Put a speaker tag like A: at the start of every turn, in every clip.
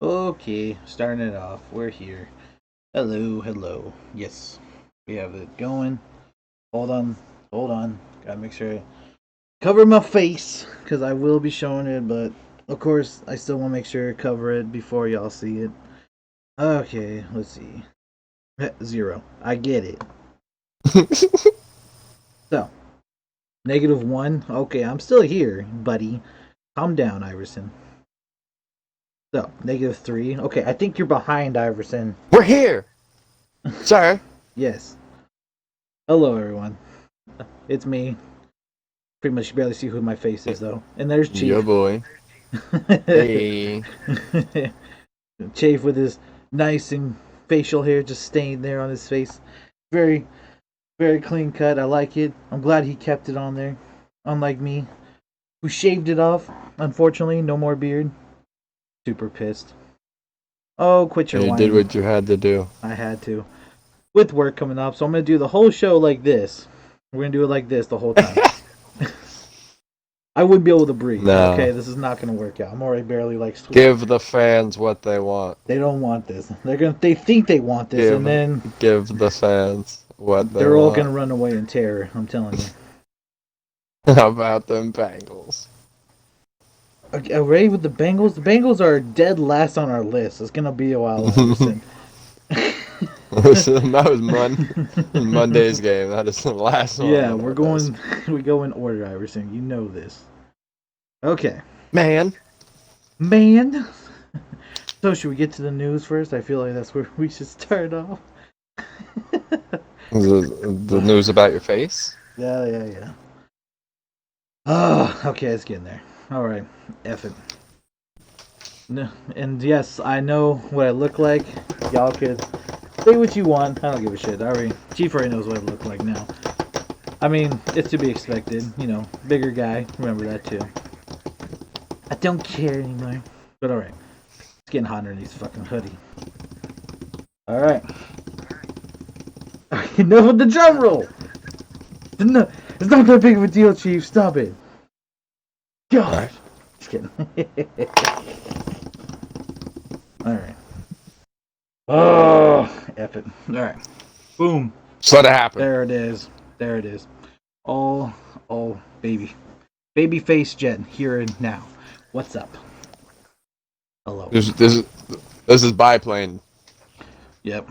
A: Okay, starting it off. We're here. Hello, hello. Yes, we have it going. Hold on, hold on. Gotta make sure I cover my face because I will be showing it, but of course, I still want to make sure I cover it before y'all see it. Okay, let's see. Zero. I get it. So, -1. Okay, I'm still here, buddy. Calm down, Iverson. So, -3. Okay, I think you're behind, Iverson.
B: We're here, sir.
A: Yes. Hello, everyone. It's me. Pretty much you barely see who my face is though. And there's
B: Yo,
A: Chief.
B: boy. Hey.
A: Chief with his nice and facial hair just staying there on his face. Very, very clean cut. I like it. I'm glad he kept it on there. Unlike me, who shaved it off. Unfortunately, no more beard. Super pissed. Oh, quit your
B: You did
A: whining.
B: what you had to do.
A: I had to. With work coming up, so I'm gonna do the whole show like this. We're gonna do it like this the whole time. I wouldn't be able to breathe. Okay,
B: No.
A: this is not gonna work out. I'm already barely like
B: Give the fans what they want.
A: they don't want this. They think they want this, and
B: Give
A: then
B: give the fans what they
A: they're all
B: want.
A: gonna run away in terror. I'm telling you.
B: How about them Bengals?
A: Okay, ready with the Bengals? The Bengals are dead last on our list. It's gonna be a while, Anderson.
B: That was Monday's game. That is the last one.
A: Yeah,
B: on
A: we're
B: our
A: going.
B: list.
A: We go in order, Iverson. You know this. Okay,
B: Man.
A: man. So should we get to the news first? I feel like that's where we should start off.
B: The news about your face?
A: Yeah. Oh, okay, it's getting there. All right, F it. No, and yes, I know what I look like. Y'all could say what you want. I don't give a shit. Chief already knows what I look like now. I mean, it's to be expected. You know, bigger guy. Remember that too. I don't care anymore. But all right, it's getting hot underneath this fucking hoodie. All right. Enough with the drum roll. It's not that big of a deal, Chief. Stop it. God.
B: Alright.
A: Just kidding. All right. Oh, F it. All right. Boom.
B: So that happened.
A: There it is. There it is. Oh, baby. Baby face Jet here and now. What's up? Hello.
B: This is biplane.
A: Yep.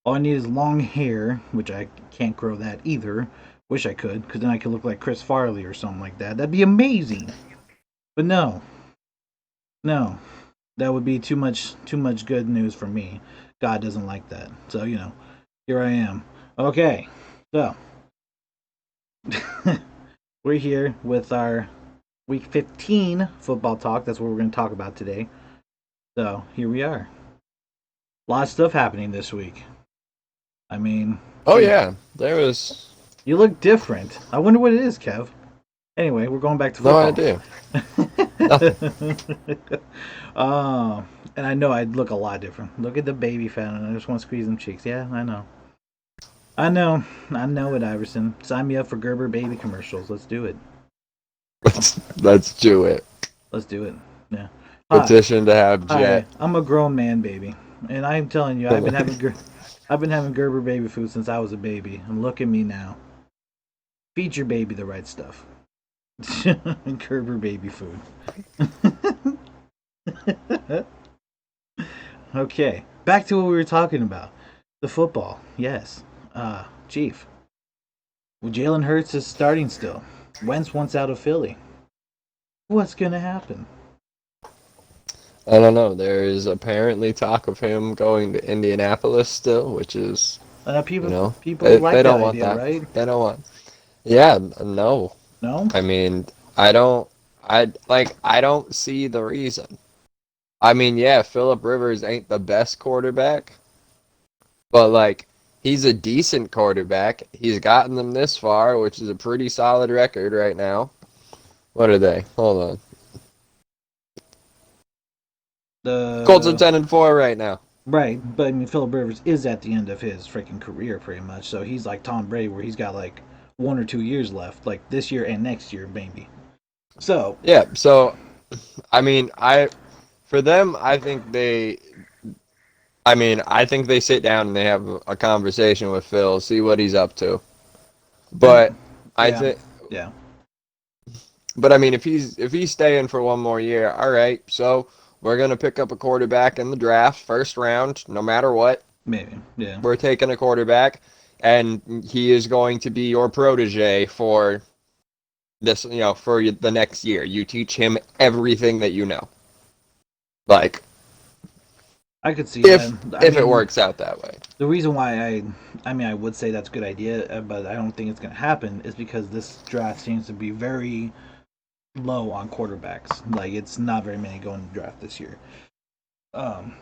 A: All I need is long hair, which I can't grow that either. Wish I could, because then I could look like Chris Farley or something like that. That'd be amazing. But no. No. That would be too much good news for me. God doesn't like that. So, here I am. Okay. So, we're here with our week 15 football talk. That's what we're going to talk about today. So, here we are. A lot of stuff happening this week. I mean,
B: Oh yeah. There was
A: you look different. I wonder what it is, Kev. Anyway, we're going back to
B: no
A: football.
B: idea.
A: And I know I'd look a lot different. Look at the baby fat, and I just want to squeeze them cheeks. Yeah, I know. I know it, Iverson. Sign me up for Gerber baby commercials. Let's do it.
B: Let's do it.
A: Let's do it. Yeah.
B: Petition to have
A: Hi,
B: Jet.
A: I'm a grown man, baby, and I'm telling you, I've been having Gerber baby food since I was a baby, and look at me now. Feed your baby the right stuff. Gerber baby food. Okay, back to what we were talking about. The football. Yes. Chief. Well, Jalen Hurts is starting still. Wentz wants out of Philly. What's gonna happen?
B: I don't know. There is apparently talk of him going to Indianapolis still, which is,
A: People
B: you know,
A: people
B: they,
A: like
B: they
A: that
B: don't want
A: idea,
B: that.
A: right?
B: They don't want. Yeah, no.
A: No?
B: I mean, I don't. I don't see the reason. I mean, yeah, Philip Rivers ain't the best quarterback, but he's a decent quarterback. He's gotten them this far, which is a pretty solid record right now. What are they? Hold on. Colts are
A: The
B: 10-4 right now.
A: Right, but I mean, Philip Rivers is at the end of his freaking career, pretty much. So he's like Tom Brady, where he's got like 1 or 2 years left, like this year and next year, maybe. So
B: Yeah, so I mean, for them, I think they sit down and they have a conversation with Phil, see what he's up to.
A: And
B: But I
A: yeah,
B: think,
A: yeah,
B: but I mean, if he's staying for one more year, all right. So we're gonna pick up a quarterback in the draft, first round, no matter what.
A: maybe, yeah.
B: We're taking a quarterback, and he is going to be your protege for this, for the next year. You teach him everything that you know. Like
A: I could see that.
B: if
A: I
B: if it
A: mean,
B: works out that way.
A: the reason why I mean, I would say that's a good idea, but I don't think it's going to happen is because this draft seems to be very low on quarterbacks. Like, it's not very many going to the draft this year. Um,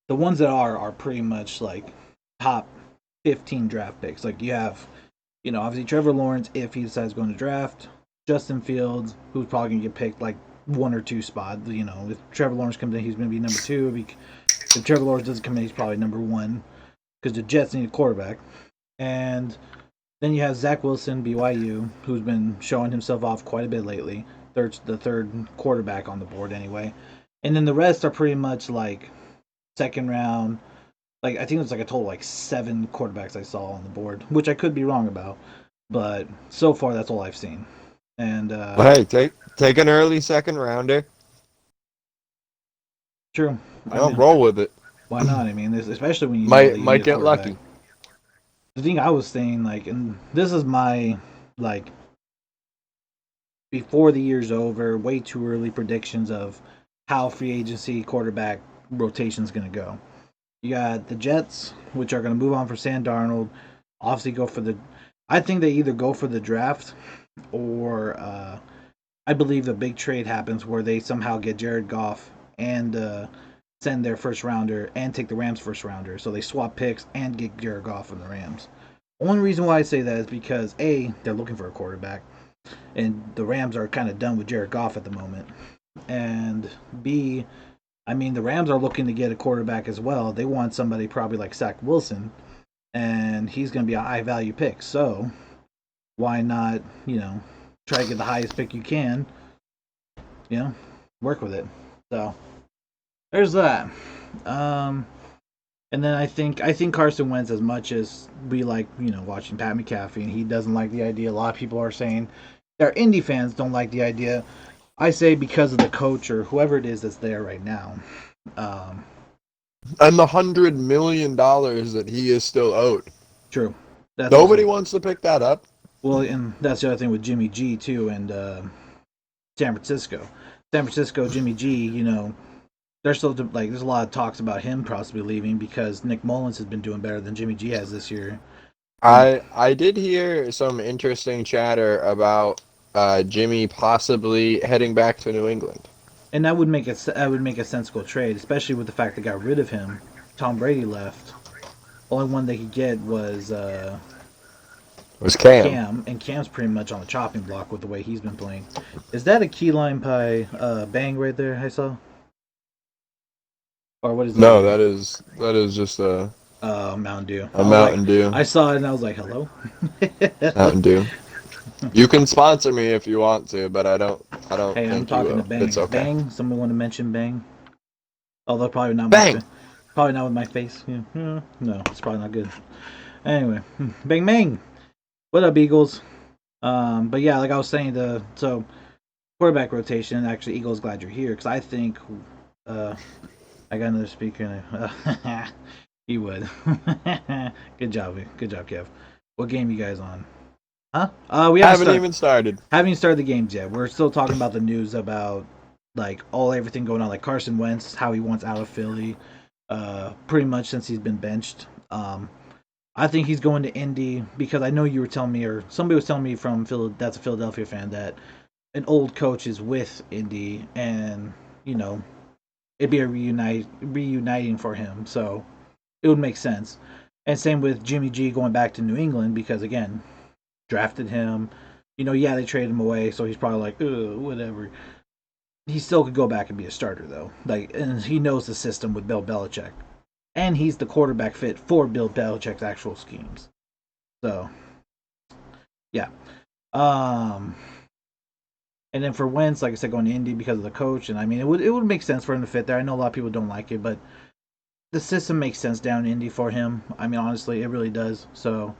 A: the ones that are pretty much like top 15 draft picks. Like, you have, obviously Trevor Lawrence if he decides going to draft, Justin Fields, who's probably going to get picked like one or two spot. If Trevor Lawrence comes in, he's going to be number two. If Trevor Lawrence doesn't come in, he's probably number one because the Jets need a quarterback. And then you have Zach Wilson, BYU, who's been showing himself off quite a bit lately. The third quarterback on the board anyway. And then the rest are pretty much like second round. Like, I think it's like a total like seven quarterbacks I saw on the board, which I could be wrong about, but so far that's all I've seen. And
B: Well, hey, take an early second rounder.
A: true. I
B: I'll
A: mean,
B: roll with it.
A: why not? I mean, especially when you know
B: Might
A: that you need
B: might
A: a
B: get
A: quarterback.
B: lucky.
A: The thing I was saying, like, and this is my like before the year's over, way too early predictions of how free agency quarterback rotation is going to go. You got the Jets, which are going to move on for Sam Darnold. Obviously, go for the. I think they either go for the draft or I believe the big trade happens where they somehow get Jared Goff and send their first rounder and take the Rams first rounder. So they swap picks and get Jared Goff from the Rams. Only reason why I say that is because A, they're looking for a quarterback, and the Rams are kind of done with Jared Goff at the moment. And B, I mean, the Rams are looking to get a quarterback as well. They want somebody probably like Zach Wilson, and he's going to be a high value pick. So why not, try to get the highest pick you can, you know, work with it. So there's that. Um, and then I think Carson Wentz, as much as we like, watching Pat McAfee, and he doesn't like the idea. A lot of people are saying their indie fans don't like the idea. I say because of the coach or whoever it is that's there right now. Um,
B: And the $100 million that he is still owed.
A: True. That's
B: Nobody
A: also
B: wants to pick that up.
A: well, and that's the other thing with Jimmy G too, and San Francisco. San Francisco, Jimmy G. There's still like there's a lot of talks about him possibly leaving because Nick Mullins has been doing better than Jimmy G has this year. And
B: I did hear some interesting chatter about Jimmy possibly heading back to New England.
A: and that would make a sensible trade, especially with the fact they got rid of him. Tom Brady left. Only one they could get was
B: It was Cam.
A: Cam, and Cam's pretty much on the chopping block with the way he's been playing. Is that a key lime pie bang right there? I saw, or what is that
B: No,
A: even?
B: that is just
A: Mountain Dew.
B: a
A: I was like,
B: Mountain Dew.
A: I saw it and I was like, hello.
B: Mountain Dew. You can sponsor me if you want to, but I don't
A: Hey, I'm
B: think you
A: talking to
B: will. It's
A: Bang.
B: okay.
A: Bang. Someone want to mention Bang? Although
B: Bang.
A: probably not with my face. Yeah. No, it's probably not good. Anyway, Bang Bang. What up, Eagles? But yeah, like I was saying, the quarterback rotation. Actually, Eagles, glad you're here because I think uh, I got another speaker. He would. Good job, Kev. What game you guys on? Huh? We haven't
B: Haven't
A: started.
B: even started.
A: Haven't started the games yet. We're still talking about the news about like everything going on, like Carson Wentz, how he wants out of Philly. Pretty much since he's been benched. I think he's going to Indy because I know you were telling me, or somebody was telling me from that's a Philadelphia fan that an old coach is with Indy, and you know it'd be a reuniting for him. So it would make sense. And same with Jimmy G going back to New England because again, drafted him. Yeah, they traded him away, so he's probably like, whatever. He still could go back and be a starter though. Like, and he knows the system with Bill Belichick, and he's the quarterback fit for Bill Belichick's actual schemes. So, yeah. Um, And then for Wentz, like I said, going to Indy because of the coach, and I mean, it would make sense for him to fit there. I know a lot of people don't like it, but the system makes sense down in Indy for him. I mean, honestly, it really does. So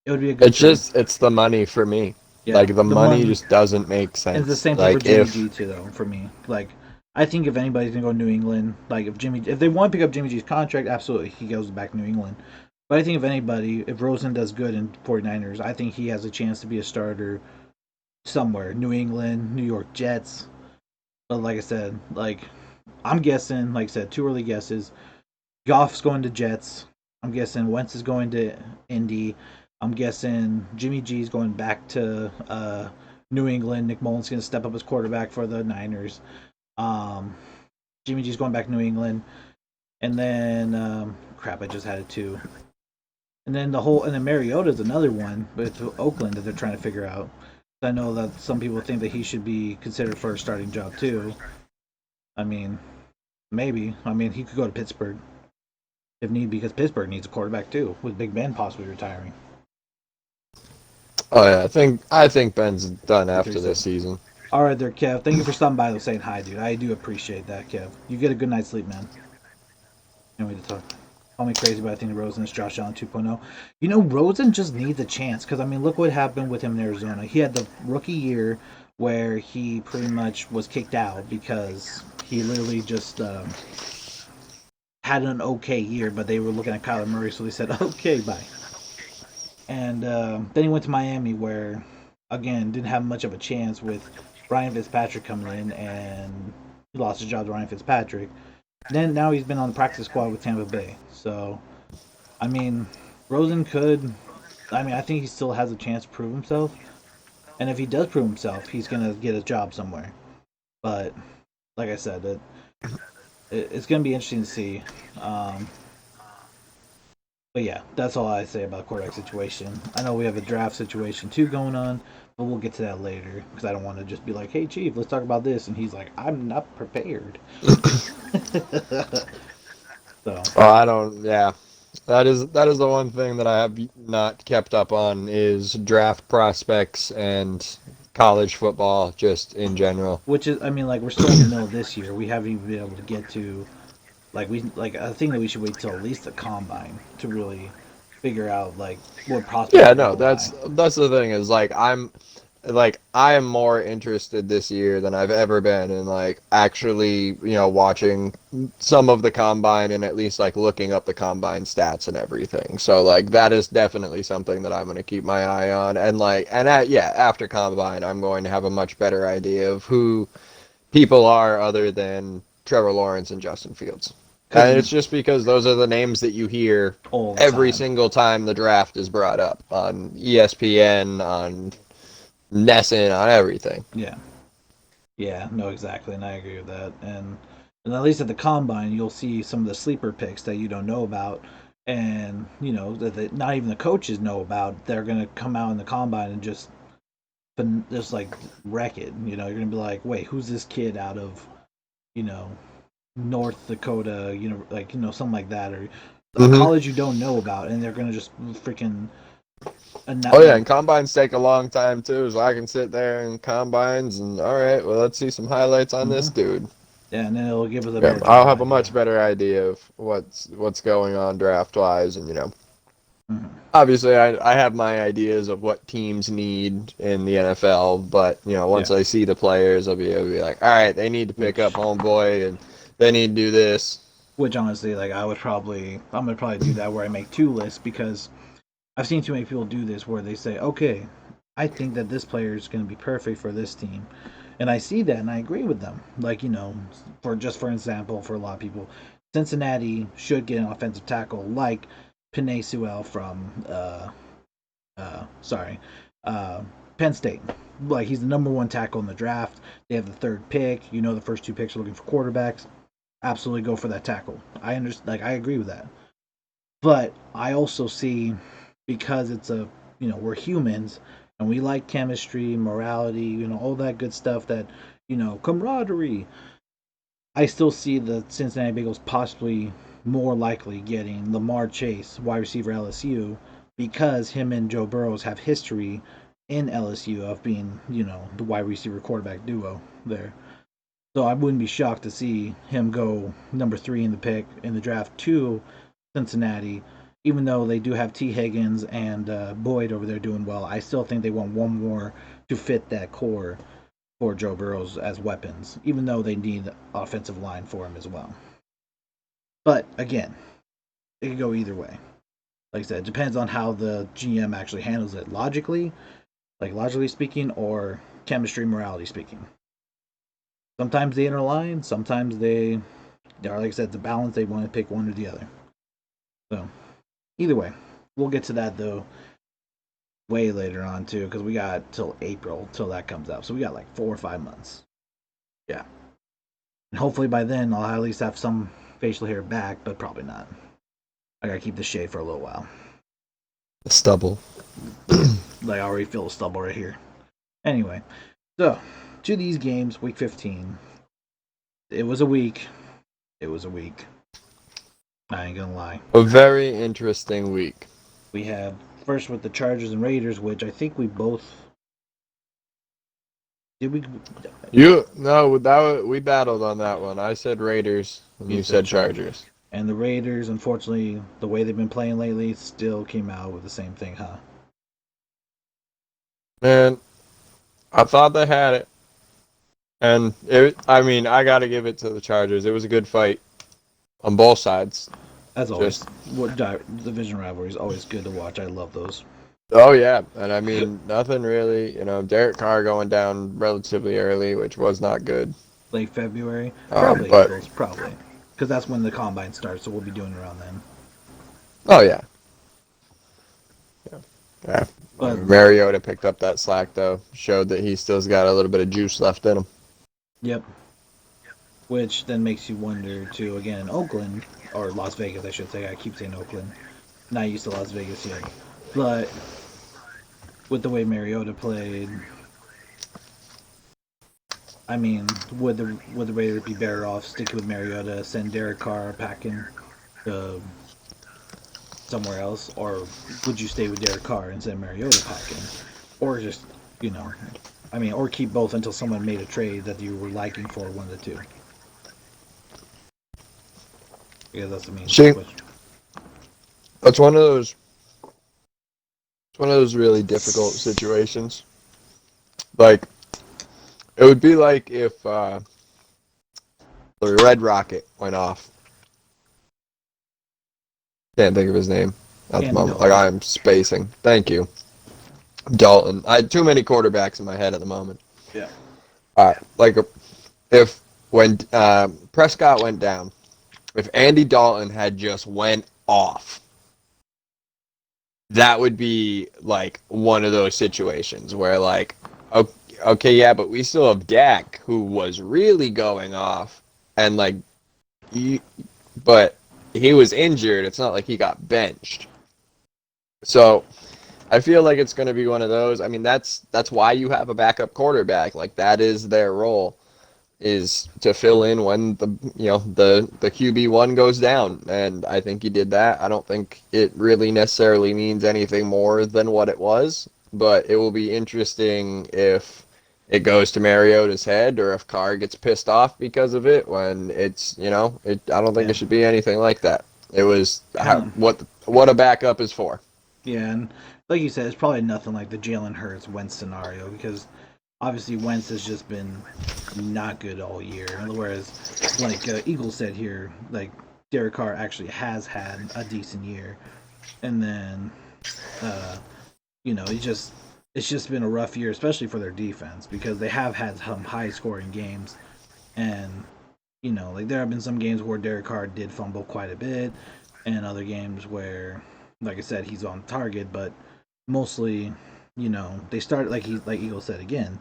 A: it would be a good
B: It's
A: fit.
B: just it's the money for me.
A: Yeah,
B: Like the
A: the
B: money
A: money,
B: just doesn't make
A: and it's the
B: sense.
A: same thing for
B: Like
A: Jimmy
B: if
A: G too, though. For me, like I think if anybody's gonna go to New England, like if they want to pick up Jimmy G's contract, absolutely he goes back to New England. But I think if anybody, if Rosen does good in 49ers, I think he has a chance to be a starter somewhere. New England, New York Jets. But like I said, like I'm guessing, like I said, two early guesses. Goff's going to Jets. I'm guessing Wentz is going to Indy. I'm guessing Jimmy G's going back to New England. Nick Mullins going to step up as quarterback for the Niners. Um, Jimmy G's going back to New England, and then crap, I just had it too. And then Mariota's another one with Oakland that they're trying to figure out. I know that some people think that he should be considered for a starting job too. I mean, maybe. I mean, he could go to Pittsburgh if need, because Pittsburgh needs a quarterback too, with Big Ben possibly retiring.
B: oh yeah, I think Ben's done
A: Two, three,
B: after this
A: seven.
B: season.
A: All right, there, Kev. Thank you for stopping by, though, saying hi, dude. I do appreciate that, Kev. You get a good night's sleep, man. Can't wait to talk. Call me crazy, but I think Rosen is Josh Allen 2.0. You know, Rosen just needs a chance because I mean, look what happened with him in Arizona. He had the rookie year where he pretty much was kicked out because he literally just had an okay year, but they were looking at Kyler Murray, so they said, "Okay, bye." And then he went to Miami, where again didn't have much of a chance with Ryan Fitzpatrick coming in, and he lost his job to Ryan Fitzpatrick. Then now he's been on the practice squad with Tampa Bay. So I mean, Rosen could. I mean, I think he still has a chance to prove himself. And if he does prove himself, he's gonna get a job somewhere. But like I said, it's gonna be interesting to see. Um, but yeah, that's all I say about the quarterback situation. I know we have a draft situation too going on, but we'll get to that later because I don't want to just be like, "Hey, Chief, let's talk about this," and he's like, "I'm not prepared." So
B: Oh, I don't. Yeah, that is the one thing that I have not kept up on is draft prospects and college football just in general.
A: which is, I mean, like we're still in the middle of this year. We haven't even been able to get to like I think that we should wait till at least the combine to really figure out like what prospects
B: Yeah,
A: are gonna
B: no,
A: go high.
B: that's the thing is I am more interested this year than I've ever been in like actually, watching some of the combine and at least like looking up the combine stats and everything. So like that is definitely something that I'm going to keep my eye on and yeah, after combine I'm going to have a much better idea of who people are other than Trevor Lawrence and Justin Fields.
A: Because
B: And it's just because those are the names that you hear
A: all the
B: every
A: time,
B: single time the draft is brought up on ESPN, on Nesson, on everything.
A: yeah, yeah, no, exactly, and I agree with that. And at least at the combine, you'll see some of the sleeper picks that you don't know about, and you know that not even the coaches know about. They're gonna come out in the combine and just like wreck it. You know, you're gonna be like, wait, who's this kid out of you know North Dakota? You know, like something like that, or a
B: Hmm.
A: college you don't know about, and they're gonna just freaking and
B: Oh
A: not
B: yeah,
A: like
B: and combines take a long time too, so I can sit there and combines and all right, well let's see some highlights on this
A: mhm.
B: dude.
A: Yeah, and then it'll give us a
B: Yeah,
A: more
B: I'll
A: general
B: have a much
A: idea.
B: better idea of what's going on draft wise, and
A: Mhm.
B: obviously I have my ideas of what teams need in the NFL, but once
A: Yeah,
B: I see the players, I'll be able to be like, all right, they need to pick up
A: which
B: homeboy, and they need to do this.
A: honestly, like I'm gonna probably do that where I make two lists because I've seen too many people do this where they say, okay, I think that this player is going to be perfect for this team, and I see that and I agree with them. Like for example, for a lot of people, Cincinnati should get an offensive tackle like Pinay Sewell from sorry, uh, Penn State. Like he's the number one tackle in the draft. They have the third pick. You know, the first two picks are looking for quarterbacks. Absolutely go for that tackle. I understand. Like I agree with that. But I also see because it's we're humans and we like chemistry, morality, all that good stuff that camaraderie. I still see the Cincinnati Bengals possibly more likely getting Lamar Chase, wide receiver LSU, because him and Joe Burrows have history in LSU of being, the wide receiver quarterback duo there. So I wouldn't be shocked to see him go number 3 in the pick in the draft to Cincinnati. Even though they do have T. Higgins and Boyd over there doing well, I still think they want one more to fit that core for Joe Burrows as weapons, even though they need offensive line for him as well. But again, it could go either way. Like I said, it depends on how the GM actually handles it logically, like logically speaking, or chemistry, morality speaking. Sometimes they interline, sometimes they are, like I said, the balance, they want to pick one or the other. So, either way, we'll get to that though way later on too, because we got till April till that comes out. So we got like 4 or 5 months. Yeah. And hopefully by then I'll at least have some facial hair back, but probably not. I gotta keep the shave for a little while.
B: The stubble.
A: Yeah, like I already feel the stubble right here. Anyway, so to these games, week 15. It was a week. It was a week. I ain't gonna lie.
B: A very interesting week.
A: We had first with the Chargers and Raiders, which I think we both did. We
B: We battled on that one. I said Raiders and
A: You
B: you
A: said
B: said
A: Chargers.
B: Chargers.
A: And the Raiders, unfortunately, the way they've been playing lately, still came out with the same thing, huh?
B: Man, I thought they had it. I mean, I got to give it to the Chargers. It was a good fight on both sides.
A: As always,
B: Just,
A: division rivalries always good to watch. I love those.
B: oh yeah, and I mean, nothing really. Derek Carr going down relatively early, which was not good.
A: Late February, probably
B: But
A: Eagles, probably, because that's when the combine starts. So we'll be doing it around then.
B: oh yeah, yeah, yeah.
A: But
B: Mariota picked up that slack though, showed that he still's got a little bit of juice left in him.
A: yep, which then makes you wonder too. Again, in Oakland or Las Vegas, I should say. I keep saying Oakland. Not used to Las Vegas yet, but with the way Mariota played, I mean, would the Raiders be better off sticking with Mariota, send Derek Carr packing to somewhere else, or would you stay with Derek Carr and send Mariota packing, or just you know, or keep both until someone made a trade that you were liking for one of the two? Because that's the main
B: See,
A: question.
B: that's one of those. It's one of those really difficult situations. Like it would be like if the Red Rocket went off. Can't think of his name at the
A: Andy
B: moment. Like
A: Dalton.
B: I'm spacing. Thank you, Dalton. I had too many quarterbacks in my head at the moment.
A: Yeah.
B: Like if when Prescott went down, if Andy Dalton had just went off, that would be like one of those situations where like, okay, yeah, but we still have Dak who was really going off, and like, but he was injured. It's not like he got benched. So I feel like it's going to be one of those. I mean, that's why you have a backup quarterback. Like that is their role, is to fill in when the QB1 goes down, and I think he did that. I don't think it really necessarily means anything more than what it was, but it will be interesting if it goes to Mariota's head or if Carr gets pissed off because of it when I don't think
A: Yeah.
B: it should be anything like that. It was
A: Kind of.
B: what a backup is for.
A: Yeah, and like you said, it's probably nothing like the Jalen Hurts Wentz scenario because obviously Wentz has just been not good all year. Whereas, like Eagle said here, like Derek Carr actually has had a decent year, and then, uh, it's just been a rough year, especially for their defense because they have had some high scoring games, and like there have been some games where Derek Carr did fumble quite a bit, and other games where, like I said, he's on target, but mostly, they started like Eagle said again,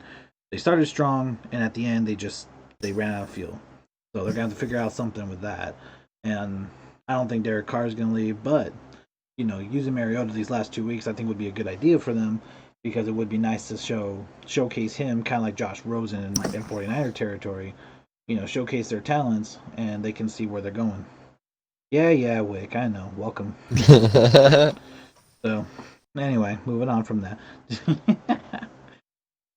A: they started strong, and at the end they ran out of fuel, so they're gonna have to figure out something with that, and I don't think Derek Carr is gonna leave, but using Mariota these last 2 weeks, I think would be a good idea for them because it would be nice to showcase him kind of like Josh Rosen in 49er territory, showcase their talents and they can see where they're going. Yeah, yeah, Wick, I know. Welcome. So, anyway, moving on from that.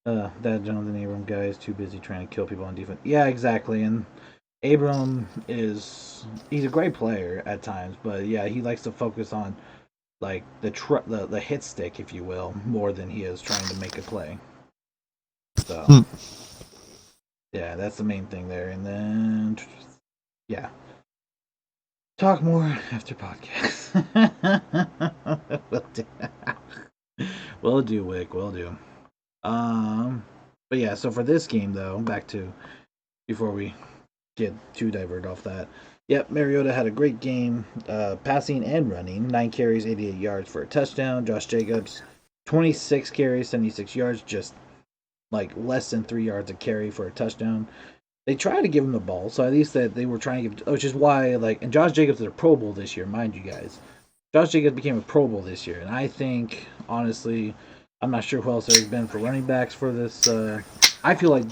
A: That Jonathan Abram guy is too busy trying to kill people on defense. Yeah, exactly. And Abram he's a great player at times, but yeah, he likes to focus on like the hit stick, if you will, more than he is trying to make a play. So
B: Hmm.
A: yeah, that's the main thing there. And then yeah, talk more after podcast. Will do. Will do, Wick. Will do. Um, but yeah, so for this game though, back to before we get too diverted off that. Yep, Mariota had a great game, passing and running. 9 carries, 88 yards for a touchdown. Josh Jacobs, 26 carries, 76 yards, just like less than 3 yards a carry for a touchdown. They tried to give him the ball, so at least that they were trying to give, which is why like, and Josh Jacobs is a Pro Bowl this year, mind you guys. Josh Jacobs became a Pro Bowl this year, and I think honestly, I'm not sure who else there's been for running backs for this. I feel like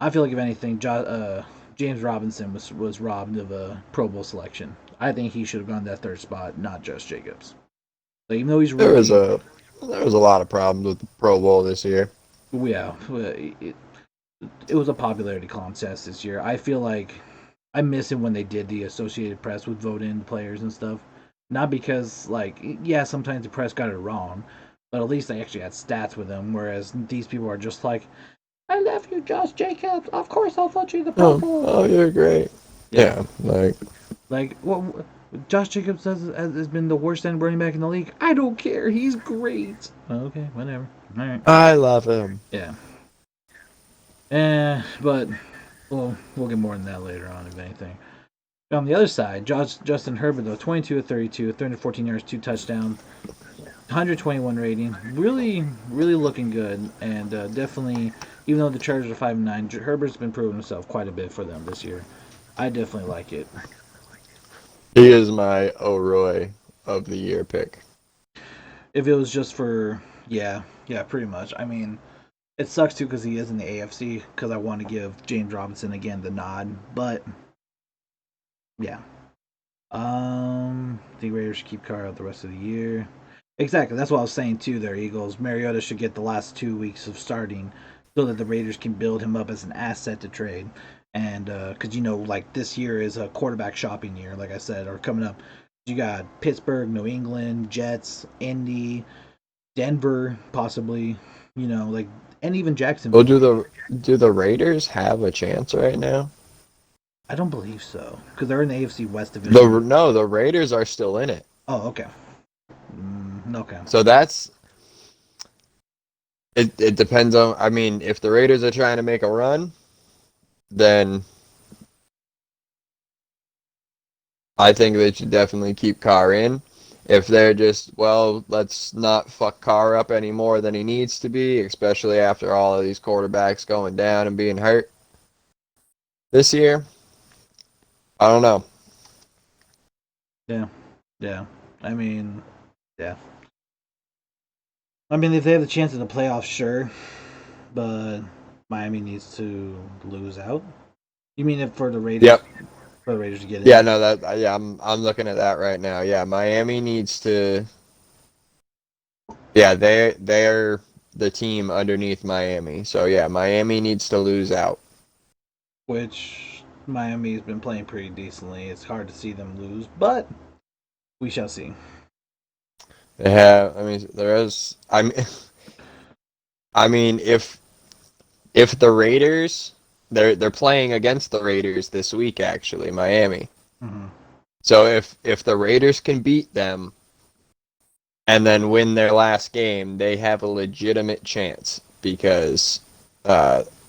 A: I feel like if anything, James Robinson was robbed of a Pro Bowl selection. I think he should have gone that third spot, not Josh Jacobs. Like, even though he's a
B: There was
A: rookie,
B: a lot of problems with the Pro Bowl this year.
A: yeah, it was a popularity contest this year. I feel like I miss it when they did the Associated Press would vote in players and stuff. Not because like yeah, sometimes the press got it wrong, but at least they actually had stats with them. Whereas these people are just like, "I love you, Josh Jacobs. Of course, I'll vote you the Pro
B: Oh,
A: Bowl."
B: oh, you're great.
A: Yeah,
B: Yeah, like
A: like what? Josh Jacobs has been the worst end running back in the league. I don't care. He's great. Okay, whatever. All right.
B: I love him.
A: Yeah. But we'll get more than that later on, if anything. On the other side, Justin Herbert though, 22 of 32, 314 yards, 2 touchdowns, 121 rating, really looking good, and definitely, even though the Chargers are 5-9, Herbert's been proving himself quite a bit for them this year. I definitely like it.
B: He is my O'Roy of the year pick.
A: If it was just for yeah, pretty much. I mean, it sucks too because he is in the AFC because I want to give James Robinson again the nod, but yeah. The Raiders should keep Carr out the rest of the year. Exactly. That's what I was saying too. There, Eagles. Mariota should get the last 2 weeks of starting, so that the Raiders can build him up as an asset to trade. And because like this year is a quarterback shopping year, like I said, or coming up. You got Pittsburgh, New England, Jets, Indy, Denver, possibly. Like and even
B: Well,
A: Jacksonville.
B: do the Raiders have a chance right now?
A: I don't believe so because they're in the AFC West division.
B: The Raiders are still in it.
A: Oh, okay. Okay.
B: So that's it. It depends on. I mean, if the Raiders are trying to make a run, then I think they should definitely keep Carr in. If they're just, well, let's not fuck Carr up any more than he needs to be, especially after all of these quarterbacks going down and being hurt this year, I don't know.
A: Yeah. Yeah. I mean, yeah. I mean, if they have the chance of the playoffs, sure, but Miami needs to lose out. You mean if
B: Yep.
A: for the Raiders to get
B: Yeah,
A: in?
B: no, that yeah, I'm looking at that right now. Yeah, Miami needs to. Yeah, they're the team underneath Miami. So yeah, Miami needs to lose out.
A: Which Miami's been playing pretty decently. It's hard to see them lose, but we shall see.
B: They have. I mean, there is. I mean, if the Raiders, they're playing against the Raiders this week, actually, Miami.
A: Mm-hmm.
B: So if the Raiders can beat them and then win their last game, they have a legitimate chance because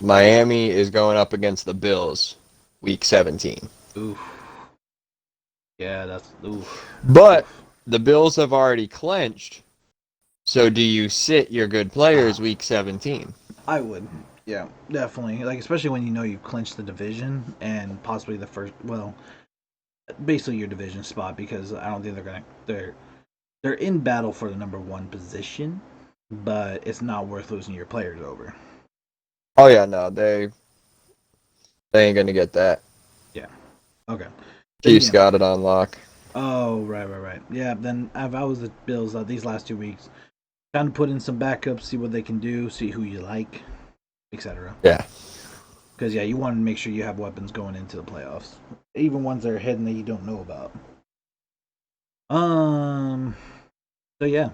B: Miami is going up against the Bills week 17.
A: Oof. Yeah, that's oof.
B: But the Bills have already clinched. So do you sit your good players week 17?
A: I would. Yeah, definitely. Like especially when you've clinched the division and possibly the first. Well, basically your division spot because I don't think they're in battle for the number one position, but it's not worth losing your players over.
B: Oh yeah, no, they ain't gonna get that.
A: Yeah. Okay. Then
B: Chiefs
A: again.
B: got it on lock.
A: Oh, right. Yeah. Then if I was the Bills these last 2 weeks, Kind of put in some backups, see what they can do, see who you like, etc.
B: Yeah.
A: Because yeah, you want to make sure you have weapons going into the playoffs, even ones that are hidden that you don't know about. Um. So yeah,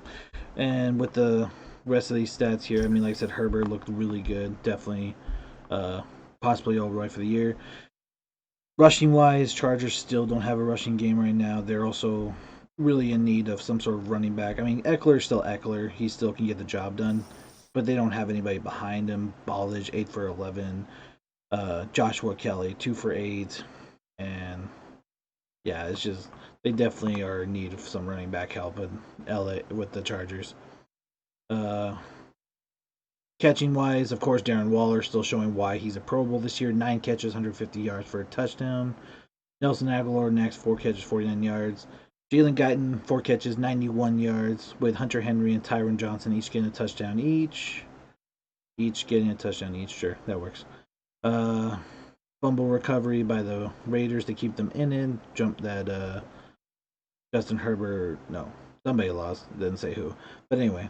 A: and with the rest of these stats here, I mean, like I said, Herbert looked really good. Definitely, uh, possibly all right for the year. Rushing wise, Chargers still don't have a rushing game right now. They're also really in need of some sort of running back. I mean, Eckler's still Eckler. He still can get the job done, but they don't have anybody behind him. Ballage, 8 for 11. Joshua Kelly, 2 for 8. And yeah, it's just, they definitely are in need of some running back help in LA with the Chargers. Uh, Catching wise, of course, Darren Waller still showing why he's a Pro Bowl this year. 9 catches, 150 yards for a touchdown. Nelson Aguilar next, 4 catches, 49 yards. Jalen Guyton, 4 catches, 91 yards, with Hunter Henry and Tyron Johnson each getting a touchdown each. Each getting a touchdown each. Sure, that works. Uh, Fumble recovery by the Raiders to keep them in it. Jump that Justin Herbert. No, somebody lost. Didn't say who. But anyway,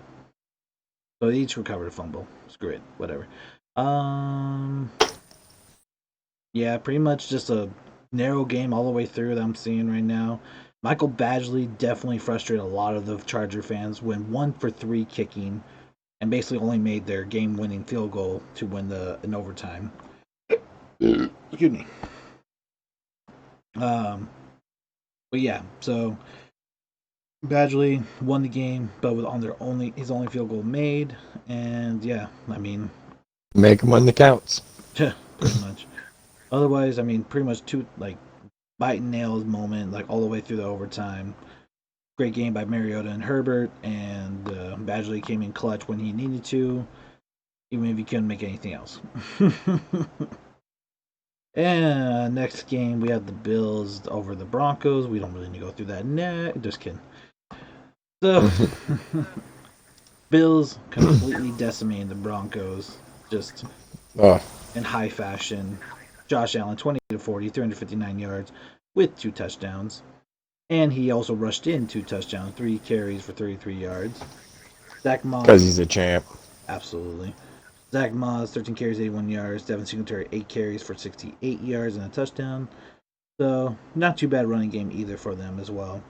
A: so they each recovered a fumble. Screw it. Whatever. Um, Yeah, pretty much just a narrow game all the way through that I'm seeing right now. Michael Badgley definitely frustrated a lot of the Charger fans when 1 for 3 kicking and basically only made their game-winning field goal to win the in overtime. Excuse me. Um, but yeah, so Badgley won the game, but with on their only his only field goal made, and yeah, I mean,
B: Make them when the counts.
A: pretty much. Otherwise, I mean, pretty much two like biting nails moment, like all the way through the overtime. Great game by Mariota and Herbert, and Badgley came in clutch when he needed to, even if he couldn't make anything else. And next game, we have the Bills over the Broncos. We don't really need to go through that. Nah, just kidding. So, Bills completely decimating the Broncos, just
B: Oh,
A: in high fashion. Josh Allen, 20 to 40, 359 yards with 2 touchdowns. And he also rushed in 2 touchdowns, 3 carries for 33 yards. Zach
B: because
A: Moss,
B: he's a champ.
A: absolutely. Zach Moss, 13 carries, 81 yards. Devin Singletary, 8 carries for 68 yards and a touchdown. So, not too bad running game either for them as well.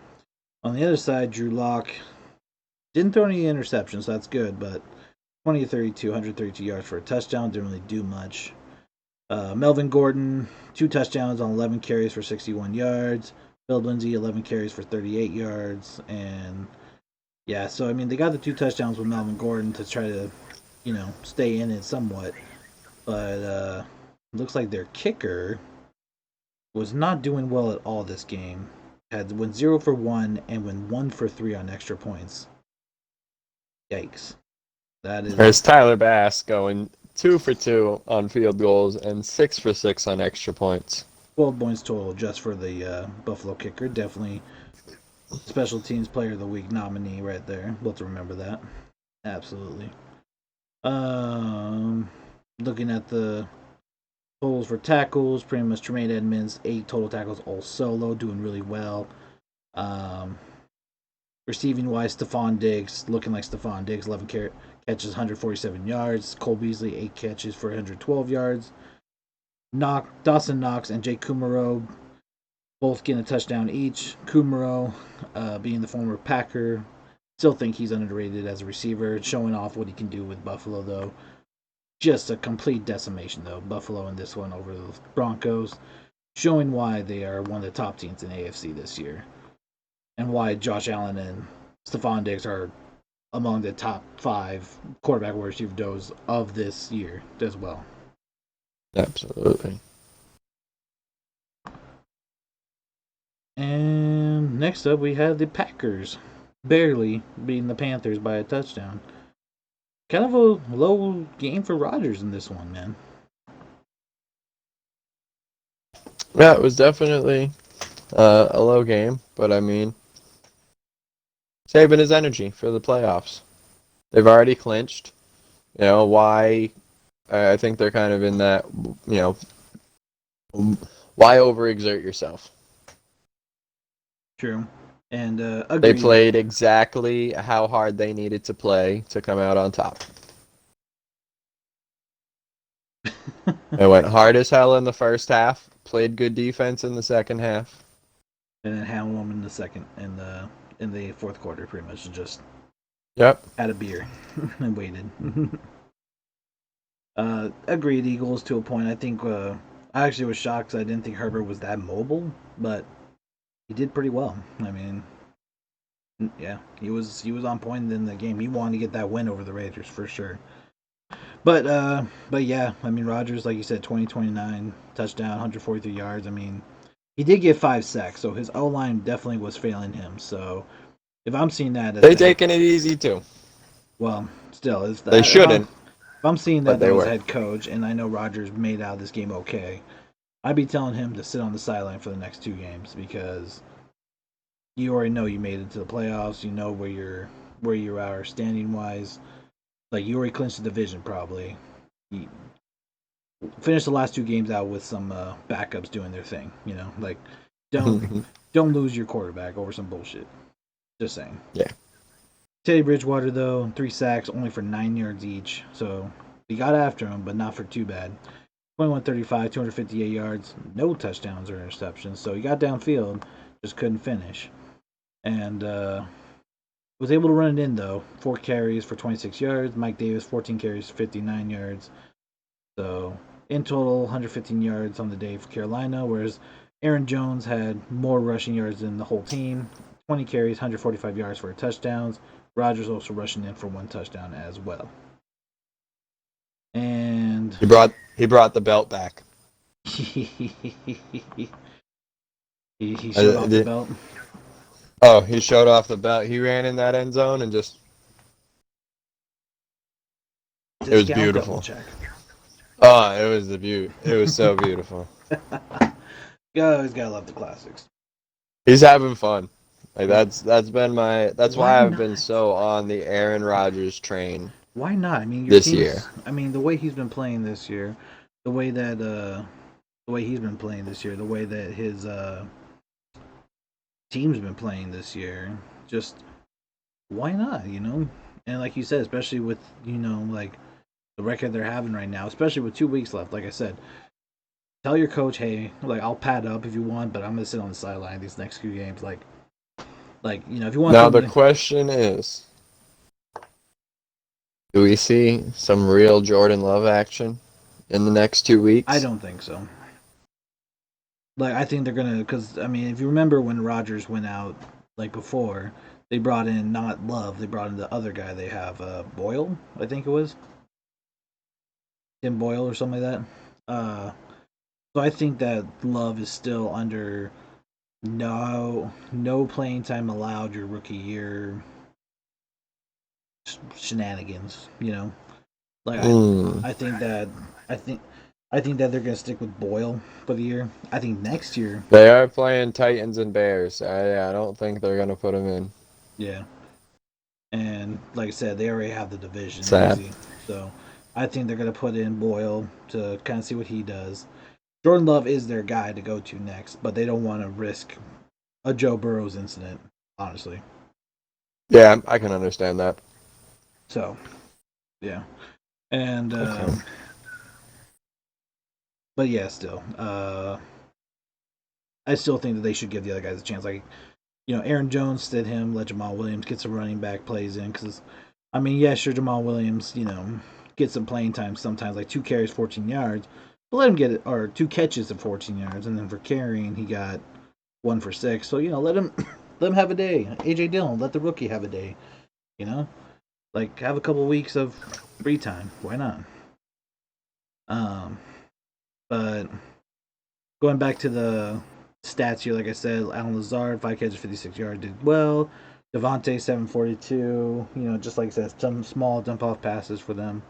A: On the other side, Drew Lock didn't throw any interceptions, so that's good, but 20 to 32, 132 yards for a touchdown. Didn't really do much. Melvin Gordon, 2 touchdowns on 11 carries for 61 yards. Bill Lindsay, 11 carries for 38 yards. And yeah, so I mean, they got the 2 touchdowns with Melvin Gordon to try to, stay in it somewhat. But looks like their kicker was not doing well at all this game. Had went 0 for 1 and went 1 for 3 on extra points. Yikes! That is
B: There's Tyler Bass going 2 for 2 on field goals and 6 for 6 on extra points.
A: 12 points total just for the Buffalo kicker. Definitely special teams player of the week nominee right there. We'll have to remember that. Absolutely. Um, Looking at the totals for tackles, pretty much Tremaine Edmonds, 8 total tackles, all solo, doing really well. Um, Receiving wise, Stephon Diggs, looking like Stephon Diggs, 11 catches, 147 yards. Cole Beasley, 8 catches for 112 yards. Dawson Knox and Jake Kumaro both getting a touchdown each. Kumaro, being the former Packer, still think he's underrated as a receiver, showing off what he can do with Buffalo, though. Just a complete decimation, though. Buffalo in this one over the Broncos, showing why they are one of the top teams in AFC this year, and why Josh Allen and Stephon Diggs are among the top 5 quarterback wide receiver duos of this year as well.
B: Absolutely.
A: And next up, we have the Packers barely beating the Panthers by a touchdown. Kind of a low game for Rodgers in this one, man.
B: Yeah, it was definitely a low game, but I mean, saving his energy for the playoffs. They've already clinched. You know, why? I think they're kind of in that, you know, why overexert yourself?
A: True. And
B: They
A: agreed.
B: played exactly how hard they needed to play to come out on top. They went hard as hell in the first half, played good defense in the second half.
A: And then handled them in the second in the fourth quarter, pretty much just
B: Yep.
A: had a beer and waited. Agreed, Eagles to a point. I think I actually was shocked because I didn't think Herbert was that mobile, but he did pretty well. I mean, yeah, he was on point in the game. He wanted to get that win over the Raiders for sure. But yeah, I mean Rodgers, like you said, 2029 touchdown, 143 yards. I mean, he did get 5 sacks, so his O line definitely was failing him. So if I'm seeing that as
B: They
A: the head,
B: taking it easy too.
A: well, still, is
B: They
A: that
B: shouldn't,
A: if I'm seeing
B: but
A: that
B: they
A: though as
B: were.
A: head coach, and I know Rodgers made out this game okay, I'd be telling him to sit on the sideline for the next 2 games because you already know you made it to the playoffs. You know where you are standing wise. Like you already clinched the division probably. You finish the last 2 games out with some backups doing their thing. You know, like don't don't lose your quarterback over some bullshit. Just saying.
B: Yeah.
A: Teddy Bridgewater though, 3 sacks only for 9 yards each. So he got after him, but not for too bad. 21-35, 258 yards, no touchdowns or interceptions. So he got downfield, just couldn't finish. And was able to run it in though. 4 carries for 26 yards. Mike Davis, 14 carries, 59 yards. So in total, 115 yards on the day for Carolina, whereas Aaron Jones had more rushing yards than the whole team. 20 carries, 145 yards for touchdowns. Rodgers also rushing in for 1 touchdown as well. And
B: He brought the belt back.
A: he showed
B: Uh,
A: off the
B: the-
A: belt.
B: oh, he showed off the belt. He ran in that end zone and just it was
A: Discount double
B: beautiful.
A: check.
B: Oh, it was the beauty. It was so beautiful.
A: You always gotta love the classics.
B: He's having fun. Like
A: Yeah.
B: that's been that's
A: Why
B: why I've been
A: not?
B: so on the Aaron Rodgers train
A: Why not? I mean, your
B: this year.
A: team's. I mean, the way he's been playing this year, the way that the way he's been playing this year, the way that his team's been playing this year, just why not? You know, and like you said, especially with like the record they're having right now, especially with 2 weeks left. Like I said, tell your coach, hey, like I'll pad up if you want, but I'm gonna sit on the sideline these next few games. Like if you want to
B: Now
A: throw
B: the
A: me,
B: question is, do we see some real Jordan Love action in the next two
A: I
B: weeks?
A: don't think so. Like I think they're gonna, because I mean, if you remember when Rogers went out like before, they brought in not Love, they brought in the other guy they have, Boyle, I think it was Tim Boyle or something like that. So I think that Love is still under no playing time allowed your rookie year shenanigans. Like
B: Hmm.
A: I think that I think I think that they're gonna stick with Boyle for the year. I think next year,
B: They are playing Titans and Bears. I don't think they're gonna put him in.
A: yeah. And like I said, they already have the division
B: Sad.
A: easy. So I think they're gonna put in Boyle to kind of see what he does. Jordan Love is their guy to go to next, but they don't want to risk a Joe Burrows incident, honestly.
B: Yeah, I can understand that.
A: So yeah, and
B: Okay.
A: but yeah, still, I still think that they should give the other guys a chance. Like Aaron Jones, sit him, let Jamal Williams get some running back plays in because I mean, yeah, sure, Jamal Williams, get some playing time sometimes, like 2 carries, 14 yards, but let him get it, or 2 catches of 14 yards, and then for carrying, he got 1 for 6. So let him let him have a day. AJ Dillon, let the rookie have a day. You know, like have a couple weeks of free time. Why not? Um, but going back to the stats here, like I said, Alan Lazard, 5 catches, 56 yards, did well. Devontae 742. Just like I said, some small dump off passes for them.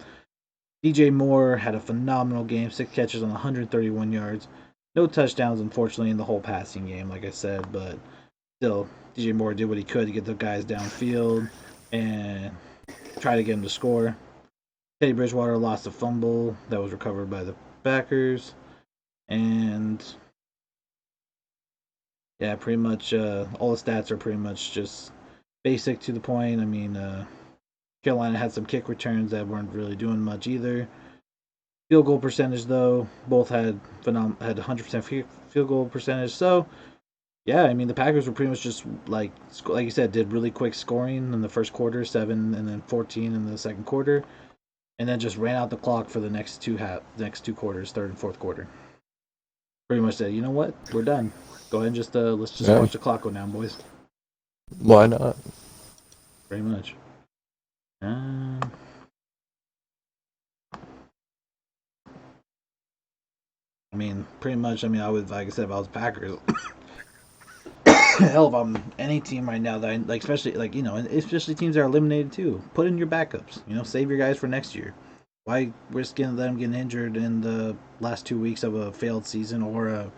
A: DJ Moore had a phenomenal game, 6 catches on 131 yards. No touchdowns, unfortunately, in the whole passing game, like I said, but still, DJ Moore did what he could to get the guys downfield and try to get him to score. Teddy Bridgewater lost a fumble that was recovered by the backers, and Yeah, pretty much all the stats are pretty much just basic to the point. I mean, Carolina had some kick returns that weren't really doing much either. Field goal percentage, though, both had 100% field goal percentage. So yeah, I mean the Packers were pretty much just like you said, did really quick scoring in the first quarter, 7 and then 14 in the second quarter, and then just ran out the clock for the next two quarters, third and fourth quarter. Pretty much said, you know what, we're done. Go ahead and just let's just
B: Yeah,
A: watch the clock go down, boys.
B: why not?
A: Pretty much. Um, I mean, pretty much. I mean, I would like I said, if I was Packers, hell, if I'm any team right now that I, like, especially like especially teams that are eliminated too, put in your backups. Save your guys for next year. Why risk them getting injured in the last 2 weeks of a failed season or a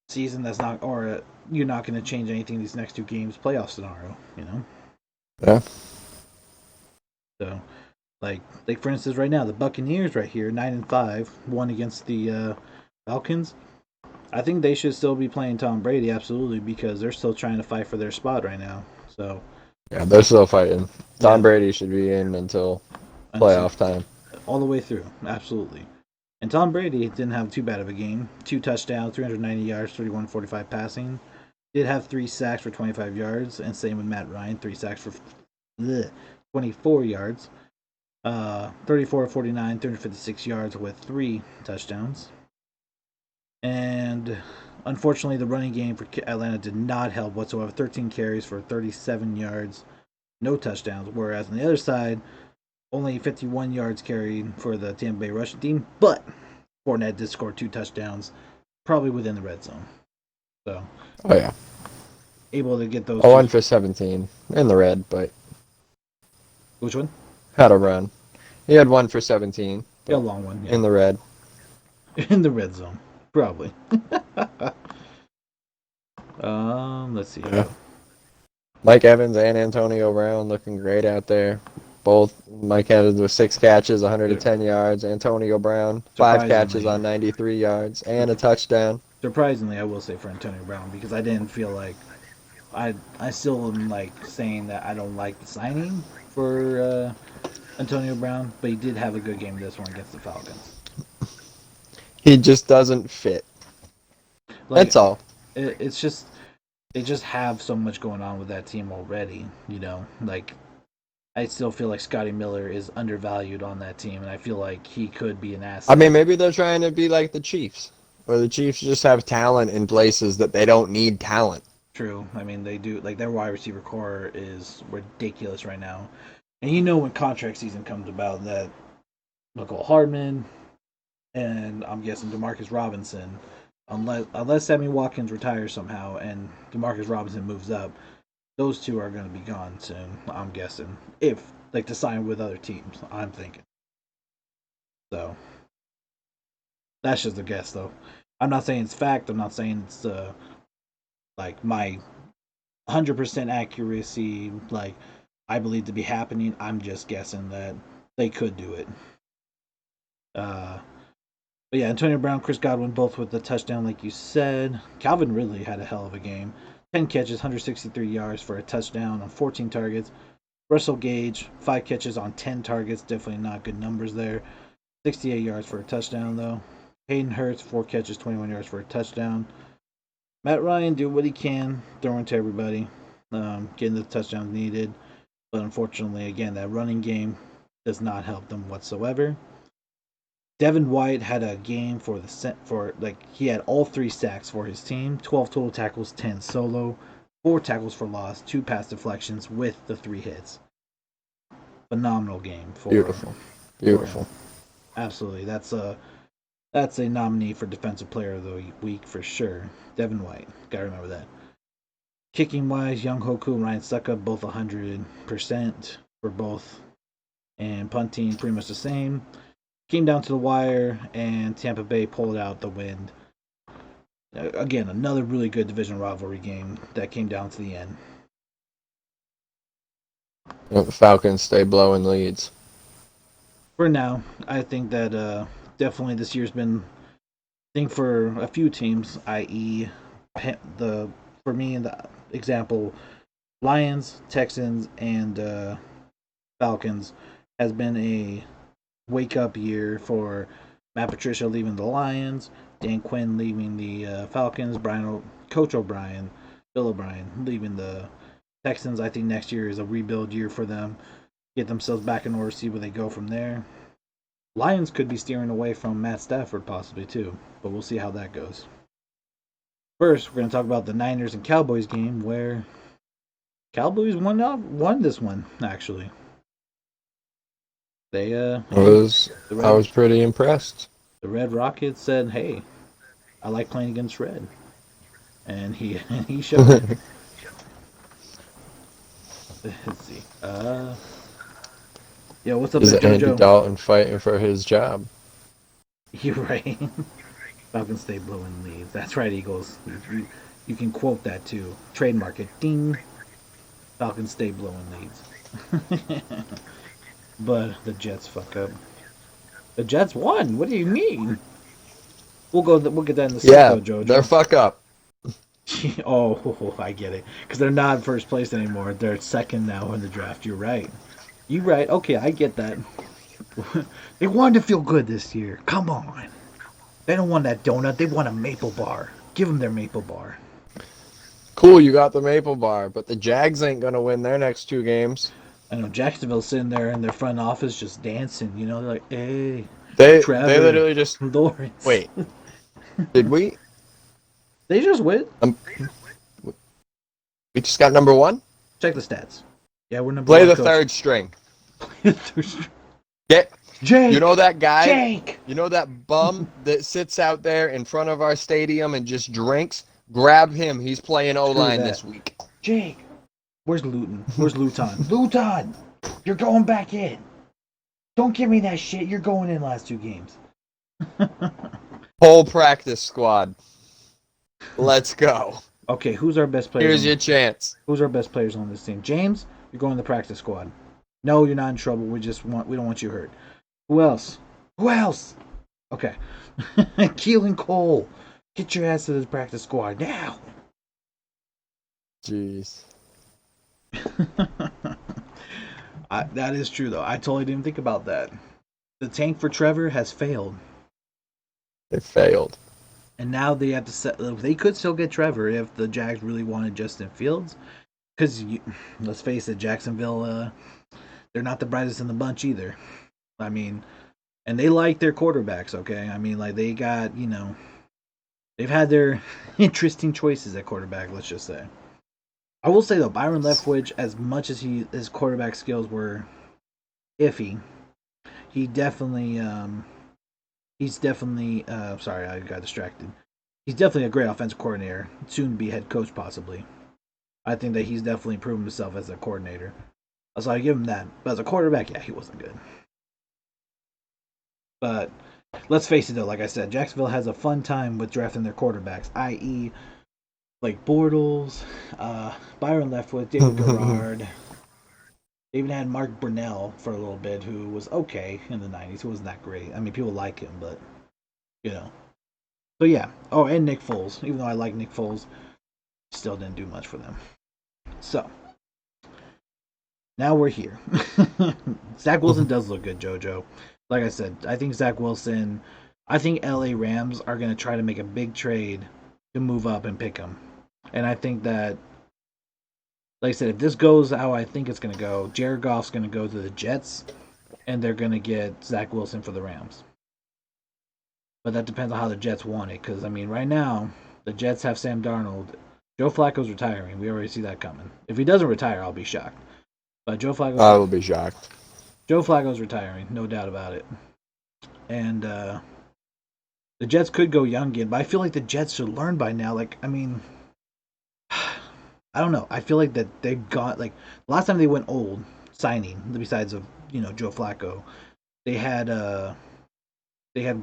A: season that's not, or you're not going to change anything these next two games playoff scenario.
B: Yeah.
A: So like for instance, right now the Buccaneers right here 9-5 won against the Falcons. I think they should still be playing Tom Brady, absolutely, because they're still trying to fight for their spot right now. So
B: Yeah, they're still fighting. Tom
A: yeah,
B: Brady should be in until
A: until
B: playoff time.
A: all the way through, absolutely. And Tom Brady didn't have too bad of a game. 2 touchdowns, 390 yards, 31-45 passing. Did have 3 sacks for 25 yards, and same with Matt Ryan, 3 sacks for 24 yards. 34-49, 356 yards with 3 touchdowns. And unfortunately, the running game for Atlanta did not help whatsoever. 13 carries for 37 yards, no touchdowns. Whereas on the other side, only 51 yards carried for the Tampa Bay rushing team. But Fournette did score 2 touchdowns, probably within the red zone. So
B: Oh yeah.
A: able to get those
B: A
A: two.
B: 1 for 17 in the red, but
A: Which one?
B: had a run. He had 1 for 17,
A: Yeah, a
B: but
A: long one. Yeah,
B: in the red.
A: in the red zone, probably. Let's see
B: Yeah.
A: here.
B: Mike Evans and Antonio Brown looking great out there. Both Mike Evans with 6 catches,
A: Dude,
B: 110 yards. Antonio Brown, 5 catches
A: surprisingly,
B: on 93 yards and a touchdown.
A: surprisingly, I will say for Antonio Brown because I didn't feel like I still am like saying that I don't like the signing for Antonio Brown, but he did have a good game this one against the Falcons.
B: He just doesn't fit.
A: Like
B: That's all.
A: it's just they just have so much going on with that team already. Like I still feel like Scotty Miller is undervalued on that team, and I feel like he could be an
B: I
A: asset.
B: mean, maybe they're trying to be like the Chiefs, where the Chiefs just have talent in places that they don't need talent.
A: True. I mean, they do like their wide receiver core is ridiculous right now, and when contract season comes about that Michael Hardman and I'm guessing Demarcus Robinson, unless Sammy Watkins retires somehow and Demarcus Robinson moves up, those two are going to be gone soon. I'm guessing if like to sign with other teams. I'm thinking so. That's just a guess though. I'm not saying it's fact. I'm not saying it's like my 100% accuracy. Like I believe to be happening. I'm just guessing that they could do it. Uh, But yeah, Antonio Brown, Chris Godwin, both with the touchdown, like you said. Calvin Ridley had a hell of a game. 10 catches, 163 yards for a touchdown on 14 targets. Russell Gage, 5 catches on 10 targets. Definitely not good numbers there. 68 yards for a touchdown, though. Hayden Hurts, 4 catches, 21 yards for a touchdown. Matt Ryan, do what he can, throwing to everybody, getting the touchdowns needed. But unfortunately, again, that running game does not help them whatsoever. Devin White had a game for the set for like he had all 3 sacks for his team, 12 total tackles, 10 solo, 4 tackles for loss, 2 pass deflections with the 3 hits. Phenomenal game
B: Beautiful.
A: for him.
B: Beautiful.
A: Absolutely, that's a nominee for defensive player of the week for sure. Devin White, gotta remember that. Kicking wise, Young Hoku and Ryan Sucka both 100% for both, and punting pretty much the same. Came down to the wire, and Tampa Bay pulled out the win. Again, another really good division rivalry game that came down to the end.
B: The Falcons stay blowing leads.
A: For now, I think that definitely this year's been, I think for a few teams, i.e., the for me in the example, Lions, Texans, and Falcons has been a wake up year for Matt Patricia leaving the Lions, Dan Quinn leaving the Falcons, Coach O'Brien, Bill O'Brien leaving the Texans. I think next year is a rebuild year for them. Get themselves back in order, see where they go from there. Lions could be steering away from Matt Stafford possibly too, but we'll see how that goes. First, we're going to talk about the Niners and Cowboys game where Cowboys won this one actually. They
B: I
A: hey,
B: was
A: the
B: I
A: Red
B: was pretty impressed.
A: the Red Rockets said, "Hey, I like playing against Red," and he showed it. Let's see. Yeah, what's up
B: Is
A: there,
B: Andy
A: JoJo?
B: Dalton fighting for his job?
A: You're right. Falcons stay blowing leads. That's right, Eagles. You can quote that too. Trademark it. Ding. Falcons stay blowing leads. But the Jets fuck up. The Jets won. What do you mean? We'll get that in a sec
B: Yeah,
A: though,
B: they're
A: JoJo.
B: fuck up.
A: Oh, I get it. Because they're not first place anymore. They're second now in the draft. You're right. You right. Okay, I get that. They wanted to feel good this year. Come on. They don't want that donut. They want a maple bar. Give them their maple bar.
B: Cool, you got the maple bar, but the Jags ain't gonna win their next two games.
A: I know Jacksonville's sitting there in their front office just dancing. You know, they're like, hey,
B: They
A: Trevor,
B: literally just
A: Lawrence.
B: wait. Did we?
A: They just win.
B: We just got number one.
A: Check the stats. Yeah, we're number
B: Play
A: one
B: the
A: coach.
B: third string. Get
A: Jake,
B: you know that guy.
A: Jake.
B: You know that bum that sits out there in front of our stadium and just drinks? Grab him. He's playing O
A: Screw
B: line
A: that.
B: this week.
A: Jake, where's Luton? Where's Luton? Luton, you're going back in. Don't give me that shit. You're going in last two games.
B: Whole practice squad. Let's go.
A: Okay, who's our best players
B: Here's
A: on?
B: your chance.
A: Who's our best players on this team? James, you're going to the practice squad. No, you're not in trouble. We don't want you hurt. Who else? Who else? Okay. Keelan Cole. Get your ass to the practice squad now.
B: Jeez.
A: That is true though. I totally didn't think about that. The tank for Trevor has failed.
B: They failed.
A: And now they have to set. They could still get Trevor if the Jags really wanted Justin Fields. Because let's face it, Jacksonville, they're not the brightest in the bunch either. I mean, and they like their quarterbacks. Okay, I mean, like they got they've had their interesting choices at quarterback. Let's just say. I will say though, Byron Leftwich, as much as his quarterback skills were iffy, he definitely he's definitely sorry, I got distracted. He's definitely a great offensive coordinator, soon to be head coach possibly. I think that he's definitely proven himself as a coordinator. So I give him that. But as a quarterback, yeah, he wasn't good. But let's face it though, like I said, Jacksonville has a fun time with drafting their quarterbacks, i.e. like Bortles, Byron Leftwich, David Garrard. They even had Mark Brunell for a little bit, who was okay in the '90s. Who wasn't that great. I mean, people like him, but you know. So yeah. Oh, and Nick Foles. Even though I like Nick Foles, still didn't do much for them. So now we're here. Zach Wilson does look good, JoJo. Like I said, I think Zach Wilson. I think LA Rams are going to try to make a big trade to move up and pick him. And I think that, like I said, if this goes how I think it's going to go, Jared Goff's going to go to the Jets, and they're going to get Zach Wilson for the Rams. But that depends on how the Jets want it, because I mean, right now the Jets have Sam Darnold. Joe Flacco's retiring. We already see that coming. If he doesn't retire, I'll be shocked. But
B: I will be shocked.
A: Joe Flacco's retiring, no doubt about it. And the Jets could go young again, but I feel like the Jets should learn by now. Like, I mean, I don't know. I feel like that they've got like last time they went old signing, besides of Joe Flacco, they had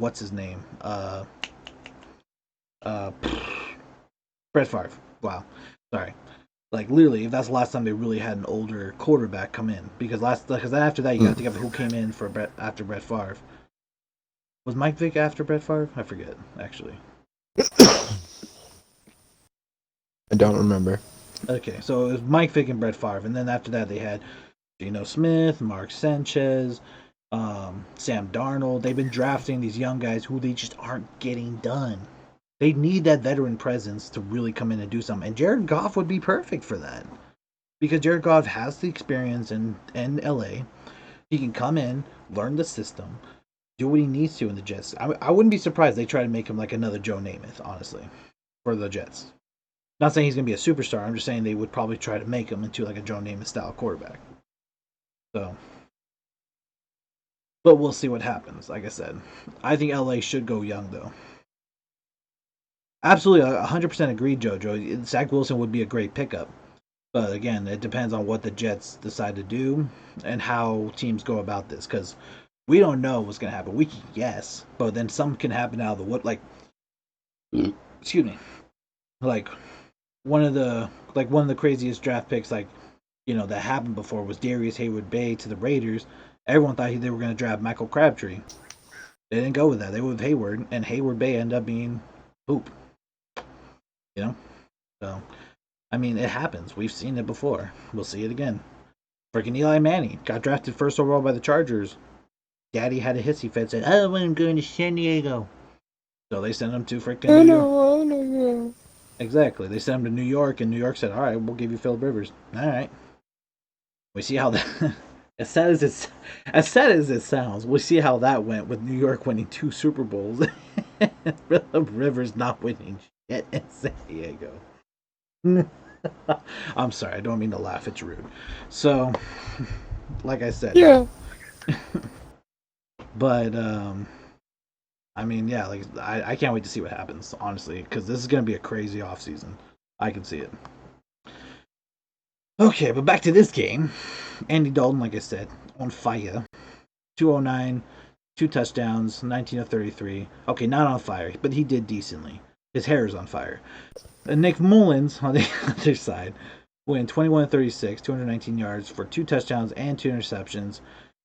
A: what's his name, uh, Brett Favre. Wow, sorry. Like literally, if that's the last time they really had an older quarterback come in, because after that you got to think of who came in for after Brett Favre. Was Mike Vick after Brett Favre? I forget actually.
B: I don't remember.
A: Okay, so it was Mike Vick and Brett Favre, and then after that they had Geno Smith, Mark Sanchez, Sam Darnold. They've been drafting these young guys who they just aren't getting done. They need that veteran presence to really come in and do something. And Jared Goff would be perfect for that because Jared Goff has the experience in LA. He can come in, learn the system, do what he needs to in the Jets. I wouldn't be surprised they try to make him like another Joe Namath, honestly, for the Jets. Not saying he's going to be a superstar. I'm just saying they would probably try to make him into like a Joe Namath style quarterback. So, but we'll see what happens. Like I said, I think LA should go young though. Absolutely, 100% agree, JoJo. Zach Wilson would be a great pickup. But again, it depends on what the Jets decide to do and how teams go about this. Because we don't know what's going to happen. We can guess, but then something can happen out of the wood. Like, excuse me, like one of the craziest draft picks, like that happened before was Darius Hayward Bay to the Raiders. Everyone thought they were going to draft Michael Crabtree. They didn't go with that. They went with Hayward, and Hayward Bay ended up being poop. You know, so I mean, it happens. We've seen it before. We'll see it again. Freaking Eli Manning got drafted first overall by the Chargers. Daddy had a hissy fit, said, "I want him going to San Diego." So they sent him to freaking New York. Exactly. They sent him to New York, and New York said, "All right, we'll give you Philip Rivers." All right. We see how that. As sad as it sounds, we see how that went with New York winning 2 Super Bowls, and Philip Rivers not winning shit in San Diego. I'm sorry, I don't mean to laugh. It's rude. So, like I said,
B: Yeah.
A: but I mean, yeah, like I can't wait to see what happens, honestly, because this is gonna be a crazy offseason. I can see it. Okay, but back to this game. Andy Dalton, like I said, on fire. 209, 2 touchdowns, 19 of 33. Okay, not on fire, but he did decently. His hair is on fire. And Nick Mullins on the other side went 21 36, 219 yards for 2 touchdowns and 2 interceptions.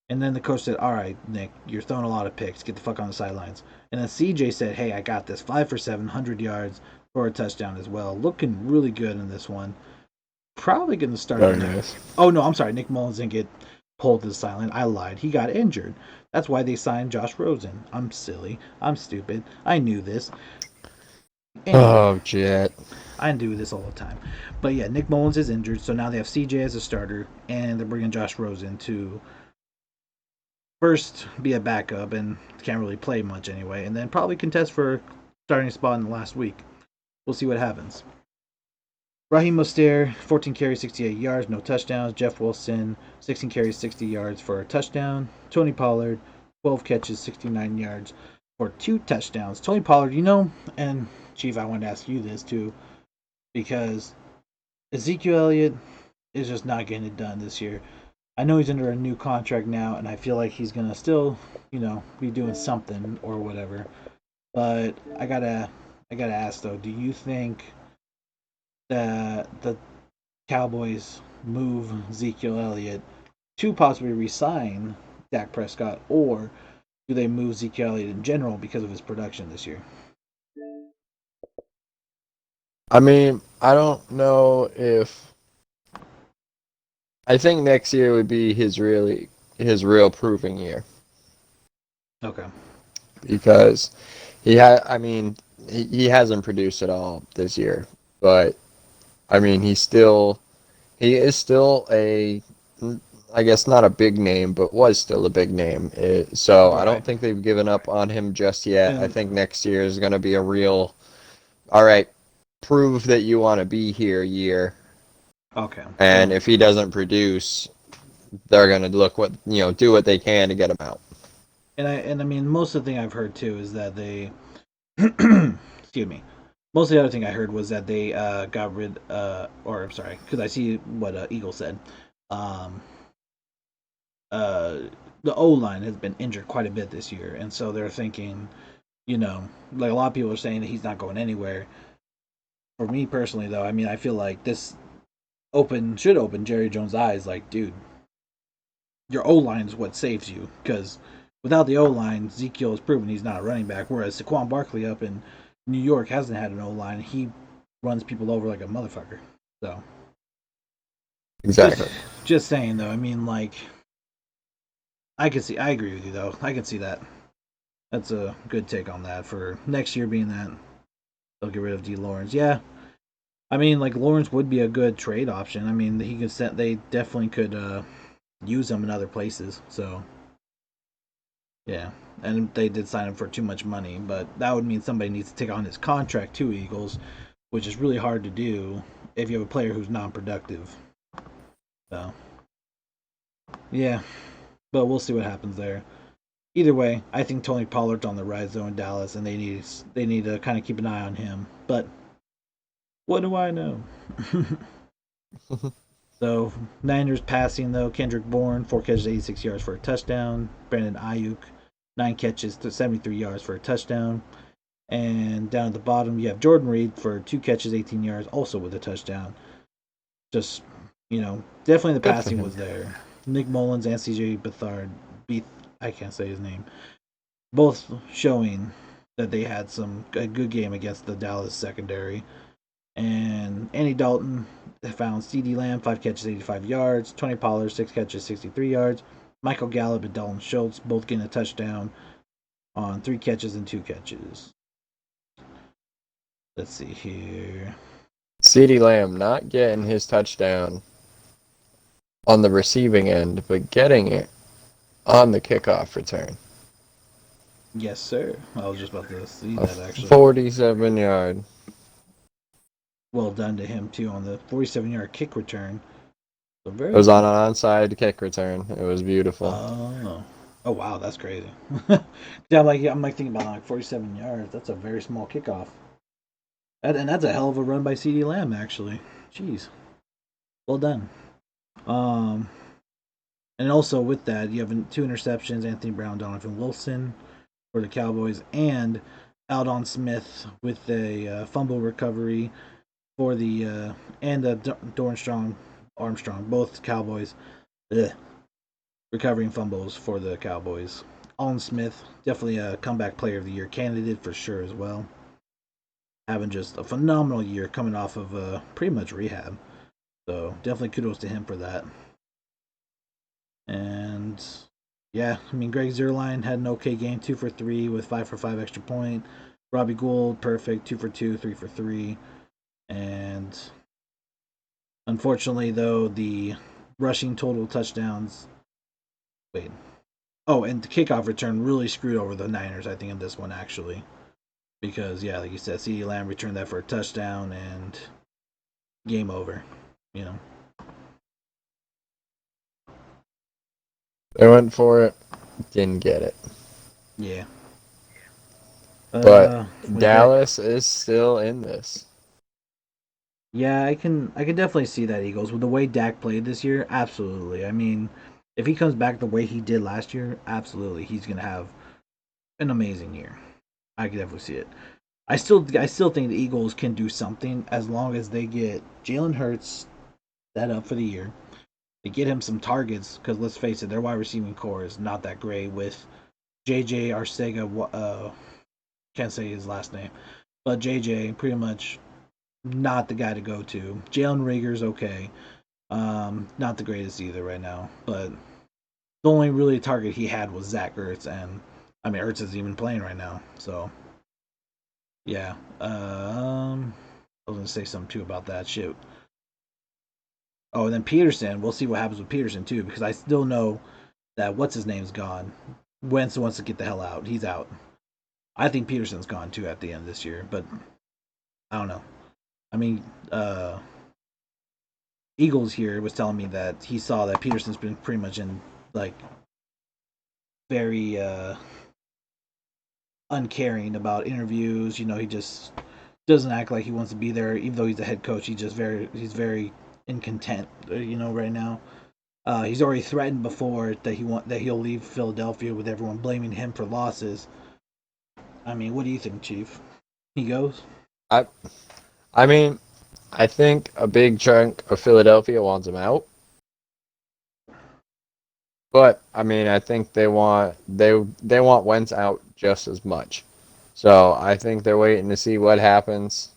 A: And then the coach said, "All right, Nick, you're throwing a lot of picks. Get the fuck on the sidelines." And then CJ said, "Hey, I got this. 5 for 700 yards for a touchdown as well. Looking really good in this one. Probably going to start the
B: Very
A: next."
B: nice.
A: Oh, no, I'm sorry. Nick Mullins didn't get pulled to the sideline. I lied. He got injured. That's why they signed Josh Rosen. I'm silly. I'm stupid. I knew this. Anyway,
B: Oh, Jet.
A: I do this all the time. But yeah, Nick Mullins is injured, so now they have CJ as a starter, and they're bringing Josh Rosen to first be a backup and can't really play much anyway, and then probably contest for starting spot in the last week. We'll see what happens. Raheem Mostert, 14 carries, 68 yards, no touchdowns. Jeff Wilson, 16 carries, 60 yards for a touchdown. Tony Pollard, 12 catches, 69 yards for 2 touchdowns. Tony Pollard, and Chief, I wanted to ask you this too, because Ezekiel Elliott is just not getting it done this year. I know he's under a new contract now, and I feel like he's gonna still, be doing something or whatever. But I gotta ask though, do you think that the Cowboys move Ezekiel Elliott to possibly resign Dak Prescott, or do they move Ezekiel Elliott in general because of his production this year?
B: I mean, I don't know if I think next year would be his real proving year
A: Okay.
B: because I mean he hasn't produced at all this year, but I mean he is still a I guess not a big name, but was still a big name. So I
A: Right.
B: don't think they've given up on him just yet. I
A: And
B: think next year is going to be a real all right, prove that you want to be here year.
A: okay.
B: And
A: And
B: if he doesn't produce, they're gonna look do what they can to get him out.
A: I mean most of the thing I've heard too is that they excuse me. Most of the other thing I heard was that they got rid or I'm sorry, because I see what Eagle said. Um uh the O line has been injured quite a bit this year, and so they're thinking, like a lot of people are saying that he's not going anywhere. For me personally, though, I mean, I feel like this should open Jerry Jones' eyes. Like, dude, your O line is what saves you, because without the O line, Ezekiel has proven he's not a running back. Whereas Saquon Barkley up in New York hasn't had an O line. He runs people over like a motherfucker. So just
B: Exactly.
A: just saying though. I mean, like I can see. I agree with you though. I can see that. That's a good take on that for next year being that they'll get rid of D. Lawrence. Yeah, I mean, like Lawrence would be a good trade option. I mean, he could set. They definitely could use him in other places. So yeah, and they did sign him for too much money, but that would mean somebody needs to take on his contract too, Eagles, which is really hard to do if you have a player who's non-productive. So yeah, but we'll see what happens there. Either way, I think Tony Pollard's on the rise though in Dallas, and they need to kind of keep an eye on him. But what do I know? So Niners passing though, Kendrick Bourne 4 catches, 86 yards for a touchdown. Brandon Ayuk 9 catches to 73 yards for a touchdown. And down at the bottom, you have Jordan Reed for 2 catches, 18 yards, also with a touchdown. Just, definitely the
B: Good for
A: passing
B: him.
A: was there. Nick Mullins and CJ Beathard, I can't say his name, both showing that they had a good game against the Dallas secondary. And Andy Dalton found CD Lamb, 5 catches, 85 yards. Tony Pollard, 6 catches, 63 yards. Michael Gallup and Dalton Schultz both getting a touchdown on 3 catches and 2 catches. Let's see here.
B: CeeDee Lamb not getting his touchdown on the receiving end, but getting it on the kickoff return.
A: Yes, sir. I was just about to see
B: A
A: that actually.
B: 47-yard.
A: Well done to him too on the 47-yard kick return. So
B: It
A: very
B: was on
A: good.
B: an onside kick return. It was beautiful.
A: Oh, oh wow, that's crazy. Yeah, I'm like thinking about like 47 yards. That's a very small kickoff. And that's a hell of a run by CD Lamb actually. Jeez, well done. Um, and also with that, you have 2 interceptions. Anthony Brown, Donovan Wilson for the Cowboys, and Aldon Smith with a fumble recovery for the and Dornstrong Armstrong, both Cowboys, ugh, recovering fumbles for the Cowboys. Alden Smith, definitely a comeback player of the year candidate for sure as well. Having just a phenomenal year coming off of pretty much rehab. So definitely kudos to him for that. And yeah, I mean Greg Zerline had an okay game, 2 for 3 with 5 for 5 extra point. Robbie Gould, perfect, 2 for 2, 3 for 3. And unfortunately, though, the rushing total touchdowns. Wait. Oh, and the kickoff return really screwed over the Niners, I think, in this one, actually. Because, yeah, like you said, CeeDee Lamb returned that for a touchdown and game over. You know?
B: They went for it, didn't get it.
A: Yeah.
B: But
A: With that,
B: Dallas is still in this.
A: yeah, I can definitely see that Eagles with the way Dak played this year. Absolutely. I mean, if he comes back the way he did last year, absolutely, he's gonna have an amazing year. I can definitely see it. I still think the Eagles can do something as long as they get Jalen Hurts set up for the year. They get him some targets because let's face it, their wide receiving core is not that great with JJ Arcega. Can't say his last name, but JJ pretty much not the guy to go to. Jalen Rager's okay, not the greatest either right now, but the only really target he had was Zach Ertz, and I mean Ertz isn't even playing right now, so yeah. I was gonna say something too about that. Shoot. Oh, and then Peterson. We'll see what happens with Peterson too, because I still know that what's his name's gone. Wentz wants to get the hell out. He's out. I think Peterson's gone too at the end of this year, but I don't know. I mean, Eagles here was telling me that he saw that Peterson's been pretty much in like very uncaring about interviews. He just doesn't act like he wants to be there, even though he's the head coach. He's very incontent. Right now. He's already threatened before that he'll leave Philadelphia with everyone blaming him for losses. I mean, what do you think, Chief? He goes.
B: I I mean, I think a big chunk of Philadelphia wants him out. But I mean, I think they want Wentz out just as much. So I think they're waiting to see what happens.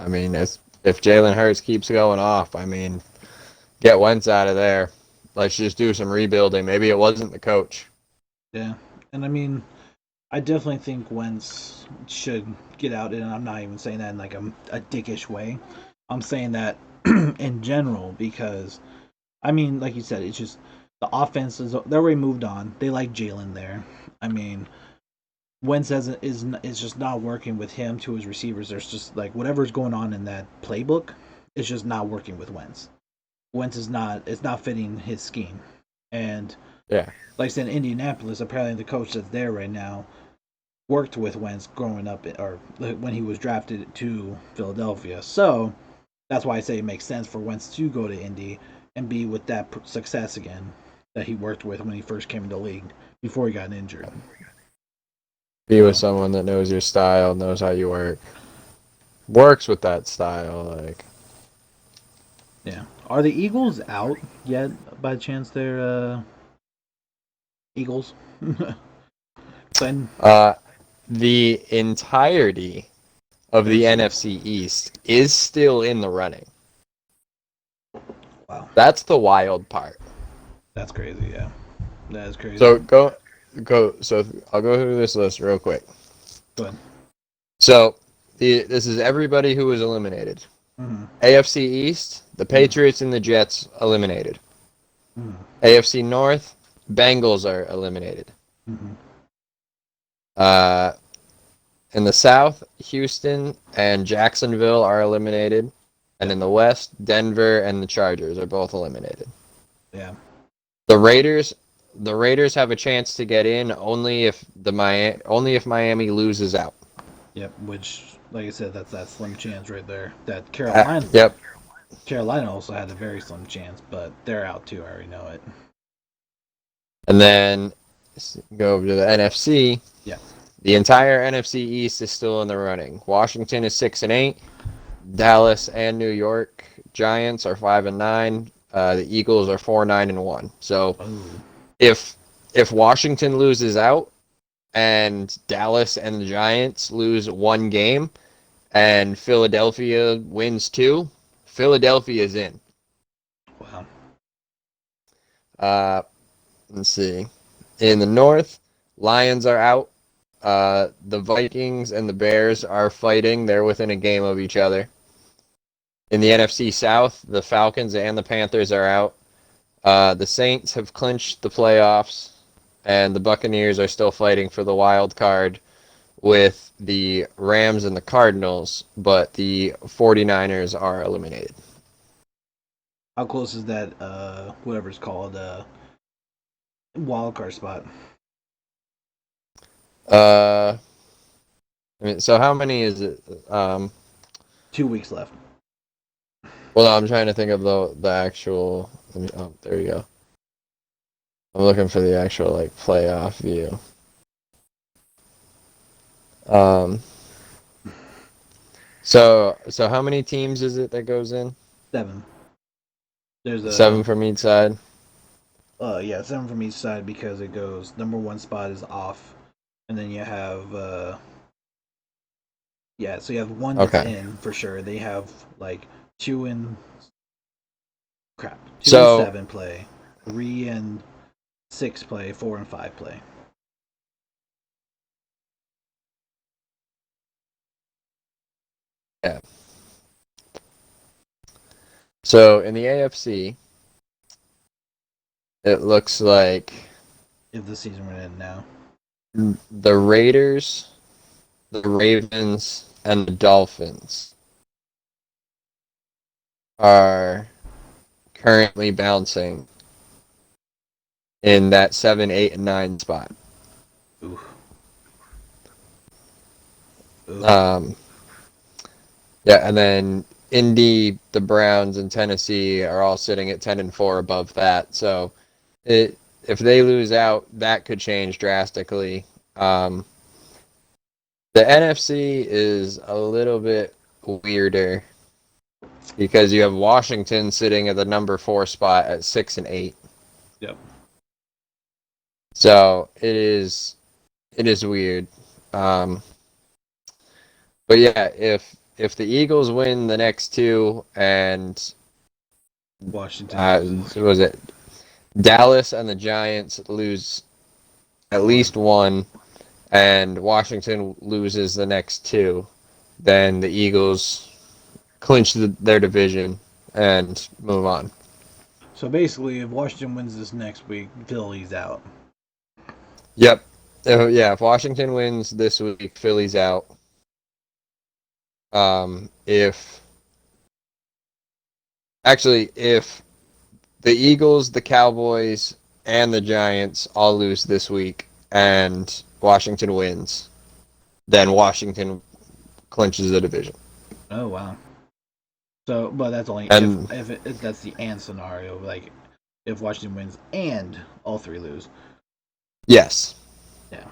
B: I mean, if Jalen Hurts keeps going off, I mean, get Wentz out of there. Let's just do some rebuilding. Maybe it wasn't the coach.
A: Yeah, and I mean, I definitely think Wentz should get out, and I'm not even saying that in like a dickish way. I'm saying that in general because I mean, like you said, it's just the offense is they already moved on. They like Jalen there. I mean, Wentz is just not working with him to his receivers. There's just like whatever's going on in that playbook, it's just not working with Wentz. Wentz is not it's not fitting his scheme, and
B: Yeah.
A: like I said, in Indianapolis, apparently the coach that's there right now worked with Wentz growing up or when he was drafted to Philadelphia. So that's why I say it makes sense for Wentz to go to Indy and be with that success again that he worked with when he first came into the league before he got injured.
B: Be with
A: So
B: someone that knows your style, knows how you work, works with that style. Like,
A: yeah, are the Eagles out yet by chance? They're Eagles. So
B: uh, the entirety of the
A: NFC.
B: NFC East is still in the running.
A: Wow,
B: That's the wild part.
A: that's crazy. Yeah, that is crazy.
B: So go. So I'll go through this list real quick.
A: Go ahead.
B: So this is everybody who was eliminated.
A: Mm-hmm.
B: AFC East, the Patriots and the Jets eliminated.
A: Mm-hmm.
B: AFC North, Bengals are eliminated.
A: Mm-hmm.
B: Uh, in the South, Houston and Jacksonville are eliminated. And
A: Yep.
B: in the West, Denver and the Chargers are both eliminated.
A: Yeah.
B: The Raiders the Raiders have a chance to get in only if Miami loses out.
A: Yep. Which, like I said, that's that slim chance right there. That
B: Yep.
A: Carolina also had a very slim chance, but they're out too. I already know it.
B: And then go over to the NFC.
A: Yeah.
B: The entire NFC East is still in the running. Washington is 6-8. Dallas and New York Giants are 5-9. The Eagles are 4-9-1. So
A: Oh.
B: if Washington loses out and Dallas and the Giants lose one game and Philadelphia wins two, Philadelphia is in.
A: Wow.
B: Uh, let's see. In the North, Lions are out. The Vikings and the Bears are fighting. They're within a game of each other. In the NFC South, the Falcons and the Panthers are out. The Saints have clinched the playoffs, and the Buccaneers are still fighting for the wild card with the Rams and the Cardinals, but the 49ers are eliminated.
A: How close is that? Whatever it's called, wild card spot.
B: Uh, I mean, so how many is it?
A: 2 weeks left.
B: Well, I'm trying to think of the actual. Oh, there you go. I'm looking for the actual like playoff view. Um. So how many teams is it that goes in?
A: 7. There's a
B: 7 from each side.
A: yeah, 7 from each side because it goes number one spot is off, and then you have yeah, so you have one that's
B: Okay.
A: in for sure. They have like 2 and
B: So
A: 7 play, 3 and 6 play, 4 and 5 play.
B: yeah. So in the AFC, it looks like
A: If the season were to end now.
B: the Raiders, the Ravens, and the Dolphins are currently bouncing in that 7, 8, and 9 spot.
A: Ooh. Ooh.
B: Um, yeah, and then Indy, the Browns, and Tennessee are all sitting at 10-4 above that. So if they lose out, that could change drastically. Um, the NFC is a little bit weirder because you have Washington sitting at the number 4 spot at 6-8.
A: Yep.
B: So it is weird. But yeah, if the Eagles win the next two and
A: Washington loses.
B: so was it Dallas and the Giants lose at
A: One.
B: least one, and Washington loses the next two, then the Eagles clinch their division and move on.
A: So basically, if Washington wins this next week, Philly's out.
B: Yep. Yeah, if Washington wins this week, Philly's out. If actually, if the Eagles, the Cowboys, and the Giants all lose this week, and Washington wins, then Washington clinches the division.
A: Oh wow. So, but that's only
B: And
A: if that's the and scenario. Like, if Washington wins and all three lose.
B: yes,
A: Yeah.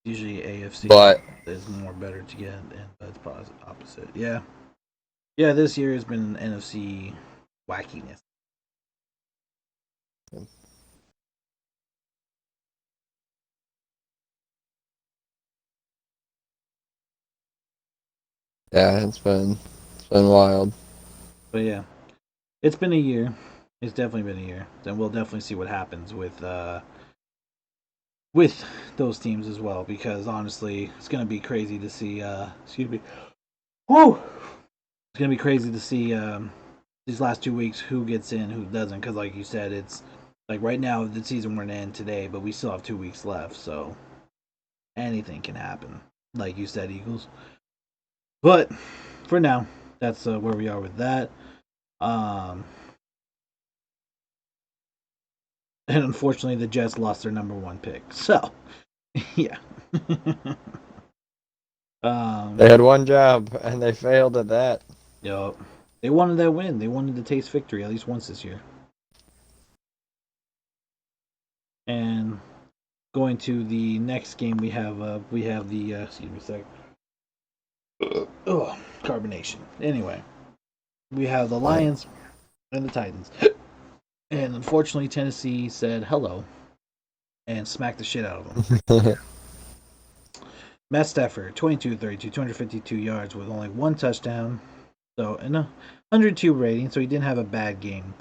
A: Usually AFC
B: but
A: is more better to get, and that's opposite. Yeah. Yeah. This year has been NFC wackiness.
B: yeah, it's been wild.
A: But yeah, it's been a year. It's definitely been a year. Then we'll definitely see what happens with those teams as well. Because honestly, it's gonna be crazy to see. Excuse me. Whoa! It's gonna be crazy to see these last 2 weeks who gets in, who doesn't. Because like you said, it's like right now the season we're in today, but we still have 2 weeks left, so anything can happen. Like you said, Eagles. But for now, that's where we are with that. Um, and unfortunately, the Jets lost their number one pick. So yeah. um,
B: They had one job and they failed at that.
A: Yo, they wanted that win. They wanted to taste victory at least once this year. And going to the next game, we have the excuse me a sec. Oh, carbonation. Anyway, we have the
B: Fine.
A: Lions and the Titans. And unfortunately, Tennessee said hello and smacked the shit out of them. Matt Stafford, 22-32, 252 yards with only one touchdown. So, and a 102 rating, so he didn't have a bad game.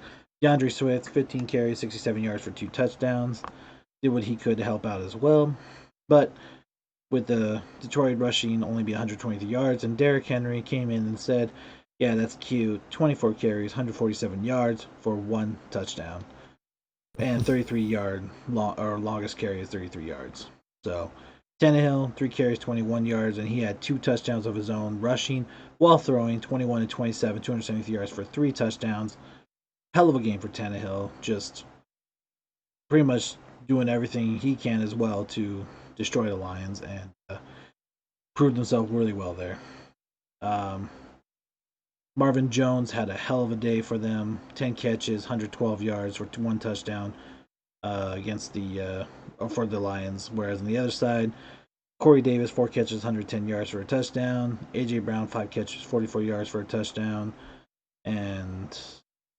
A: DeAndre Swift, 15 carries, 67 yards for two touchdowns. Did what he could to help out as well. But with the Detroit rushing only be 123 yards, and Derrick Henry came in and said, yeah, that's cute. 24 carries, 147 yards for one touchdown. And 33-yard longest carry is 33 yards. So Tannehill, 3 carries, 21 yards, and he had two touchdowns of his own rushing while throwing 21 to 27, 273 yards for three touchdowns. Hell of a game for Tannehill. Just pretty much doing everything he can as well to destroy the Lions and proved himself really well there. Um, Marvin Jones had a hell of a day for them. 10 catches, 112 yards for one touchdown against the for the Lions. Whereas on the other side, Corey Davis 4 catches, 110 yards for a touchdown. AJ Brown 5 catches, 44 yards for a touchdown, and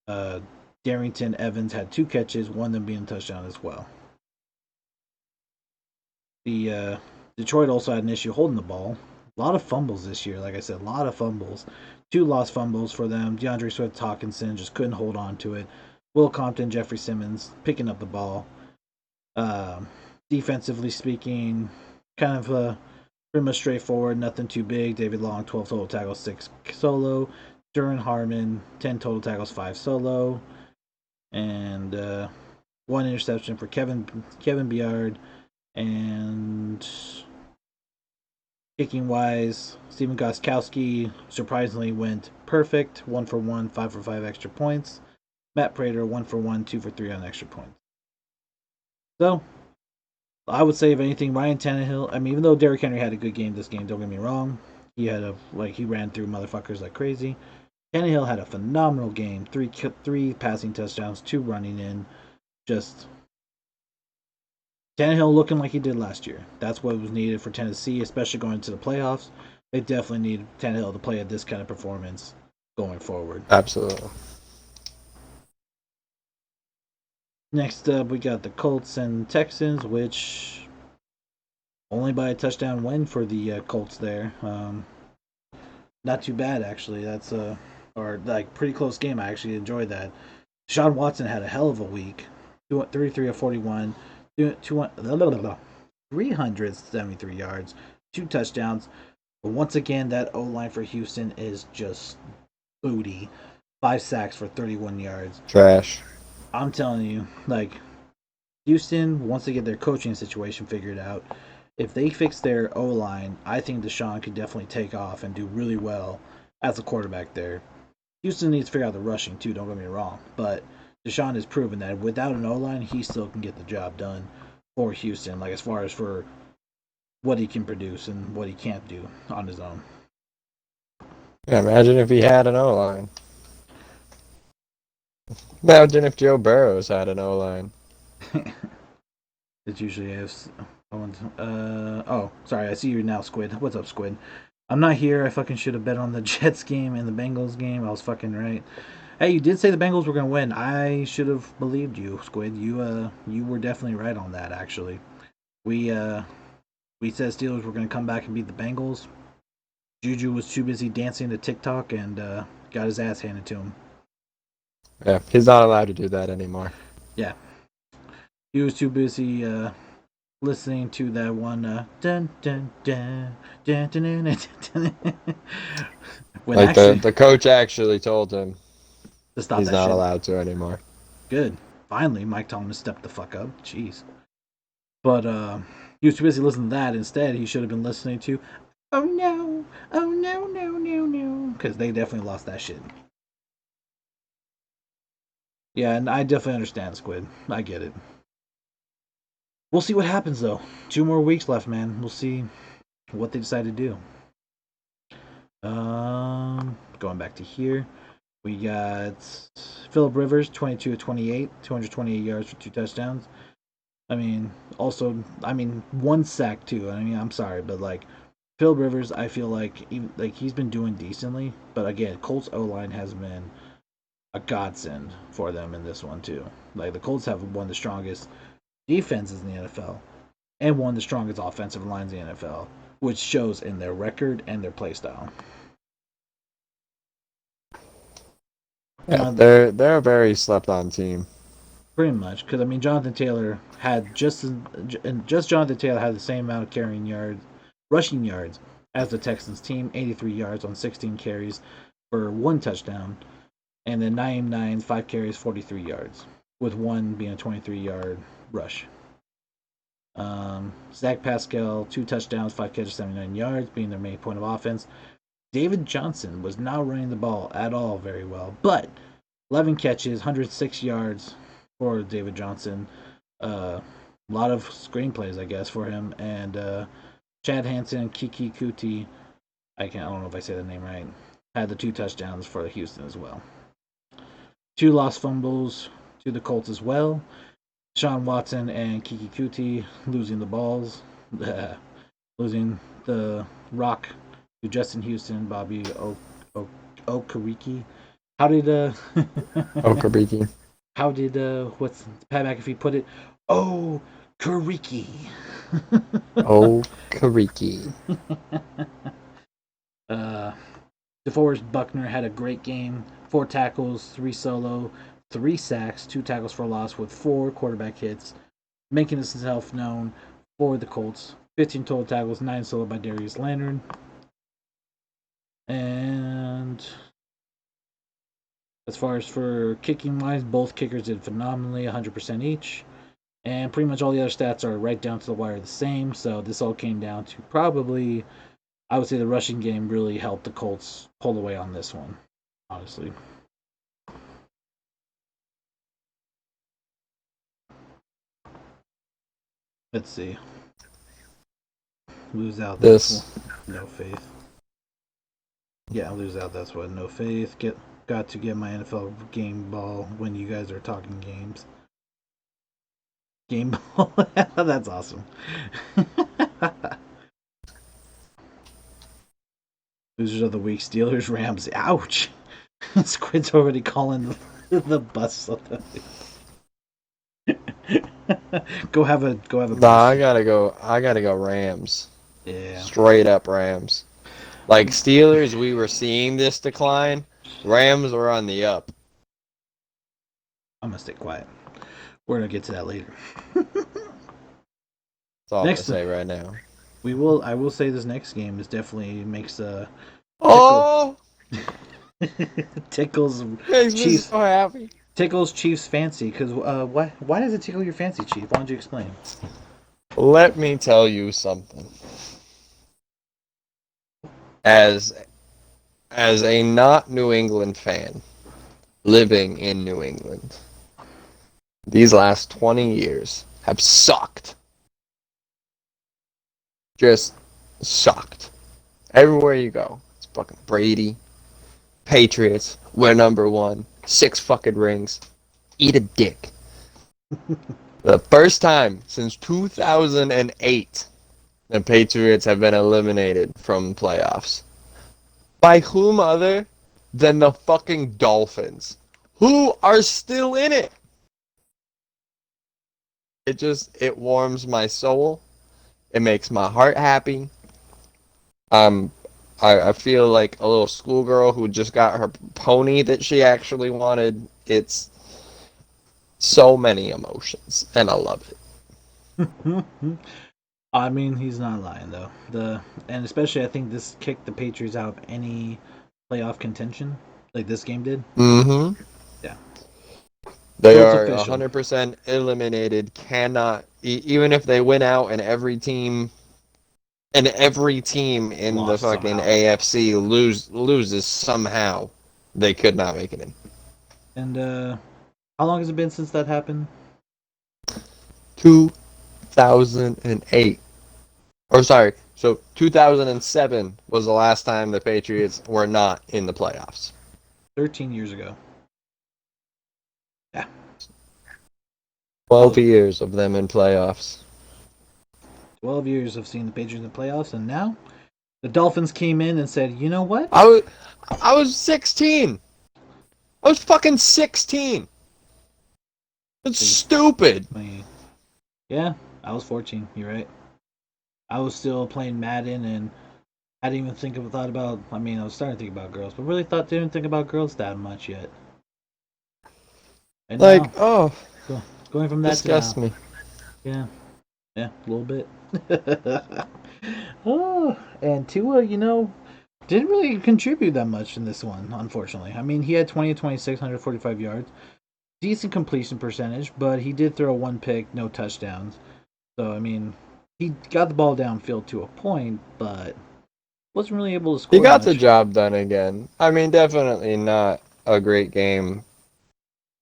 A: uh, Darrington Evans had 2 catches, one of them being a touchdown as well. The Detroit also had an issue holding the ball. A lot of fumbles this year. Like I said, a lot of fumbles. Two lost fumbles for them. DeAndre Swift Hawkinson just couldn't hold on to it. Will Compton, Jeffrey Simmons picking up the ball. Um, Defensively speaking, kind of pretty much straightforward. Nothing too big. David Long, 12 total tackles, 6 solo. Duran Harmon, 10 total tackles, 5 solo. And one interception for Kevin Byard. And kicking wise, Stephen Gostkowski surprisingly went perfect. 1 for 1, 5 for 5 extra points. Matt Prater, 1 for 1, 2 for 3 on extra points. So, I would say, if anything, Ryan Tannehill. I mean, even though Derrick Henry had a good game this game, don't get me wrong. He ran through motherfuckers like crazy. Tannehill had a phenomenal game. Three passing touchdowns, two running in. Just Tannehill looking like he did last year. That's what was needed for Tennessee, especially going to the playoffs. They definitely need Tannehill to play at this kind of performance going forward.
B: Absolutely.
A: Next up, we got the Colts and Texans, which only by a touchdown win for the Colts there. Not too bad actually. That's or like pretty close game. I actually enjoyed that. Sean Watson had a hell of a week. 33 of 41, 373 yards, 2 touchdowns. But once again, that O line for Houston is just booty. 5 sacks for 31 yards.
B: Trash.
A: I'm telling you, like Houston, once they get their coaching situation figured out, if they fix their O line, I think Deshaun could definitely take off and do really well as a quarterback there. Houston needs to figure out the rushing too. Don't get me wrong, but Deshaun has proven that without an O line, he still can get the job done for Houston. Like as far as for what he can produce and what he can't do on his own.
B: Yeah, imagine if he had an O line. Imagine if Joe Burrows had an O line.
A: It usually has. Oh, sorry. I see you now, Squid. What's up, Squid? I'm not here. I fucking should have bet on the Jets game and the Bengals game. I was fucking right. Hey, you did say the Bengals were gonna win. I should have believed you, Squid. You were definitely right on that. Actually, we uh, we said Steelers were gonna come back and beat the Bengals. Juju was too busy dancing to TikTok and got his ass handed to him.
B: Yeah, he's not allowed to do that anymore.
A: Yeah, he was too busy listening to that one dun dun dun dun dun dun dun, dun, dun. When
B: Like the
A: actually
B: the coach actually told him
A: to stop
B: he's
A: that
B: not
A: shit.
B: allowed to anymore.
A: Good. Finally, Mike Thomas stepped the fuck up. Jeez. But he was too busy listening to that. Instead, he should have been listening to "Oh no, oh no, no, no, no," because they definitely lost that shit. Yeah, and I definitely understand Squid. I get it. We'll see what happens though. 2 more weeks left, man. We'll see what they decide to do. Going back to here, we got Philip Rivers, 22 of 28, 228 yards for 2 touchdowns. I mean, also, I mean, 1 sack too. I mean, I'm sorry, but like Phil Rivers, I feel like he's been doing decently, but again, Colts O line has been a godsend for them in this one too. Like the Colts have one of the strongest defenses in the NFL and one of the strongest offensive lines in the NFL, which shows in their record and their play style.
B: Yeah,
A: John,
B: they're a very slept on team.
A: pretty much, because I mean, Jonathan Taylor had just Jonathan Taylor had the same amount of carrying yards, rushing yards as the Texans team, 83 yards on 16 carries for 1 touchdown, and then Naeem Nines 5 carries, 43 yards, with one being a 23-yard rush. Zach Pascal 2 touchdowns, 5 catches, 79 yards, being their main point of offense. David Johnson was not running the ball at all very well, but 11 catches, 106 yards for David Johnson. A lot of screenplays, I guess, for him. And Chad Hansen and Kiki Kuti, I don't know if I say the name right, had the 2 touchdowns for Houston as well. 2 lost fumbles to the Colts as well. Sean Watson and Kiki Kuti losing the balls, losing the rock to Justin Houston, Bobby Okereke. How did
B: Okabiki.
A: how did what's Pat McAfee put it? Oh, Kariki.
B: Okariki.
A: uh, DeForest Buckner had a great game. 4 tackles, 3 solo, 3 sacks, 2 tackles for loss with 4 quarterback hits, making himself known for the Colts. 15 total tackles, 9 solo by Darius Leonard. And as far as for kicking wise, both kickers did phenomenally, 100% each. And pretty much all the other stats are right down to the wire the same. So this all came down to probably, I would say the rushing game really helped the Colts pull away on this one, honestly. Let's see. Lose out, that's one.
B: This
A: No faith. Yeah, lose out, that's what. No faith. Got to get my NFL game ball when you guys are talking games. Game ball? That's awesome. Losers of the week: Steelers, Rams. Ouch. Squid's already calling the bus. Go have a
B: Nah,
A: bus.
B: I gotta go Rams.
A: Yeah.
B: Straight up Rams. Like Steelers, we were seeing this decline. Rams were on the up.
A: I'm gonna stay quiet. We're gonna get to that later.
B: That's all I'm gonna
A: Next,
B: say right now.
A: we will. I will say this next game is definitely makes tickle
B: Oh,
A: tickles
B: makes me
A: Chiefs
B: so happy.
A: tickles Chiefs fancy. Because why does it tickle your fancy, Chief? Why don't you explain?
B: Let me tell you something. As a not New England fan living in New England, these last 20 years have sucked. Just sucked. Everywhere you go, it's fucking Brady, Patriots, we're number one, 6 fucking rings, eat a dick. The first time since 2008, the Patriots have been eliminated from playoffs. By whom other than the fucking Dolphins, who are still in it? It warms my soul. It makes my heart happy. Um, I feel like a little schoolgirl who just got her pony that she actually wanted. It's so many emotions, and I love it.
A: I mean, he's not lying though. And especially I think this kicked the Patriots out of any playoff contention, like this game did.
B: Mm-hmm.
A: Yeah.
B: They
A: So it's
B: are
A: official.
B: 100% eliminated. Cannot, even if they win out and every team in the
A: Lost
B: fucking
A: somehow.
B: AFC loses somehow, they could not make it in.
A: And how long has it been since that happened?
B: 2008. Or sorry, so 2007 was the last time the Patriots were not in the playoffs.
A: 13 years ago. Yeah.
B: 12
A: Oh,
B: years of them in playoffs.
A: 12 years of seeing the Patriots in the playoffs, and now the Dolphins came in and said, "You know what?
B: I was I was 16. I was fucking 16. It's stupid.
A: I mean, yeah, I was 14. You're right. I was still playing Madden, and I didn't even thought about. I mean, I was starting to think about girls, but really didn't think about girls that much yet. And
B: Like,
A: now,
B: oh,
A: going from that to
B: disgust
A: now,
B: me.
A: yeah, yeah, a little bit. Oh, and Tua, didn't really contribute that much in this one, unfortunately. I mean, he had 20 26, 145 yards, decent completion percentage, but he did throw one pick, no touchdowns. So, I mean, he got the ball downfield to a point, but wasn't really able to
B: He
A: score
B: got the
A: much.
B: job done again. I mean, definitely not a great game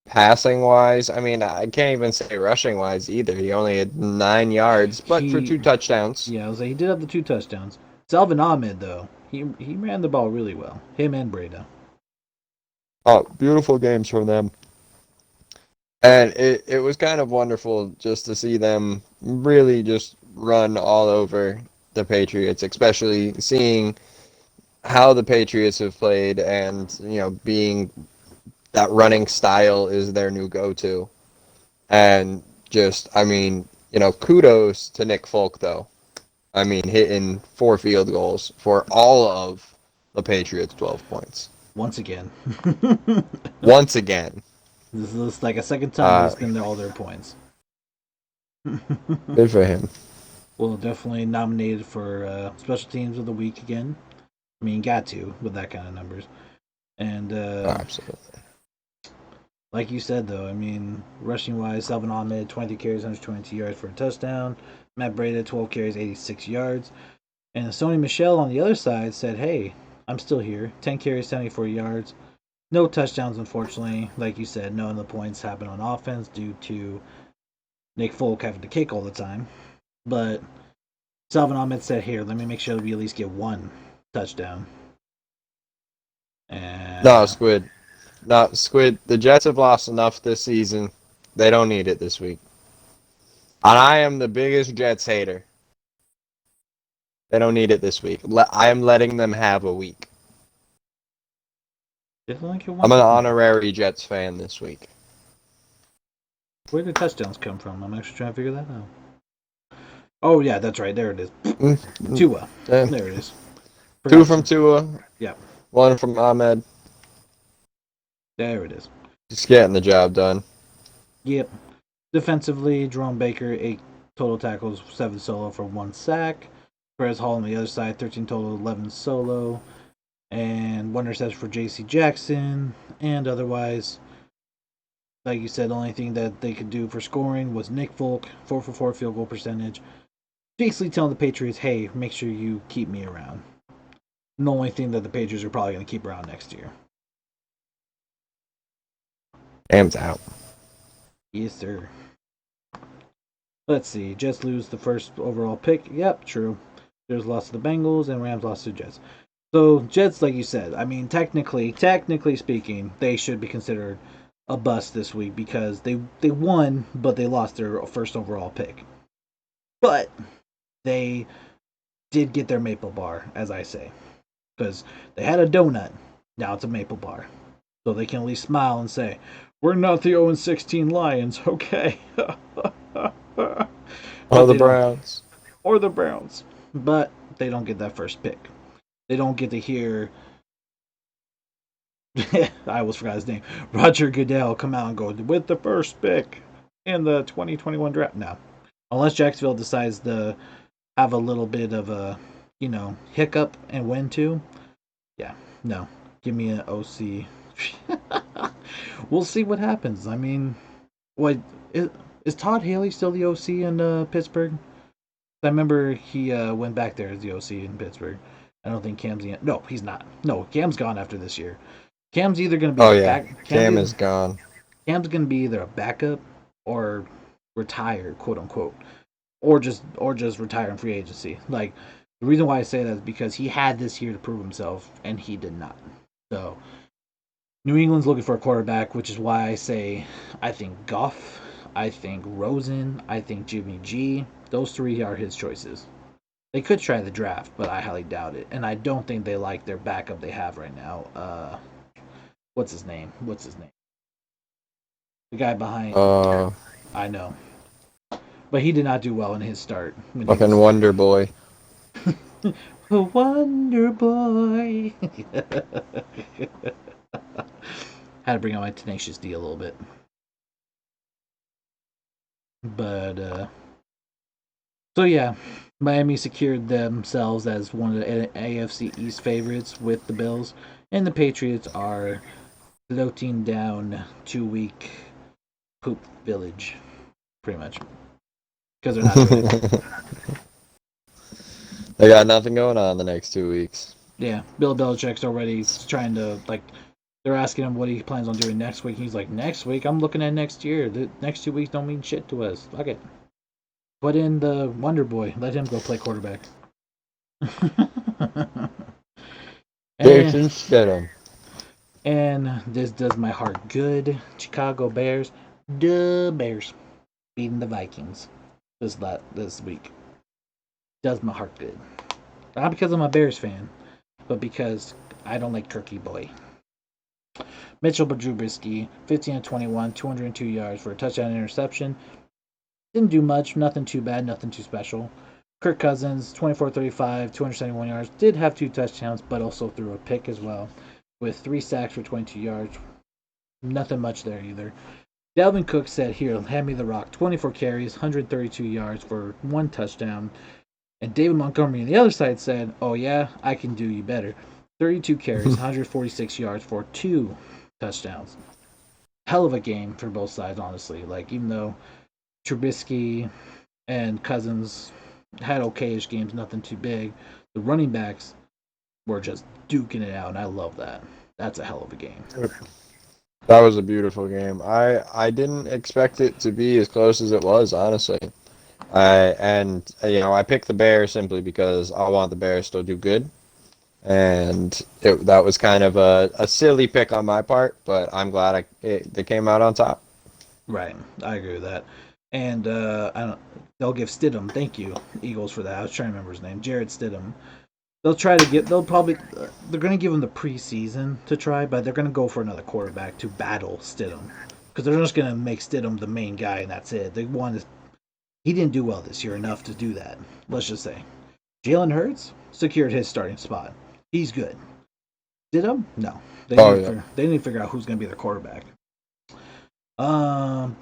B: passing wise. I mean, I can't even say rushing wise either. He only had 9 yards, but for
A: He,
B: 2 touchdowns.
A: yeah, I was like, he did have the two touchdowns. Salvin Ahmed, though, he ran the ball really well. Him and Breda.
B: Oh, beautiful games from them. And it was kind of wonderful just to see them really just run all over the Patriots, especially seeing how the Patriots have played and, being that running style is their new go-to. And just, I mean, kudos to Nick Folk, though. I mean, hitting 4 field goals for all of the Patriots' 12 points.
A: Once again.
B: Once again.
A: This is like a second time
B: Uh,
A: wasting all their points.
B: good for him.
A: Well, definitely nominated for special teams of the week again. I mean, got to with that kind of numbers. And
B: Oh, absolutely.
A: like you said, though, I mean, rushing wise, Salvin Ahmed, 23 carries, 122 yards for a touchdown. Matt Breda, 12 carries, 86 yards. And Sony Michelle on the other side said, hey, I'm still here. 10 carries, 74 yards. No touchdowns, unfortunately. Like you said, none of the points happened on offense due to Nick Folk having to kick all the time. But Salvin Ahmed said, here, let me make sure that we at least get one touchdown.
B: No,
A: And
B: Squid. No, Squid. The Jets have lost enough this season. They don't need it this week. And I am the biggest Jets hater. They don't need it this week. I am letting them have a week.
A: definitely get one
B: I'm an
A: touchdown.
B: honorary Jets fan this week.
A: Where did touchdowns come from? I'm actually trying to figure that out. Oh, yeah, that's right. There it is.
B: Mm,
A: Tua.
B: eh.
A: There it is.
B: Two from
A: Production.
B: Tua,
A: Yeah,
B: one from Ahmed.
A: there it is.
B: Just getting the job done.
A: Yep. Defensively, Jerome Baker, 8 total tackles, 7 solo for 1 sack. Perez Hall on the other side, 13 total, 11 solo. And 1 interception for J.C. Jackson. And otherwise, like you said, the only thing that they could do for scoring was Nick Folk, 4 for 4 field goal percentage. Basically telling the Patriots, hey, make sure you keep me around. And the only thing that the Patriots are probably going to keep around next year.
B: Cam's out.
A: Yes, sir. Let's see. Jets lose the first overall pick. Yep, true. Steelers lost to the Bengals and Rams lost to the Jets. So Jets, like you said, I mean, technically speaking, they should be considered a bust this week because they won, but they lost their first overall pick. But they did get their maple bar, as I say, because they had a donut. Now it's a maple bar, so they can at least smile and say, "We're not the 0-16 Lions, okay?"
B: Oh,
A: But
B: the
A: they don't,
B: Browns.
A: or the Browns. But they don't get that first pick. They don't get to hear I almost forgot his name. Roger Goodell come out and go with the first pick in the 2021 draft. No, unless Jacksonville decides to have a little bit of a hiccup and win too. Yeah, no, give me an OC. We'll see what happens. I mean, what is Todd Haley still the OC in Pittsburgh? I remember he went back there as the OC in Pittsburgh. I don't think Cam's the no, he's not. No, Cam's gone after this year. Cam's either going to be
B: Oh
A: a
B: yeah,
A: back.
B: Cam is gone.
A: Cam's going to be either a backup or retire, quote unquote, or just retire in free agency. Like the reason why I say that is because he had this year to prove himself and he did not. So New England's looking for a quarterback, which is why I say I think Goff, I think Rosen, I think Jimmy G. Those three are his choices. They could try the draft, but I highly doubt it. And I don't think they like their backup they have right now. What's his name? What's his name? The guy behind.
B: Uh,
A: I know, but he did not do well in his start when he
B: fucking
A: was
B: Wonder Boy.
A: a Wonder Boy. Had to bring out my Tenacious D a little bit, but so yeah, Miami secured themselves as one of the AFC East favorites with the Bills, and the Patriots are floating down 2 week poop village, pretty much, because they're not doing anything.
B: They got nothing going on the next 2 weeks.
A: Yeah, Bill Belichick's already trying to like. They're asking him what he plans on doing next week. He's like, next week? I'm looking at next year. The next 2 weeks don't mean shit to us. Fuck it. Put in the Wonder Boy. Let him go play quarterback. and
B: Jason Stidham.
A: and this does my heart good. Chicago Bears, the Bears beating the Vikings this week. Does my heart good. Not because I'm a Bears fan, but because I don't like Kirky Boy. Mitchell Trubisky, 15 of 21, 202 yards for a touchdown interception. Didn't do much, nothing too bad, nothing too special. Kirk Cousins, 24-35, 271 yards. Did have 2 touchdowns, but also threw a pick as well, with 3 sacks for 22 yards. Nothing much there either. Dalvin Cook said, here, hand me the rock. 24 carries, 132 yards for 1 touchdown. And David Montgomery on the other side said, oh yeah, I can do you better. 32 carries, 146 yards for 2 touchdowns. Hell of a game for both sides, honestly. Like, even though Trubisky and Cousins had okayish games, nothing too big, the running backs were just duking it out, and I love that. That's a hell of a game.
B: That was a beautiful game. I didn't expect it to be as close as it was, honestly. I picked the Bears simply because I want the Bears to do good, and that was kind of a silly pick on my part, but I'm glad they came out on top.
A: Right, I agree with that. And I don't. They'll give Stidham, thank you, Eagles, for that. I was trying to remember his name, Jared Stidham. They'll try to get. They'll probably. They're going to give him the preseason to try, but they're going to go for another quarterback to battle Stidham because they're just going to make Stidham the main guy, and that's it. They want. He didn't do well this year enough to do that. Let's just say, Jalen Hurts secured his starting spot. He's good. Did them? No.
B: Oh yeah,
A: They need to figure out who's going to be their quarterback. Um,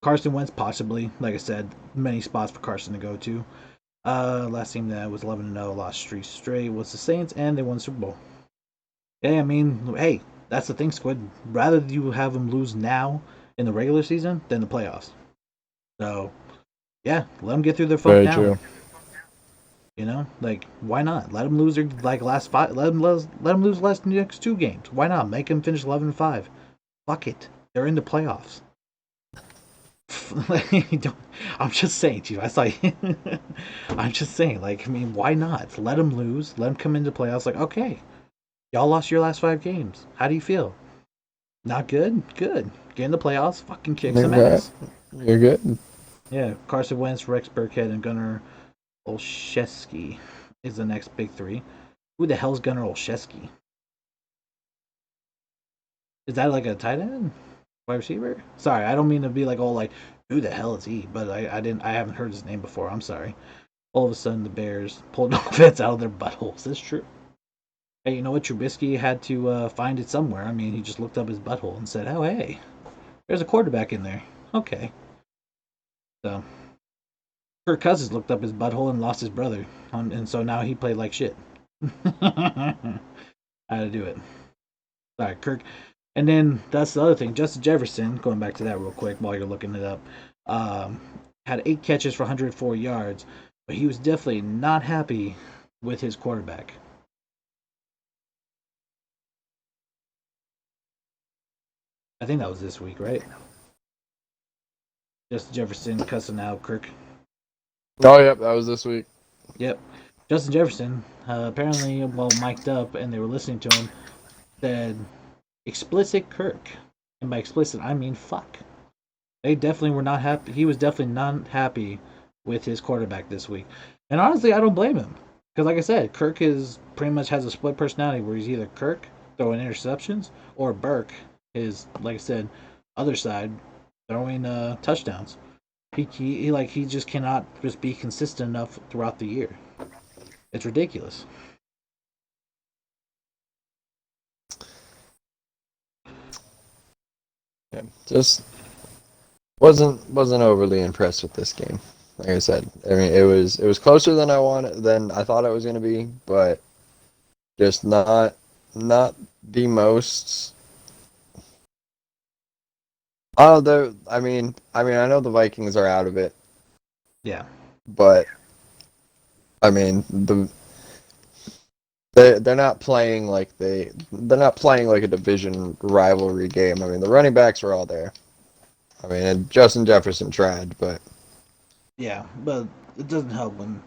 A: Carson Wentz possibly. Like I said, many spots for Carson to go to. Last team that was 11-0, lost three straight was the Saints, and they won the Super Bowl. Yeah, I mean, hey, that's the thing, Squid. Rather you have them lose now in the regular season than the playoffs. So yeah, let them get through their funk
B: very
A: now.
B: true.
A: Like why not? Let them lose their like last five. Let them lose last next two games. Why not? Make them finish 11-5. Fuck it. They're in the playoffs. I'm just saying, Chief. I saw. I'm just saying. Like, I mean, why not? Let them lose. Let them come into playoffs. Like, okay, y'all lost your last five games. How do you feel? Not good. Good. Get in the playoffs. Fucking kick some
B: Okay,
A: ass.
B: you're good.
A: Yeah. Carson Wentz, Rex Burkhead, and Gunnar Olszewski is the next big three. Who the hell's Gunnar Olszewski? Is that like a tight end? Wide receiver? Sorry, I don't mean to be like all like, who the hell is he? But I haven't heard his name before. I'm sorry. All of a sudden, the Bears pulled no offense out of their buttholes. That's true. Hey, you know what? Trubisky had to find it somewhere. I mean, he just looked up his butthole and said, "Oh, hey, there's a quarterback in there." Okay, so Kirk Cousins looked up his butthole and lost his brother, and so now he played like shit. I had to do it. Sorry, Kirk. And then that's the other thing. Justin Jefferson, going back to that real quick while you're looking it up, um, had 8 catches for 104 yards, but he was definitely not happy with his quarterback. I think that was this week, right? Justin Jefferson cussing out Kirk.
B: Oh yep, that was this week.
A: Yep. Justin Jefferson, apparently, while mic'd up and they were listening to him, said explicit Kirk. And by explicit, I mean fuck. They definitely were not happy. He was definitely not happy with his quarterback this week. And honestly, I don't blame him. Because, like I said, Kirk is pretty much has a split personality where he's either Kirk throwing interceptions or Burke, his, like I said, other side, throwing touchdowns. He just cannot just be consistent enough throughout the year. It's ridiculous.
B: Yeah, just wasn't overly impressed with this game. Like I said, I mean it was closer than I thought it was gonna be, but just not the most. Oh, I mean I know the Vikings are out of it,
A: Yeah.
B: but I mean they're not playing like they're not playing like a division rivalry game. I mean the running backs are all there. I mean and Justin Jefferson tried, but
A: Yeah. But it doesn't help when.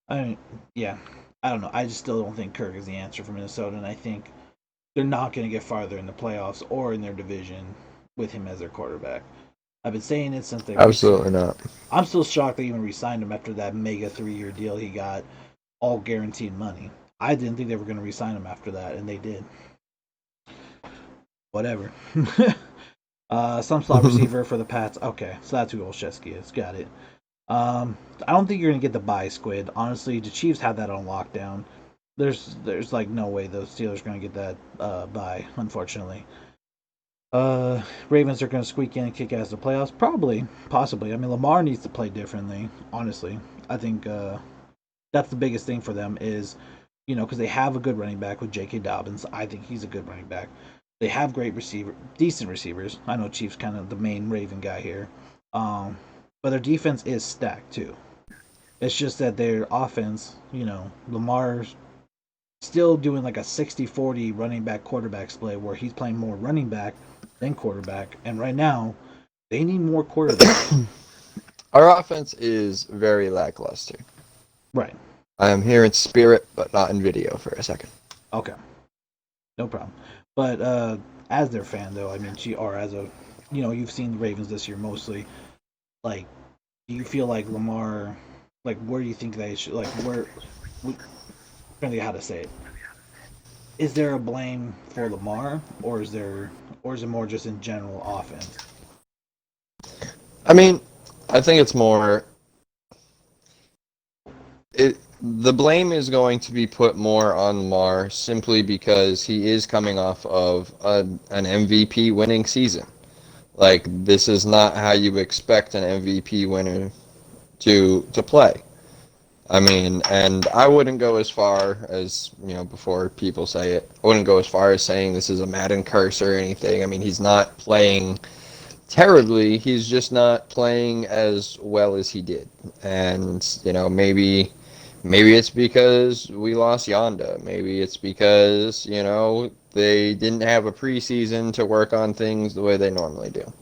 A: I mean, yeah. I don't know. I just still don't think Kirk is the answer for Minnesota. And I think they're not going to get farther in the playoffs or in their division with him as their quarterback. I've been saying it since they re-signed.
B: absolutely not.
A: I'm still shocked they even re-signed him after that mega 3 year deal he got, all guaranteed money. I didn't think they were going to re-sign him after that, and they did. Whatever. Some slot receiver for the Pats. Okay, so that's who Olszewski is. Got it. I don't think you're gonna get the bye, Squid. Honestly, the Chiefs have that on lockdown. There's like no way the Steelers are gonna get that bye, unfortunately. Ravens are gonna squeak in and kick ass the playoffs, probably, possibly. I mean, Lamar needs to play differently. Honestly, I think that's the biggest thing for them is, because they have a good running back with J.K. Dobbins. I think he's a good running back. They have decent receivers. I know Chiefs kind of the main Raven guy here, but their defense is stacked too. It's just that their offense, Lamar's still doing like a 60-40 running back quarterback split where he's playing more running back than quarterback. And right now, they need more quarterback.
B: Our offense is very lackluster.
A: Right.
B: I am here in spirit, but not in video for a second.
A: Okay. No problem. But as their fan, though, I mean, or as a, you've seen the Ravens this year mostly. Like, do you feel like Lamar, like, where do you think they should, like, where, trying how to say it. Is there a blame for Lamar, or is it more just in general offense?
B: I mean, I think it's more. the blame is going to be put more on Lamar simply because he is coming off of an MVP winning season. Like this is not how you expect an MVP winner to play. I mean, and I wouldn't go as far as, before people say it, I wouldn't go as far as saying this is a Madden curse or anything. I mean, he's not playing terribly. He's just not playing as well as he did. And, maybe it's because we lost Yonda. Maybe it's because, they didn't have a preseason to work on things the way they normally do.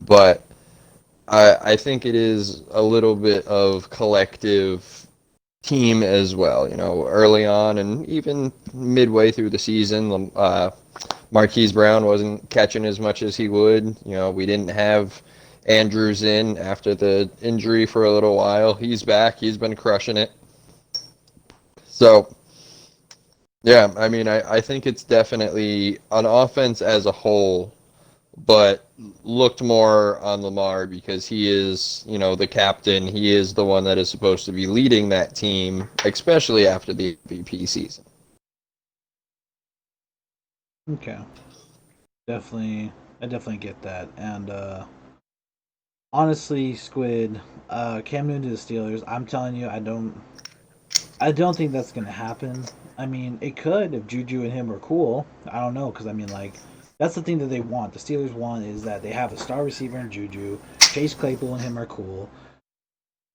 B: But I think it is a little bit of collective team as well. Early on and even midway through the season, Marquise Brown wasn't catching as much as he would. We didn't have Andrews in after the injury for a little while. He's back. He's been crushing it. So, yeah, I mean, I think it's definitely an offense as a whole, but looked more on Lamar because he is, the captain. He is the one that is supposed to be leading that team, especially after the MVP season.
A: Okay, definitely, I definitely get that. And honestly, Squid, Cam Newton to the Steelers. I'm telling you, I don't think that's gonna happen. I mean, it could if Juju and him are cool. I don't know because I mean, like, that's the thing that they want. The Steelers want is that they have a star receiver in Juju. Chase Claypool and him are cool.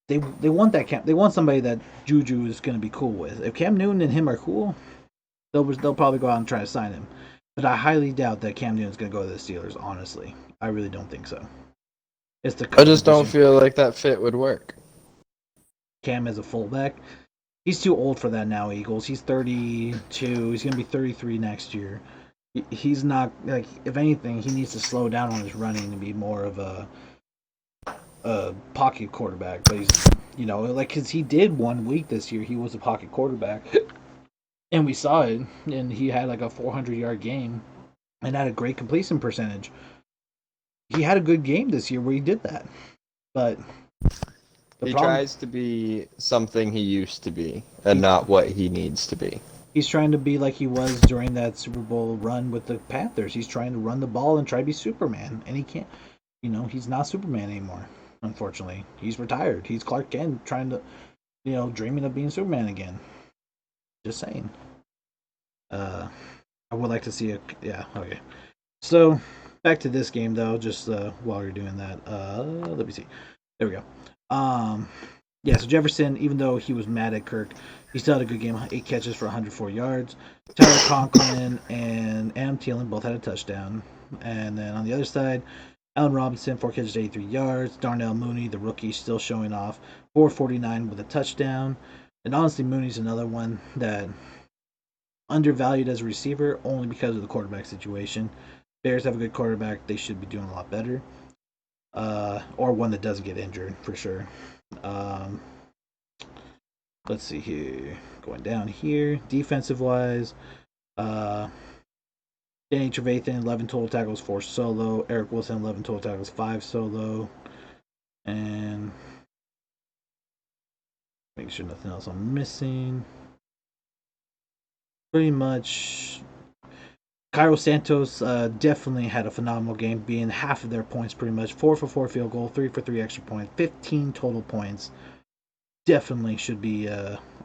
A: They want that Cam. They want somebody that Juju is gonna be cool with. If Cam Newton and him are cool, they'll probably go out and try to sign him. But I highly doubt that Cam Newton's gonna go to the Steelers. Honestly, I really don't think so. It's the
B: I just don't
A: competition.
B: feel like that fit would work.
A: Cam as a fullback. He's too old for that now, Eagles. He's 32. He's going to be 33 next year. He's not, like, if anything, he needs to slow down on his running and be more of a pocket quarterback. But he's, like, because he did 1 week this year, he was a pocket quarterback. And we saw it. And he had, like, a 400-yard game and had a great completion percentage. He had a good game this year where he did that. But the
B: He
A: problem,
B: tries to be something he used to be and not what he needs to be.
A: he's trying to be like he was during that Super Bowl run with the Panthers. He's trying to run the ball and try to be Superman, and he can't. He's not Superman anymore. Unfortunately, he's retired. He's Clark Kent trying to, dreaming of being Superman again. Just saying. I would like to see a yeah. Okay, so back to this game though. Just while you're doing that, let me see. There we go. Um, yeah, so Jefferson, even though he was mad at Kirk, he still had a good game. 8 catches for 104 yards. Tyler Conklin and Adam Thielen both had a touchdown. And then on the other side, Allen Robinson, 4 catches, 83 yards. Darnell Mooney, the rookie, still showing off, 449 with a touchdown. And honestly, Mooney's another one that undervalued as a receiver only because of the quarterback situation. Bears have a good quarterback; they should be doing a lot better. Or one that doesn't get injured for sure. Um, let's see here. Going down here, defensive wise, uh, Danny Trevathan, 11 total tackles, 4 solo. Eric Wilson, 11 total tackles, 5 solo. And make sure nothing else I'm missing. Pretty much, Cairo Santos definitely had a phenomenal game, being half of their points pretty much. 4 for 4 field goal, 3 for 3 extra points, 15 total points. Definitely should be.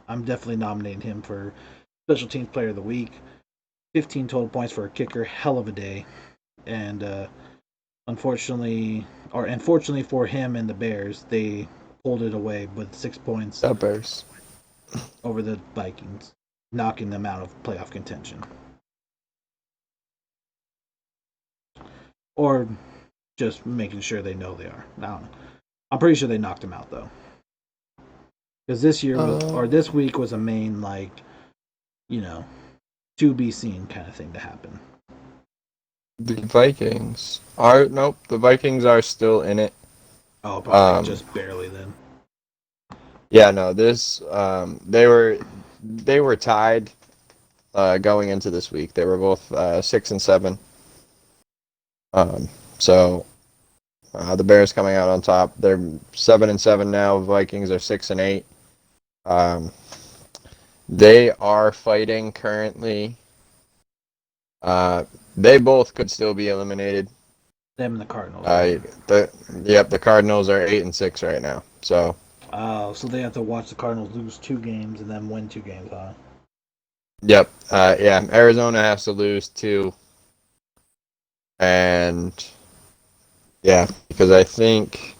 A: I'm definitely nominating him for Special Teams Player of the Week. 15 total points for a kicker, hell of a day. And unfortunately for him and the Bears, they pulled it away with 6 points
B: That Bears.
A: over the Vikings, knocking them out of playoff contention. Or just making sure they know they are. I don't know. I'm pretty sure they knocked them out though, because this week was a main, like, you know to be seen kind of thing to happen.
B: The Vikings are nope. The Vikings are still in it.
A: Oh, probably
B: Um,
A: just barely then.
B: yeah, no. They were tied going into this week. They were both 6-7. So the Bears coming out on top. They're 7-7 now. Vikings are 6-8. Um, they are fighting currently. Uh, they both could still be eliminated.
A: Them and the Cardinals, right?
B: The Cardinals are 8-6 right now. So
A: Oh, so they have to watch the Cardinals lose 2 games and then win 2 games, huh?
B: yep, yeah. Arizona has to lose 2, and yeah, because I think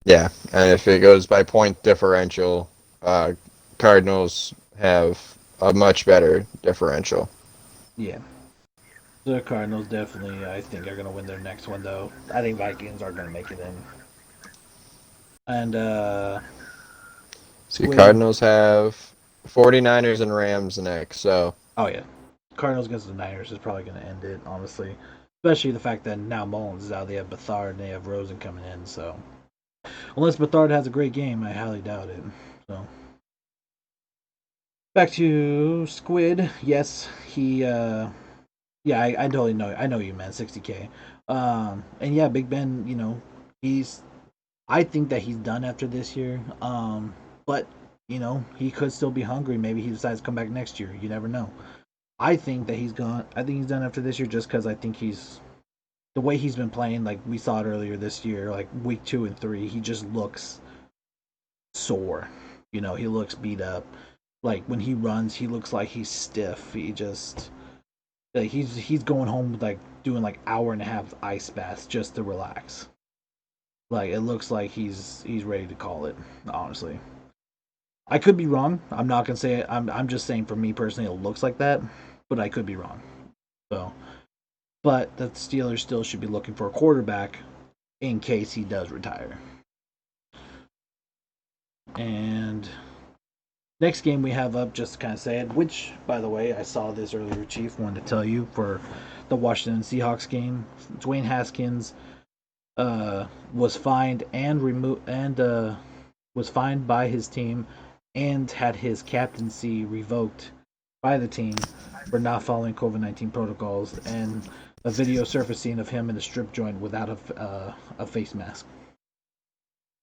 B: yeah, and if it goes by point differential, uh, Cardinals have a much better differential.
A: Yeah. The Cardinals definitely, I think, are going to win their next one, though. I think Vikings are going to make it in. And
B: See,
A: Squid.
B: Cardinals have 49ers and Rams next, so
A: Oh yeah, Cardinals against the Niners is probably going to end it, honestly. Especially the fact that now Mullins is out. They have Bethard and they have Rosen coming in. So unless Bethard has a great game, I highly doubt it. So back to Squid. Yes, he. Yeah, I totally know. I know you, man. 60K. And yeah, Big Ben. He's. I think that he's done after this year. But he could still be hungry. Maybe he decides to come back next year. You never know. I think that he's gone. I think he's done after this year just because I think he's the way he's been playing. Like we saw it earlier this year, like week 2 and 3, he just looks sore. He looks beat up. Like when he runs, he looks like he's stiff. He just like he's going home with like doing like hour and a half ice baths just to relax. Like it looks like he's ready to call it. Honestly, I could be wrong. I'm not gonna say it. I'm just saying for me personally, it looks like that, but I could be wrong. So but the Steelers still should be looking for a quarterback in case he does retire. And next game we have up, just to kind of say it, which, by the way, I saw this earlier, Chief, wanted to tell you for the Washington Seahawks game. Dwayne Haskins was fined and removed and was fined by his team and had his captaincy revoked by the team for not following COVID-19 protocols, and a video surfacing of him in a strip joint without a face mask.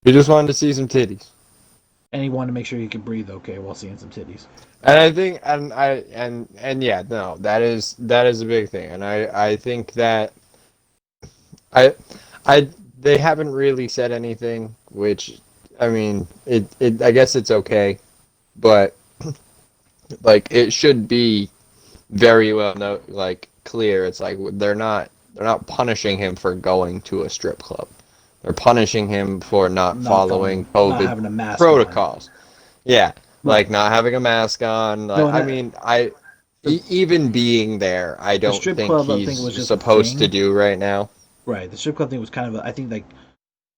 B: you just wanted to see some titties.
A: And he wanted to make sure he could breathe okay while seeing some titties.
B: And I think, and yeah, no, that is a big thing, and I think that I I they haven't really said anything, which I mean, I guess it's okay, but like it should be very well like clear. It's like they're not punishing him for going to a strip club. They're punishing him for not following
A: Not
B: COVID
A: having a mask on.
B: protocols. Yeah, like
A: Right.
B: not having a mask on.
A: No,
B: Like
A: and
B: I
A: that
B: mean,
A: the,
B: even being there, I
A: the
B: don't
A: strip
B: think
A: club I think
B: he's
A: was just a
B: supposed to
A: thing.
B: do right now.
A: Right. The strip club thing was kind of I think like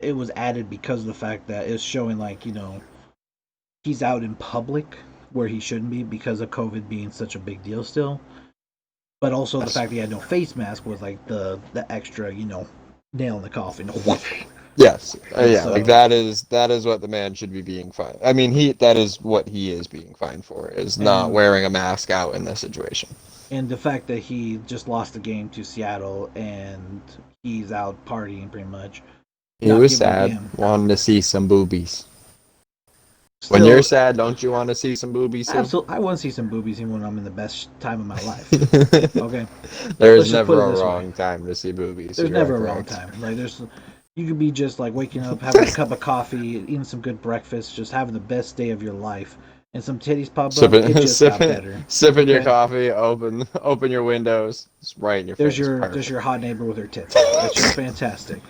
A: it was added because of the fact that it's showing like he's out in public where he shouldn't be because of COVID being such a big deal still. But also the
B: Yes.
A: fact that he had no face mask was like the extra nail in the coffin.
B: Yes,
A: And
B: yeah, like
A: so
B: that is what the man should be being fined. I mean, he that is what he is being fined for, is not
A: and
B: wearing a mask out in this situation.
A: and the fact that he just lost the game to Seattle and he's out partying pretty much,
B: He
A: not
B: was
A: giving a
B: sad,
A: damn.
B: wanting to see some boobies. When you're
A: Still,
B: sad, don't you want to see some boobies too?
A: absolutely, I want to see some boobies even when I'm in the best time of my life. Okay,
B: There is
A: let's just put
B: never
A: it
B: a
A: this way:
B: wrong time to see boobies.
A: there's
B: You are
A: never a wrong
B: correct.
A: time. Like you could be just like waking up, having a cup of coffee, eating some good breakfast, just having the best day of your life, and some titties pop up. It
B: Sipping,
A: just got
B: sipping,
A: better.
B: sipping your
A: Okay,
B: coffee. Open your windows. It's right in your
A: there's
B: face.
A: your
B: Perfect.
A: hot neighbor with her tits out. It's just fantastic.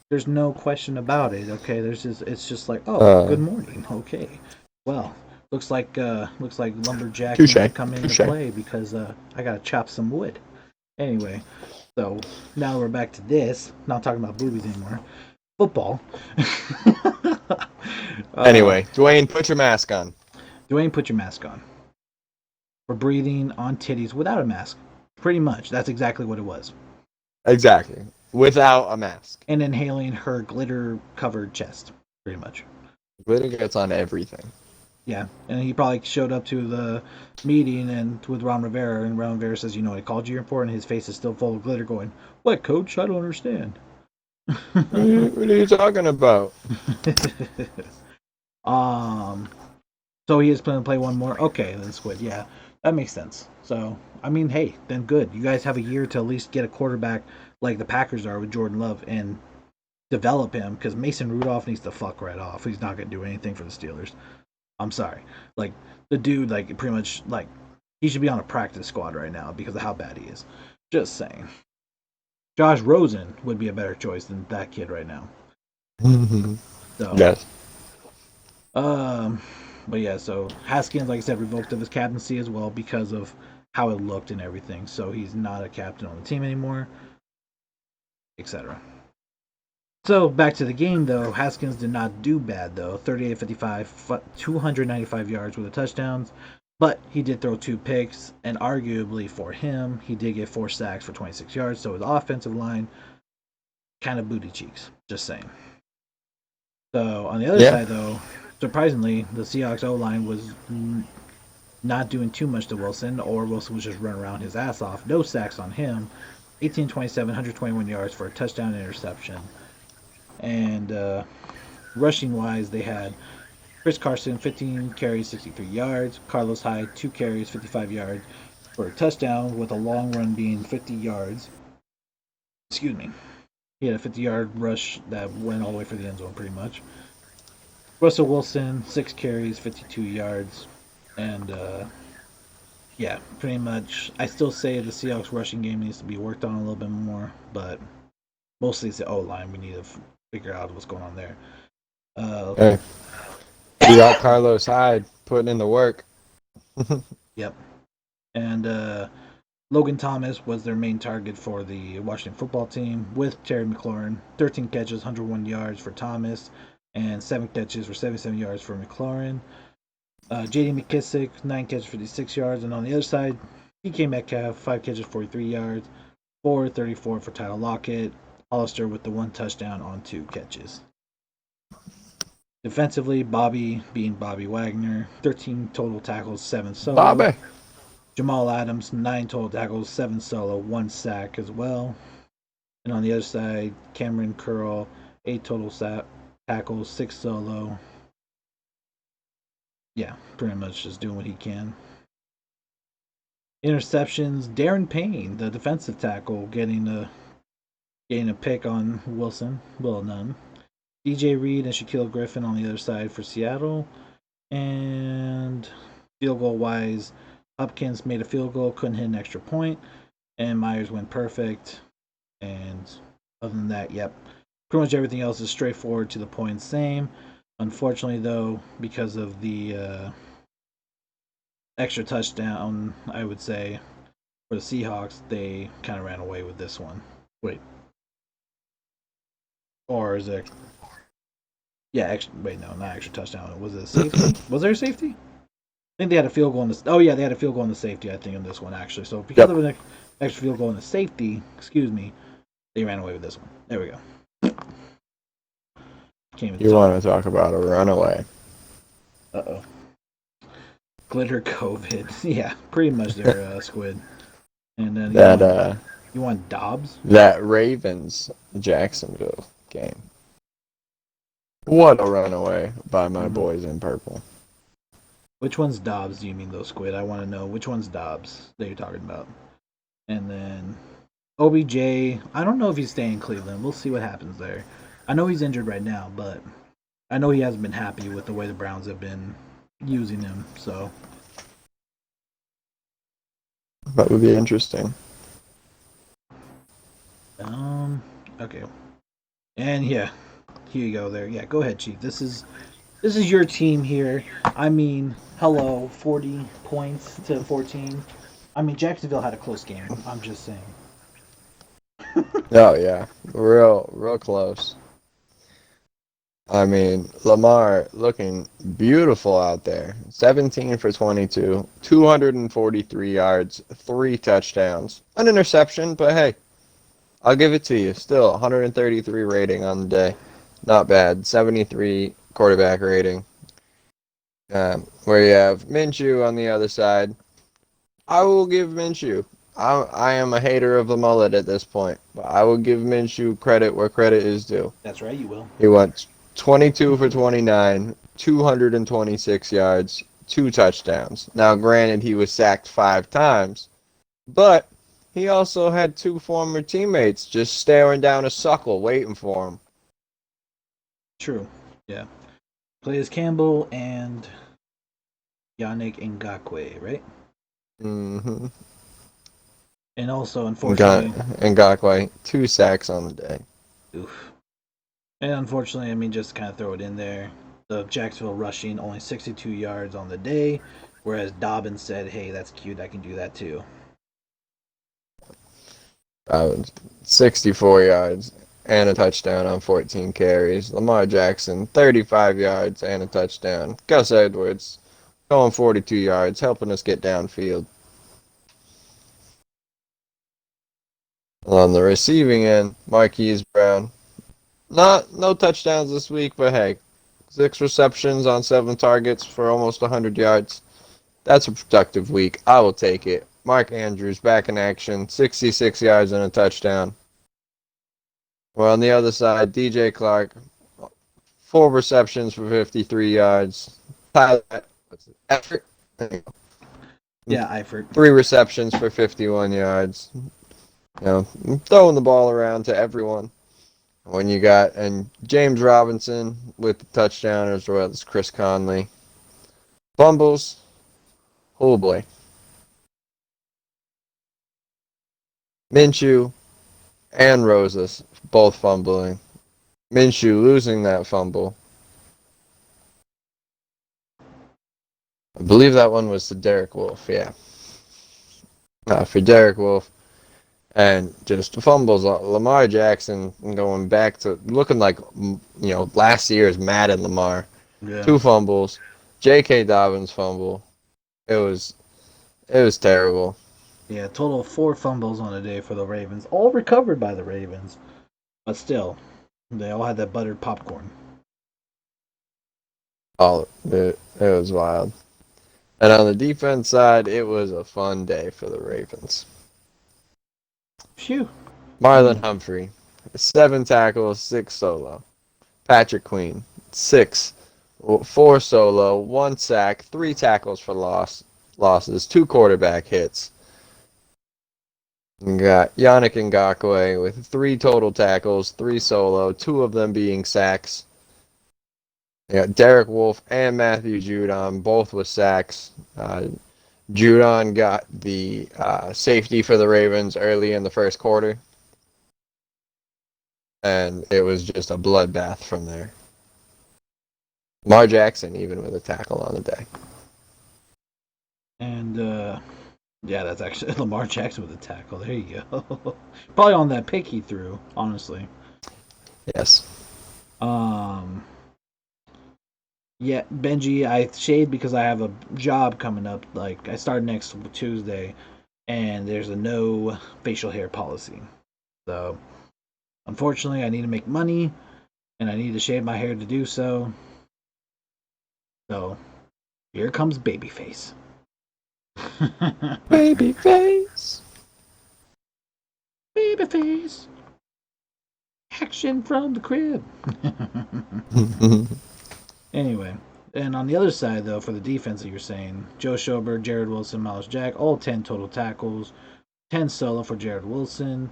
A: There's no question about it. Okay, it's just like, oh,
B: Uh,
A: good morning. Okay, well, looks like lumberjack
B: touche,
A: needs to come into
B: touche.
A: play because I gotta chop some wood. Anyway, so now we're back to this. Not talking about boobies anymore. Football. uh,
B: Anyway, Dwayne, put your mask on.
A: Dwayne, put your mask on. We're breathing on titties without a mask. Pretty much, that's exactly what it was.
B: Exactly. Without a mask.
A: And inhaling her glitter-covered chest. Pretty much.
B: Glitter gets on everything.
A: Yeah, and he probably showed up to the meeting and with Ron Rivera, and Ron Rivera says, "You know, I called you here for," and his face is still full of glitter, going, "What, Coach? I don't understand."
B: What are you talking about?
A: um, so he is planning to play one more. Okay, then Squid. Yeah, that makes sense. So I mean, hey, then good. You guys have a year to at least get a quarterback like the Packers are with Jordan Love and develop him because Mason Rudolph needs to fuck right off. He's not gonna do anything for the Steelers. I'm sorry. Like the dude, like pretty much like he should be on a practice squad right now because of how bad he is. Just saying. Josh Rosen would be a better choice than that kid right now. So,
B: Yes.
A: um, but yeah, so Haskins, like I said, revoked of his captaincy as well because of how it looked and everything. So he's not a captain on the team anymore, etc. So back to the game though, Haskins did not do bad though. 38-55, 295 yards with the touchdowns, but he did throw two picks, and arguably for him, he did get four sacks for 26 yards. So his offensive line kind of booty cheeks. Just saying. So on the other
B: Yeah.
A: side though, surprisingly, the Seahawks O line was not doing too much to Wilson, or Wilson was just running around his ass off. No sacks on him. 18-27, 121 yards for a touchdown interception. And rushing wise, they had Chris Carson, 15 carries, 63 yards. Carlos Hyde, 2 carries, 55 yards for a touchdown, with a long run being 50 yards. Excuse me. He had a 50-yard rush that went all the way for the end zone, pretty much. Russell Wilson, 6 carries, 52 yards. And, yeah, pretty much. I still say the Seahawks rushing game needs to be worked on a little bit more, but mostly it's the O line. We need to figure out what's going on there. Uh,
B: Hey, you got Carlos Hyde putting in the work.
A: yep. And Logan Thomas was their main target for the Washington football team with Terry McLaurin. 13 catches, 101 yards for Thomas, and 7 catches for 77 yards for McLaurin. J.D. McKissick, 9 catches, 56 yards. And on the other side, DK Metcalf, 5 catches, 43 yards, 434 for Tyler Lockett. Hollister with the 1 touchdown on 2 catches. Defensively, Bobby being Bobby Wagner, 13 total tackles, 7 solo.
B: Bobby.
A: Jamal Adams, 9 total tackles, 7 solo, 1 sack as well. And on the other side, Cameron Curl, 8 total tackles, 6 solo. Yeah, pretty much just doing what he can. Interceptions, Darren Payne, the defensive tackle, getting a pick on Wilson. Well done. DJ Reed and Shaquille Griffin on the other side for Seattle. And field goal wise, Hopkins made a field goal, couldn't hit an extra point, and Myers went perfect. And other than that, yep, pretty much everything else is straightforward to the point, same. Unfortunately, though, because of the extra touchdown, I would say for the Seahawks, they kind of ran away with this one. Wait, or is it? Yeah, extra, wait, no, not extra touchdown. Was it a safety? Was there a safety? I think they had a field goal in this. Oh yeah, they had a field goal in the safety. I think in this one actually. So because of
B: Yep.
A: an extra field goal in the safety, excuse me, they ran away with this one. There we go. Can't even
B: You
A: talk.
B: want to talk about a runaway?
A: Uh oh. Glitter COVID. Yeah, pretty much there, Squid. And then
B: that
A: you want Dobbs?
B: that Ravens Jacksonville game. What a runaway by my
A: Mm-hmm.
B: boys in purple.
A: Which one's Dobbs? Do you mean though, Squid? I want to know which one's Dobbs that you're talking about. And then OBJ. I don't know if he's staying in Cleveland. We'll see what happens there. I know he's injured right now, but I know he hasn't been happy with the way the Browns have been using him. So
B: That would be interesting.
A: um, okay. And yeah, here you go. There, yeah. Go ahead, Chief. This is your team here. I mean, hello, 40 points to 14. I mean, Jacksonville had a close game. I'm just saying.
B: Oh yeah, real close. I mean, Lamar looking beautiful out there. 17 for 22, 243 yards, 3 touchdowns, an interception, but hey, I'll give it to you. Still 133 rating on the day. Not bad. 73 quarterback rating. where you have Minshew on the other side. I will give Minshew. I am a hater of the mullet at this point, but I will give Minshew credit where credit is due.
A: That's right, you will.
B: He went 22 for 29, 226 yards, two touchdowns. Now, granted, he was sacked 5 times, but he also had two former teammates just staring down a suckle waiting for him.
A: True. Yeah. Plays Campbell and Yannick Ngakwe, right?
B: Mm-hmm.
A: And also, unfortunately,
B: Ngakwe, 2 sacks on the day.
A: oof. And unfortunately, I mean, just to kind of throw it in there, the Jacksonville rushing only 62 yards on the day, whereas Dobbins said, "Hey, that's cute. I can do that too."
B: Uh, 64 yards and a touchdown on 14 carries. Lamar Jackson, 35 yards and a touchdown. Gus Edwards, going 42 yards, helping us get downfield. On the receiving end, Marquise Brown, no touchdowns this week, but hey, 6 receptions on 7 targets for almost 100 yards. That's a productive week. I will take it. Mark Andrews back in action, 66 yards and a touchdown. Well, on the other side, DJ Clark, 4 receptions for 53 yards. Tyler, Effort,
A: Yeah, Eifert.
B: 3 receptions for 51 yards. Throwing the ball around to everyone. When you got and James Robinson with the touchdown as well as Chris Conley. Fumbles. Oh boy. Minshew and Rosas both fumbling. Minshew losing that fumble. I believe that one was to Derek Wolfe, yeah. For Derek Wolfe. And just fumbles. Lamar Jackson going back to looking like, last year's Madden Lamar.
A: Yeah.
B: 2 fumbles. J.K. Dobbins fumble. It was terrible.
A: Yeah, total of 4 fumbles on a day for the Ravens, all recovered by the Ravens, but still, they all had that buttered popcorn.
B: It was wild. And on the defense side, it was a fun day for the Ravens.
A: Phew.
B: Marlon Humphrey, 7 tackles, 6 solo. Patrick Queen, 4 solo, 1 sack, 3 tackles for losses, 2 quarterback hits. You got Yannick Ngakwe with 3 total tackles, 3 solo, 2 of them being sacks. You got Derek Wolfe and Matthew Judon, both with sacks. Judon got the safety for the Ravens early in the first quarter. And it was just a bloodbath from there. Lamar Jackson even with a tackle on the day.
A: And, yeah, that's actually Lamar Jackson with a tackle. There you go. Probably on that pick he threw, honestly.
B: Yes.
A: Yeah, Benji, I shade because I have a job coming up. Like, I start next Tuesday, and there's a no facial hair policy. So, unfortunately, I need to make money, and I need to shave my hair to do so. So, here comes Babyface.
B: Babyface.
A: Babyface. Action from the crib. Anyway, and on the other side, though, for the defense that you're saying, Joe Schobert, Jared Wilson, Miles Jack, all 10 total tackles, 10 solo for Jared Wilson.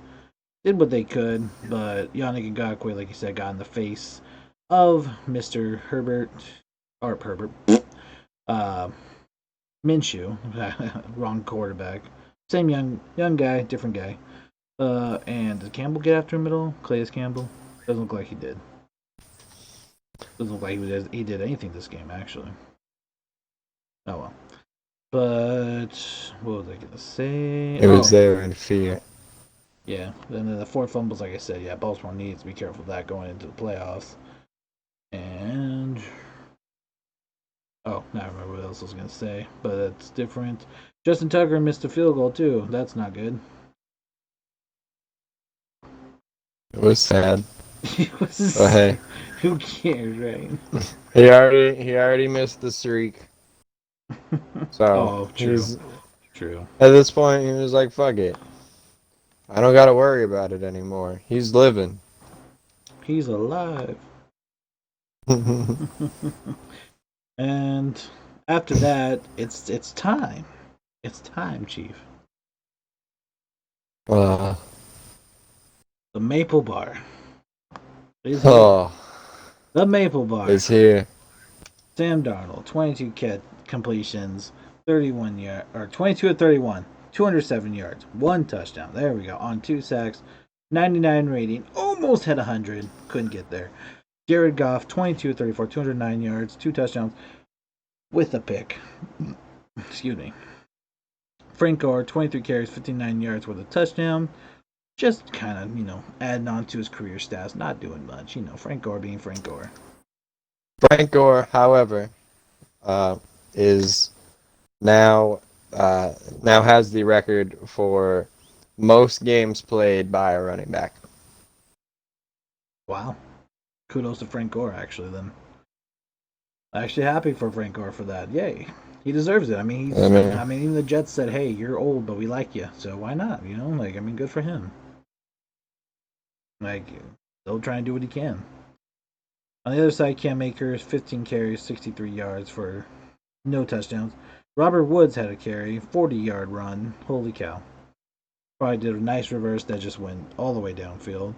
A: Did what they could, but Yannick Ngakoue, like you said, got in the face of Mr. Herbert, or Herbert, uh, Minshew, wrong quarterback. Same young guy, different guy. And did Campbell get after him at all? Clayus Campbell? Doesn't look like he did. Doesn't look like he did anything this game, actually. Oh well. But what was I gonna say?
B: It was there in fear.
A: Yeah. And then the 4 fumbles, like I said, yeah, Baltimore needs to be careful of that going into the playoffs. And oh, now I remember what else I was gonna say, but it's different. Justin Tucker missed a field goal too. That's not good.
B: It was sad.
A: It was
B: But hey,
A: Who cares, right?
B: He already missed the streak. So
A: Oh, true,
B: he's
A: true.
B: at this point he was like, fuck it. I don't gotta worry about it anymore. He's living.
A: He's alive. And after that, it's time. It's time, Chief.
B: uh,
A: The Maple Bar is here.
B: oh,
A: The Maple Bar.
B: is here.
A: Sam Darnold, 22 completions, 31 yard or 22 at 31, 207 yards, one touchdown. There we go. On two sacks, 99 rating, almost had 100, couldn't get there. Jared Goff, 22 at 34, 209 yards, two touchdowns with a pick. Excuse me. Frank Gore, 23 carries, 59 yards with a touchdown. Just kind of, adding on to his career stats, not doing much. Frank Gore being Frank Gore.
B: Frank Gore, however, uh, is now now has the record for most games played by a running back.
A: Wow. Kudos to Frank Gore, actually, then. Actually happy for Frank Gore for that. Yay. He deserves it. I mean,
B: I mean,
A: even the Jets said, "Hey, you're old, but we like you, so why not?" Good for him. Like, he'll try and do what he can. On the other side, Cam Akers, 15 carries, 63 yards for no touchdowns. Robert Woods had a carry, 40-yard run. Holy cow! Probably did a nice reverse that just went all the way downfield.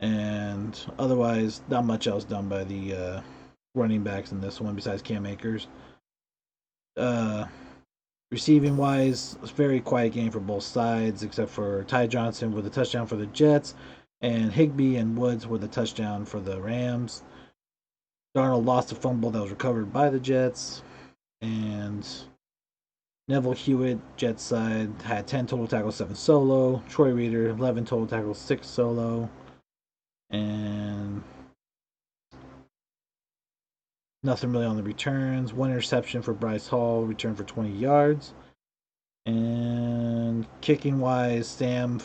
A: And otherwise, not much else done by the running backs in this one besides Cam Akers. Uh, Receiving wise, it's a very quiet game for both sides, except for Ty Johnson with a touchdown for the Jets, and Higbee and Woods with a touchdown for the Rams. Darnold lost a fumble that was recovered by the Jets, and Neville Hewitt, Jets side, had 10 total tackles, 7 solo. Troy Reader, 11 total tackles, 6 solo. And nothing really on the returns. One interception for Bryce Hall, returned for 20 yards. And kicking wise, Sam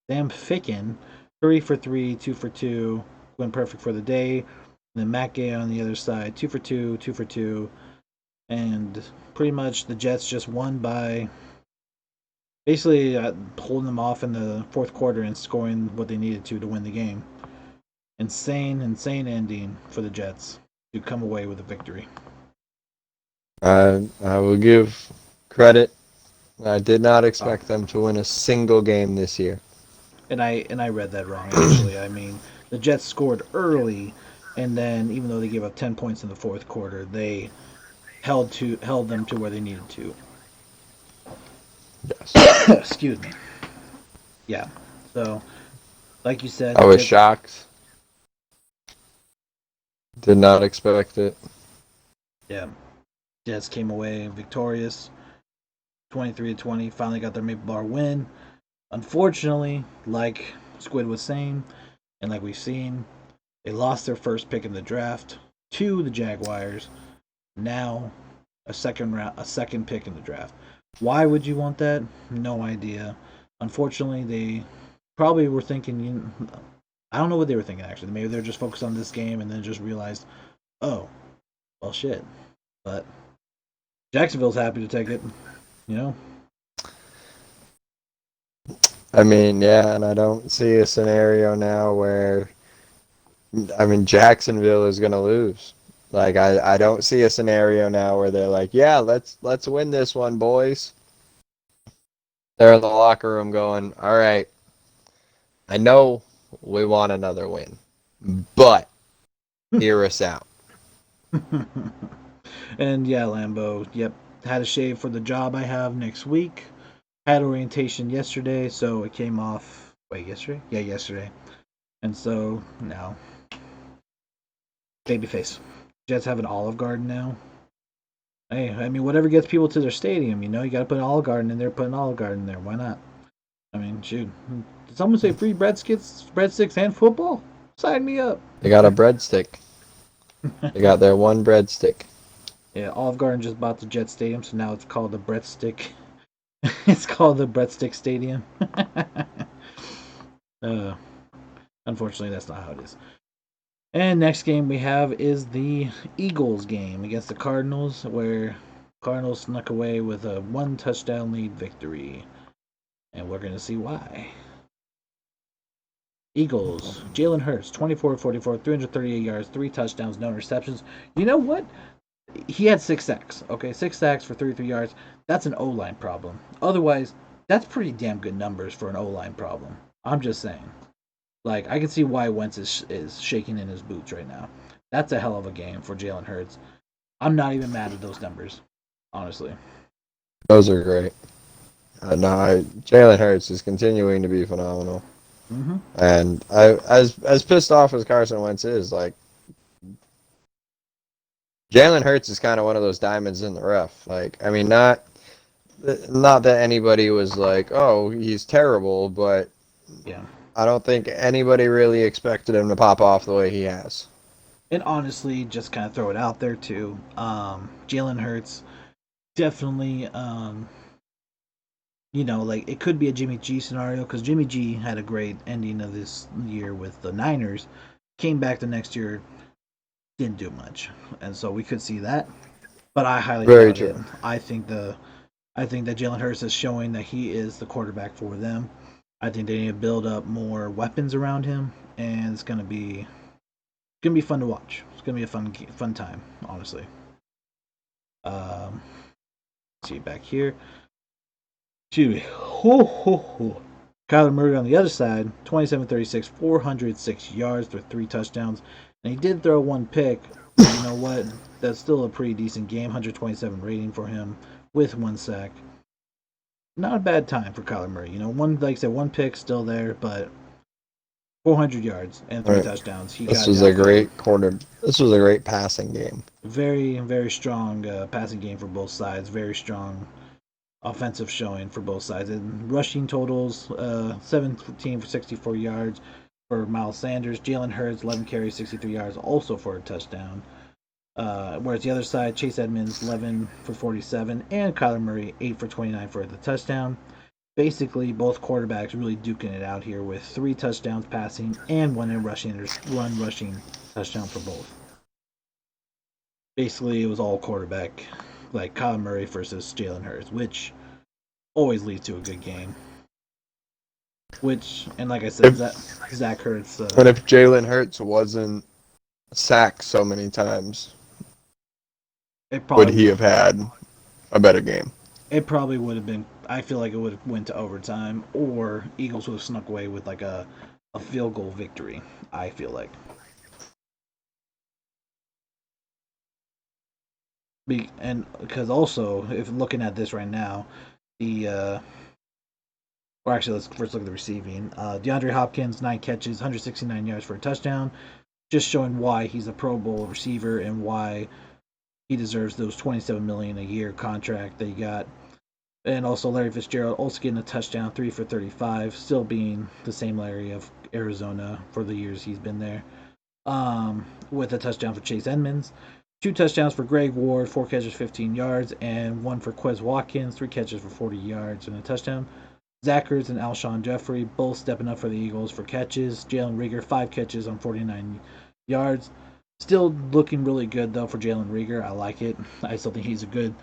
A: Ficken, 3 for 3, 2 for 2, went perfect for the day. And then Matt Gay on the other side, 2 for 2, 2 for 2, and pretty much the Jets just won by basically holding them off in the fourth quarter and scoring what they needed to win the game. Insane ending for the Jets to come away with a victory.
B: I will give credit. I did not
A: Oh,
B: expect them to win a single game this year.
A: and I read that wrong actually. I mean, the Jets scored early, and then even though they gave up 10 points in the fourth quarter, they held them to where they needed to.
B: Yes.
A: Excuse me. Yeah. So, like you said,
B: I
A: the
B: was
A: Jets.
B: shocked. Did not expect it.
A: Yeah, Jets came away victorious, 23-20. Finally got their Maple Bar win. Unfortunately, like Squid was saying, and like we've seen, they lost their first pick in the draft to the Jaguars. Now, a second pick in the draft. Why would you want that? No idea. Unfortunately, they probably were thinking. I don't know what they were thinking actually. Maybe they're just focused on this game and then just realized, oh, well, shit. But Jacksonville's happy to take it. You know.
B: I mean, yeah, and I don't see a scenario now where Jacksonville is gonna lose. Like I don't see a scenario now where they're like, yeah, let's win this one, boys. They're in the locker room going, all right, I know we want another win, but hear us out.
A: And yeah, Lambo. Yep, had a shave for the job I have next week. Had orientation yesterday, so it came off. Wait, yesterday? Yeah, yesterday. And so now, babyface. Jets have an Olive Garden now. Hey, I mean, whatever gets people to their stadium, you got to put an Olive Garden in there. Put an Olive Garden there. Why not? I mean, shoot. Did someone say free breadsticks, and football? Sign me up.
B: They got a breadstick. They got their one breadstick.
A: Yeah, Olive Garden just bought the Jet Stadium, so now it's called the Breadstick. It's called the Breadstick Stadium. uh, Unfortunately, that's not how it is. And next game we have is the Eagles game against the Cardinals, where Cardinals snuck away with a one touchdown lead victory. And we're going to see why. Eagles, Jalen Hurts, 24 44, 338 yards, three touchdowns, no interceptions. You know what? He had six sacks. Okay, six sacks for 33 yards. That's an O line problem. Otherwise, that's pretty damn good numbers for an O line problem. I'm just saying. Like, I can see why Wentz is shaking in his boots right now. That's a hell of a game for Jalen Hurts. I'm not even mad at those numbers, honestly.
B: Those are great. No, Jalen Hurts is continuing to be phenomenal.
A: Mm-hmm.
B: And as pissed off as Carson Wentz is, like Jalen Hurts is kind of one of those diamonds in the rough. Like, I mean, not that anybody was like, oh, he's terrible, but
A: Yeah.
B: I don't think anybody really expected him to pop off the way he has.
A: And honestly, just kind of throw it out there too. Jalen Hurts definitely, like it could be a Jimmy G scenario because Jimmy G had a great ending of this year with the Niners. Came back the next year, didn't do much, and so we could see that. But I highly
B: Very
A: doubt it.
B: true.
A: I think that Jalen Hurts is showing that he is the quarterback for them. I think they need to build up more weapons around him, and it's gonna be fun to watch. It's gonna be a fun time, honestly. Um, see back here. Excuse me. Ho, ho, ho. Kyler Murray on the other side, 27-36, 406 yards for three touchdowns. And he did throw one pick, but you know what? That's still a pretty decent game. 127 rating for him with one sack. Not a bad time for Kyler Murray. One like I said, one pick still there, but 400 yards and
B: All
A: three
B: right.
A: touchdowns. He
B: This
A: got it
B: was
A: done
B: a
A: for them.
B: great quarter. This was a great passing game.
A: Very, very strong passing game for both sides. Very strong offensive showing for both sides. And rushing totals 17 for 64 yards for Miles Sanders. Jalen Hurts, 11 carries, 63 yards, also for a touchdown. Whereas the other side, Chase Edmonds, 11 for 47, and Kyler Murray, 8 for 29 for the touchdown. Basically, both quarterbacks really duking it out here with three touchdowns passing and one rushing touchdown for both. Basically, it was all quarterback, like Kyler Murray versus Jalen Hurts, which always leads to a good game. Which, and like I said,
B: If
A: Zach Hurts,
B: and if Jalen Hurts wasn't sacked so many times,
A: it
B: would
A: probably
B: he have had a better game?
A: it probably would have been. I feel like it would have went to overtime, or Eagles would have snuck away with like a field goal victory. I feel like, and because also if looking at this right now, the or actually let's first look at the receiving. DeAndre Hopkins 9 catches, 169 yards for a touchdown, just showing why he's a Pro Bowl receiver and why he deserves those 27 million a year contract that he got. And also Larry Fitzgerald also getting a touchdown, 3 for 35, still being the same Larry of Arizona for the years he's been there. With a touchdown for Chase Edmonds, two touchdowns for Greg Ward, four catches, 15 yards, and one for Quez Watkins, three catches for 40 yards and a touchdown. Zachers and Alshon Jeffrey both stepping up for the Eagles for catches. Jalen Rieger, five catches on 49 yards. Still looking really good though for Jalen Rieger. I like it. I still think he's a good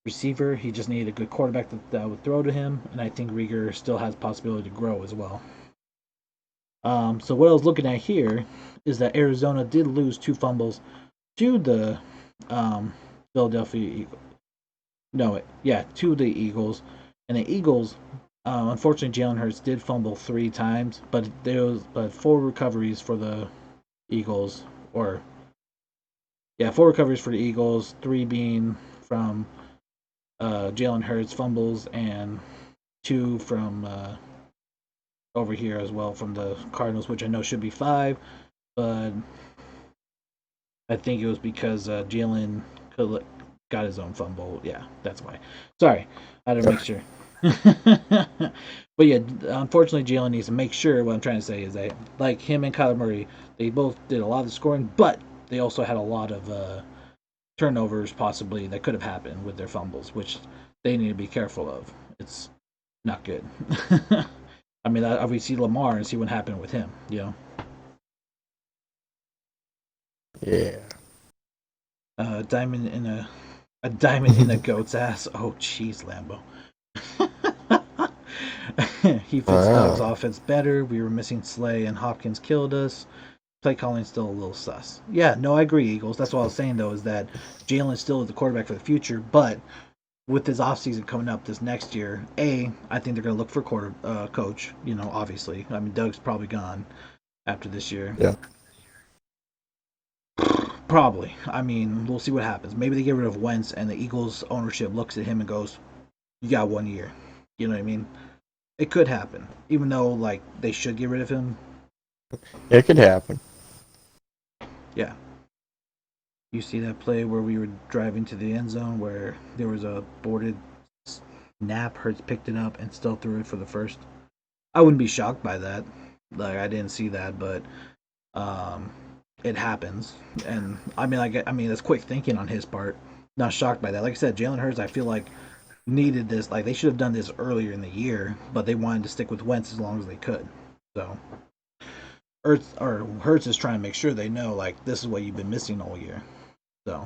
A: receiver. He just needed a good quarterback that would throw to him, and I think Rieger still has possibility to grow as well. So what I was looking at here is that Arizona did lose two fumbles to the Philadelphia Eagles. No, yeah, to the Eagles, and the Eagles. Unfortunately, Jalen Hurts did fumble three times, but there was four recoveries for the Eagles, or yeah, four recoveries for the Eagles, three being from Jalen Hurts fumbles and two from over here as well from the Cardinals, which I know should be five, but I think it was because Jalen got his own fumble. Yeah, that's why. Sorry, I had to make sure. But yeah, unfortunately, Jalen needs to make sure. What I'm trying to say is that, like him and Kyler Murray, they both did a lot of scoring, but they also had a lot of turnovers possibly that could have happened with their fumbles, which they need to be careful of. It's not good. I mean, we see Lamar and see what happened with him.
B: Yeah.
A: Diamond in a diamond in a goat's ass. Oh, jeez, Lambo. He fits Doug's
B: Wow.
A: offense better. We were missing Slay and Hopkins killed us. Play calling's still a little sus. Yeah, no, I agree, Eagles. That's what I was saying though, is that Jalen's still the quarterback for the future, but with this offseason coming up this next year, I think they're going to look for coach. You know, obviously. I mean, Doug's probably gone after this year.
B: Yeah.
A: Probably. I mean, we'll see what happens. Maybe they get rid of Wentz, and the Eagles ownership looks at him and goes, "You got 1 year." You know what I mean? It could happen, even though like they should get rid of him.
B: It could happen.
A: Yeah. You see that play where we were driving to the end zone where there was a boarded snap, Hurts picked it up and still threw it for the first. I wouldn't be shocked by that. Like I didn't see that, but um, it happens. And I mean, that's quick thinking on his part. Not shocked by that. Like I said, Jalen Hurts, I feel like needed this. Like they should have done this earlier in the year, but they wanted to stick with Wentz as long as they could. So Hurts is trying to make sure they know like this is what you've been missing all year. So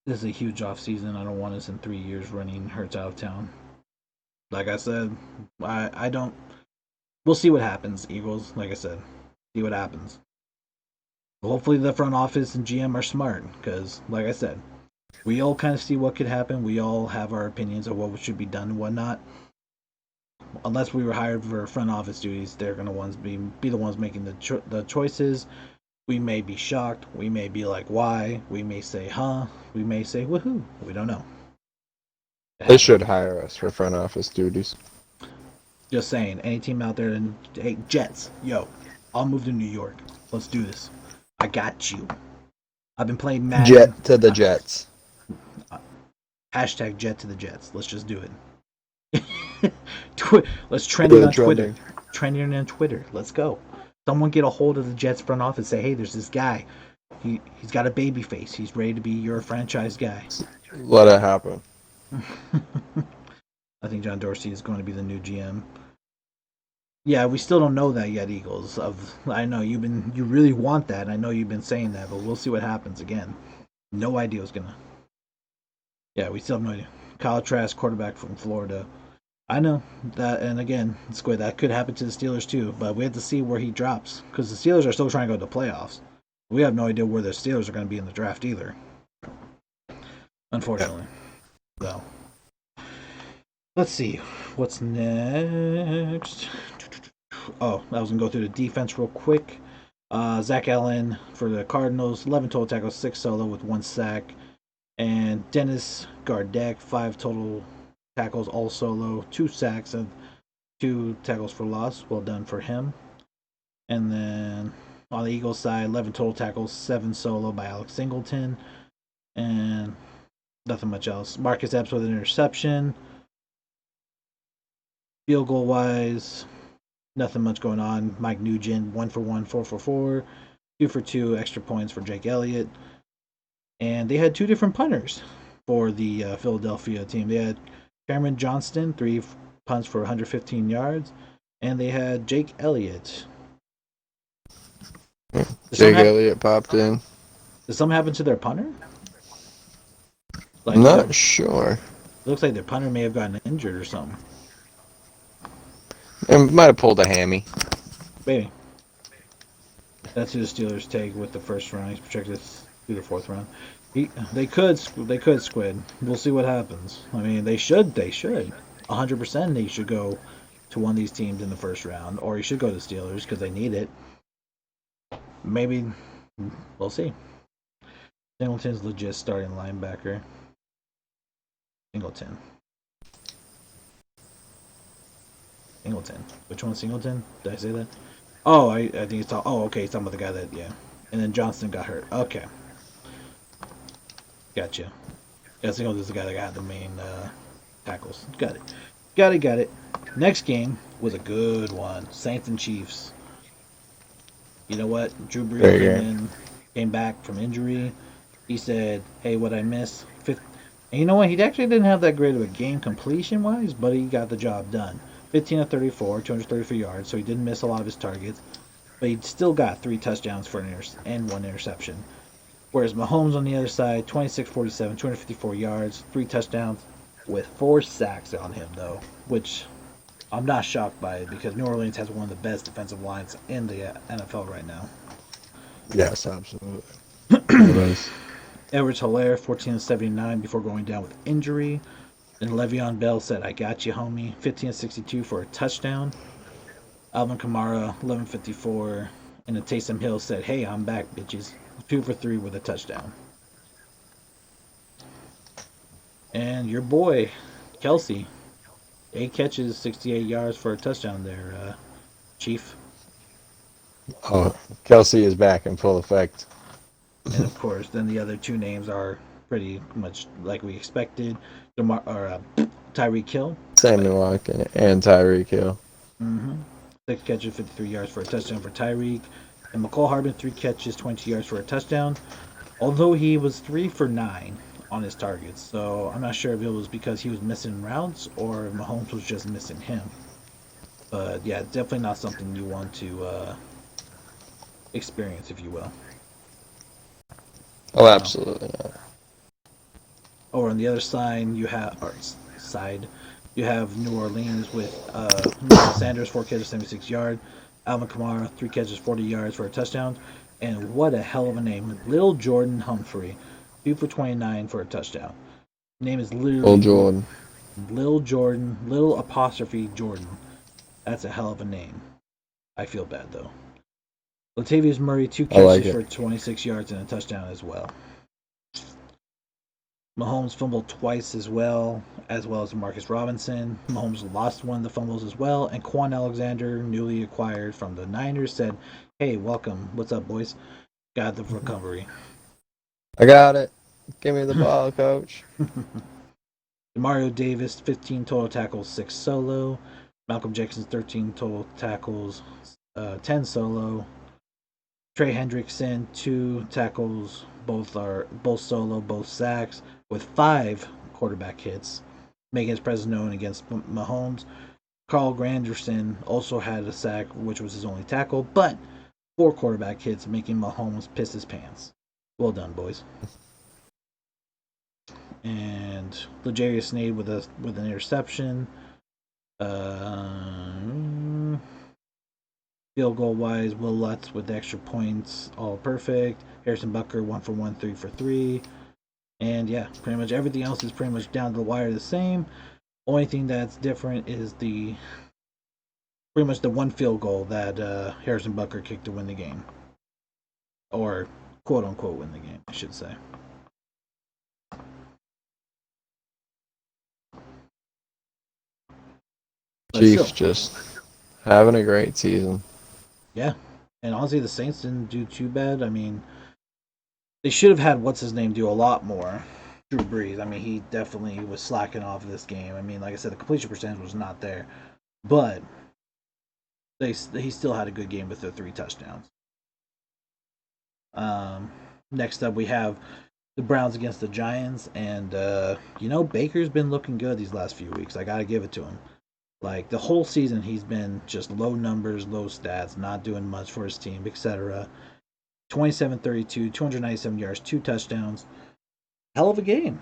A: this is a huge off season. I don't want us in 3 years running Hurts out of town. Like I said, I don't. We'll see what happens, Eagles. Like I said, see what happens. Hopefully the front office and GM are smart because, like I said, we all kind of see what could happen. We all have our opinions of what should be done and whatnot. Unless we were hired for front office duties, they're gonna be the ones making the choices. We may be shocked. We may be like, why? We may say, huh? We may say, woohoo. We don't know. It
B: They
A: happens.
B: should hire us for front office duties.
A: Just saying, any team out there, and hey, Jets, yo, I'll move to New York. Let's do this. I got you. I've been playing Madden.
B: Jet to the Jets.
A: Hashtag Jet to the Jets. Let's just do it. Let's trend it
B: Really
A: on Twitter.
B: trending.
A: Trending on Twitter. Let's go. Someone get a hold of the Jets front office. Say, hey, there's this guy. He's got a baby face. He's ready to be your franchise guy.
B: Let it happen.
A: I think John Dorsey is going to be the new GM. Yeah, we still don't know that yet, Eagles. I know you really want that. I know you've been saying that, but we'll see what happens again. No idea what's gonna. Yeah, we still have no idea. Kyle Trask, quarterback from Florida. I know that, and again, it's good. That could happen to the Steelers too, but we have to see where he drops because the Steelers are still trying to go to the playoffs. We have no idea where the Steelers are going to be in the draft either. Unfortunately, so let's see what's next. Oh, I was gonna go through the defense real quick. Zach Allen for the Cardinals, 11 total tackles, 6 solo with 1 sack. And Dennis Gardeck, 5 total tackles, all solo, 2 sacks, and 2 tackles for loss. Well done for him. And then on the Eagles side, 11 total tackles, 7 solo by Alex Singleton. And nothing much else. Marcus Epps with an interception. Field goal wise, nothing much going on. Mike Nugent, 1 for 1, 4 for 4, 2 for 2, extra points for Jake Elliott. And they had 2 different punters for the Philadelphia team. They had Cameron Johnston, 3 punts for 115 yards. And they had Jake Elliott.
B: Jake Elliott popped in.
A: Did something happen to their punter? Like
B: Not sure.
A: looks like their punter may have gotten injured or something.
B: And might have pulled a hammy.
A: Maybe. That's who the Steelers take with the first round. He's projected through the 4th round. They could squid. We'll see what happens. I mean, they should. 100% they should go to one of these teams in the first round, or he should go to Steelers because they need it. Maybe we'll see. Singleton's legit starting linebacker. Singleton. Which one's Singleton? Did I say that? Oh, I think it's all. Oh, okay. He's talking about the guy that, yeah. And then Johnston got hurt. Okay. Gotcha. Yeah, Singleton's the guy that got the main tackles. Got it. Next game was a good one. Saints and Chiefs. You know what? Drew Brees came back from injury. He said, hey, what I missed? And you know what? He actually didn't have that great of a game completion-wise, but he got the job done. 15 of 34, 233 yards, so he didn't miss a lot of his targets. but he still got 3 touchdowns and 1 interception. Whereas Mahomes on the other side, 26 47, 254 yards, 3 touchdowns, with 4 sacks on him, though, which I'm not shocked by it because New Orleans has one of the best defensive lines in the NFL right now.
B: Yes, absolutely. It is.
A: Edwards Hilaire, 14-79 before going down with injury. And Le'Veon Bell said, I got you, homie. 15-62 for a touchdown. Alvin Kamara, 11-54. And then Taysom Hill said, hey, I'm back, bitches. 2 for 3 with a touchdown. And your boy, Kelsey, 8 catches, 68 yards for a touchdown there, Chief.
B: Oh, Kelsey is back in full effect.
A: And of course, then the other two names are pretty much like we expected. Tyreek Hill.
B: Sammy Watkins and Tyreek Hill.
A: Mm-hmm. 6 catches, 53 yards for a touchdown for Tyreek. And McCall Harbin, 3 catches, 22 yards for a touchdown. Although he was 3 for 9 on his targets. So I'm not sure if it was because he was missing routes or if Mahomes was just missing him. But yeah, definitely not something you want to experience, if you will.
B: Oh, absolutely not.
A: Over on the other side, you have New Orleans with Sanders, 4 catches, 76 yards. Alvin Kamara, 3 catches, 40 yards for a touchdown. And what a hell of a name. Lil Jordan Humphrey, 2 for 29 for a touchdown. Name is
B: Old
A: literally
B: Jordan.
A: Lil Jordan, little apostrophe Jordan. That's a hell of a name. I feel bad though. Latavius Murray, two
B: I like
A: catches
B: it.
A: for 26 yards and a touchdown as well. Mahomes fumbled twice as well as Marcus Robinson. Mahomes lost one of the fumbles as well, and Quan Alexander, newly acquired from the Niners, said, "Hey, welcome. What's up, boys? Got the recovery."
B: I got it. Give me the ball, coach.
A: Mario Davis, 15 total tackles, 6 solo. Malcolm Jackson, 13 total tackles, 10 solo. Trey Hendrickson, 2 tackles, both solo, both sacks, with 5 quarterback hits, making his presence known against Mahomes. Carl Granderson also had a sack, which was his only tackle, but 4 quarterback hits, making Mahomes piss his pants. Well done, boys. And L'Jarius Sneed with an interception. Uh, Field goal wise, Will Lutz with the extra points, all perfect. Harrison Butker, 1 for 1, 3 for 3. And yeah, pretty much everything else is pretty much down to the wire the same. Only thing that's different is the pretty much the one field goal that Harrison Butker kicked to win the game, or quote unquote win the game, I should say. But
B: Chiefs
A: still,
B: just having a great season.
A: yeah. And honestly, the Saints didn't do too bad. I mean, they should have had what's his name do a lot more. Drew Brees. I mean, he definitely was slacking off this game. I mean, like I said, the completion percentage was not there, but he still had a good game with the 3 touchdowns. Next up, we have the Browns against the Giants, and Baker's been looking good these last few weeks. I gotta give it to him. Like the whole season, he's been just low numbers, low stats, not doing much for his team, etc. 27-32, 297 yards, 2 touchdowns. Hell of a game.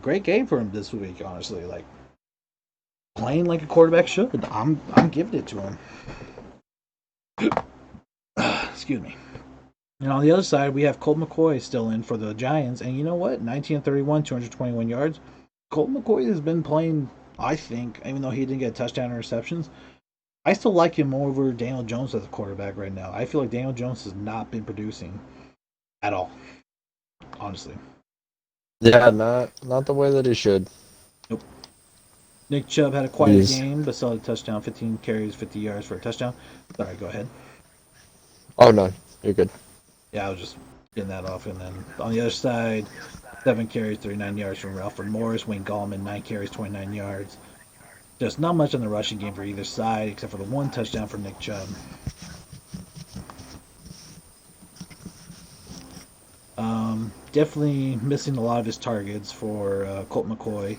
A: Great game for him this week, honestly. Like playing like a quarterback should. I'm giving it to him. Excuse me. And on the other side, we have Colt McCoy still in for the Giants. And you know what? 19-31, 221 yards. Colt McCoy has been playing, I think, even though he didn't get touchdown or receptions, I still like him over Daniel Jones as a quarterback right now. I feel like Daniel Jones has not been producing at all, honestly.
B: Yeah, not the way that he should.
A: Nope. Nick Chubb had a quiet
B: He's
A: game, but still a touchdown, 15 carries, 50 yards for a touchdown. Sorry, go ahead.
B: Oh no, you're good.
A: Yeah, I was just getting that off. And then on the other side, 7 carries, 39 yards from Alfred Morris. Wayne Gallman, 9 carries, 29 yards. Just not much on the rushing game for either side, except for the 1 touchdown for Nick Chubb. Definitely missing a lot of his targets for Colt McCoy.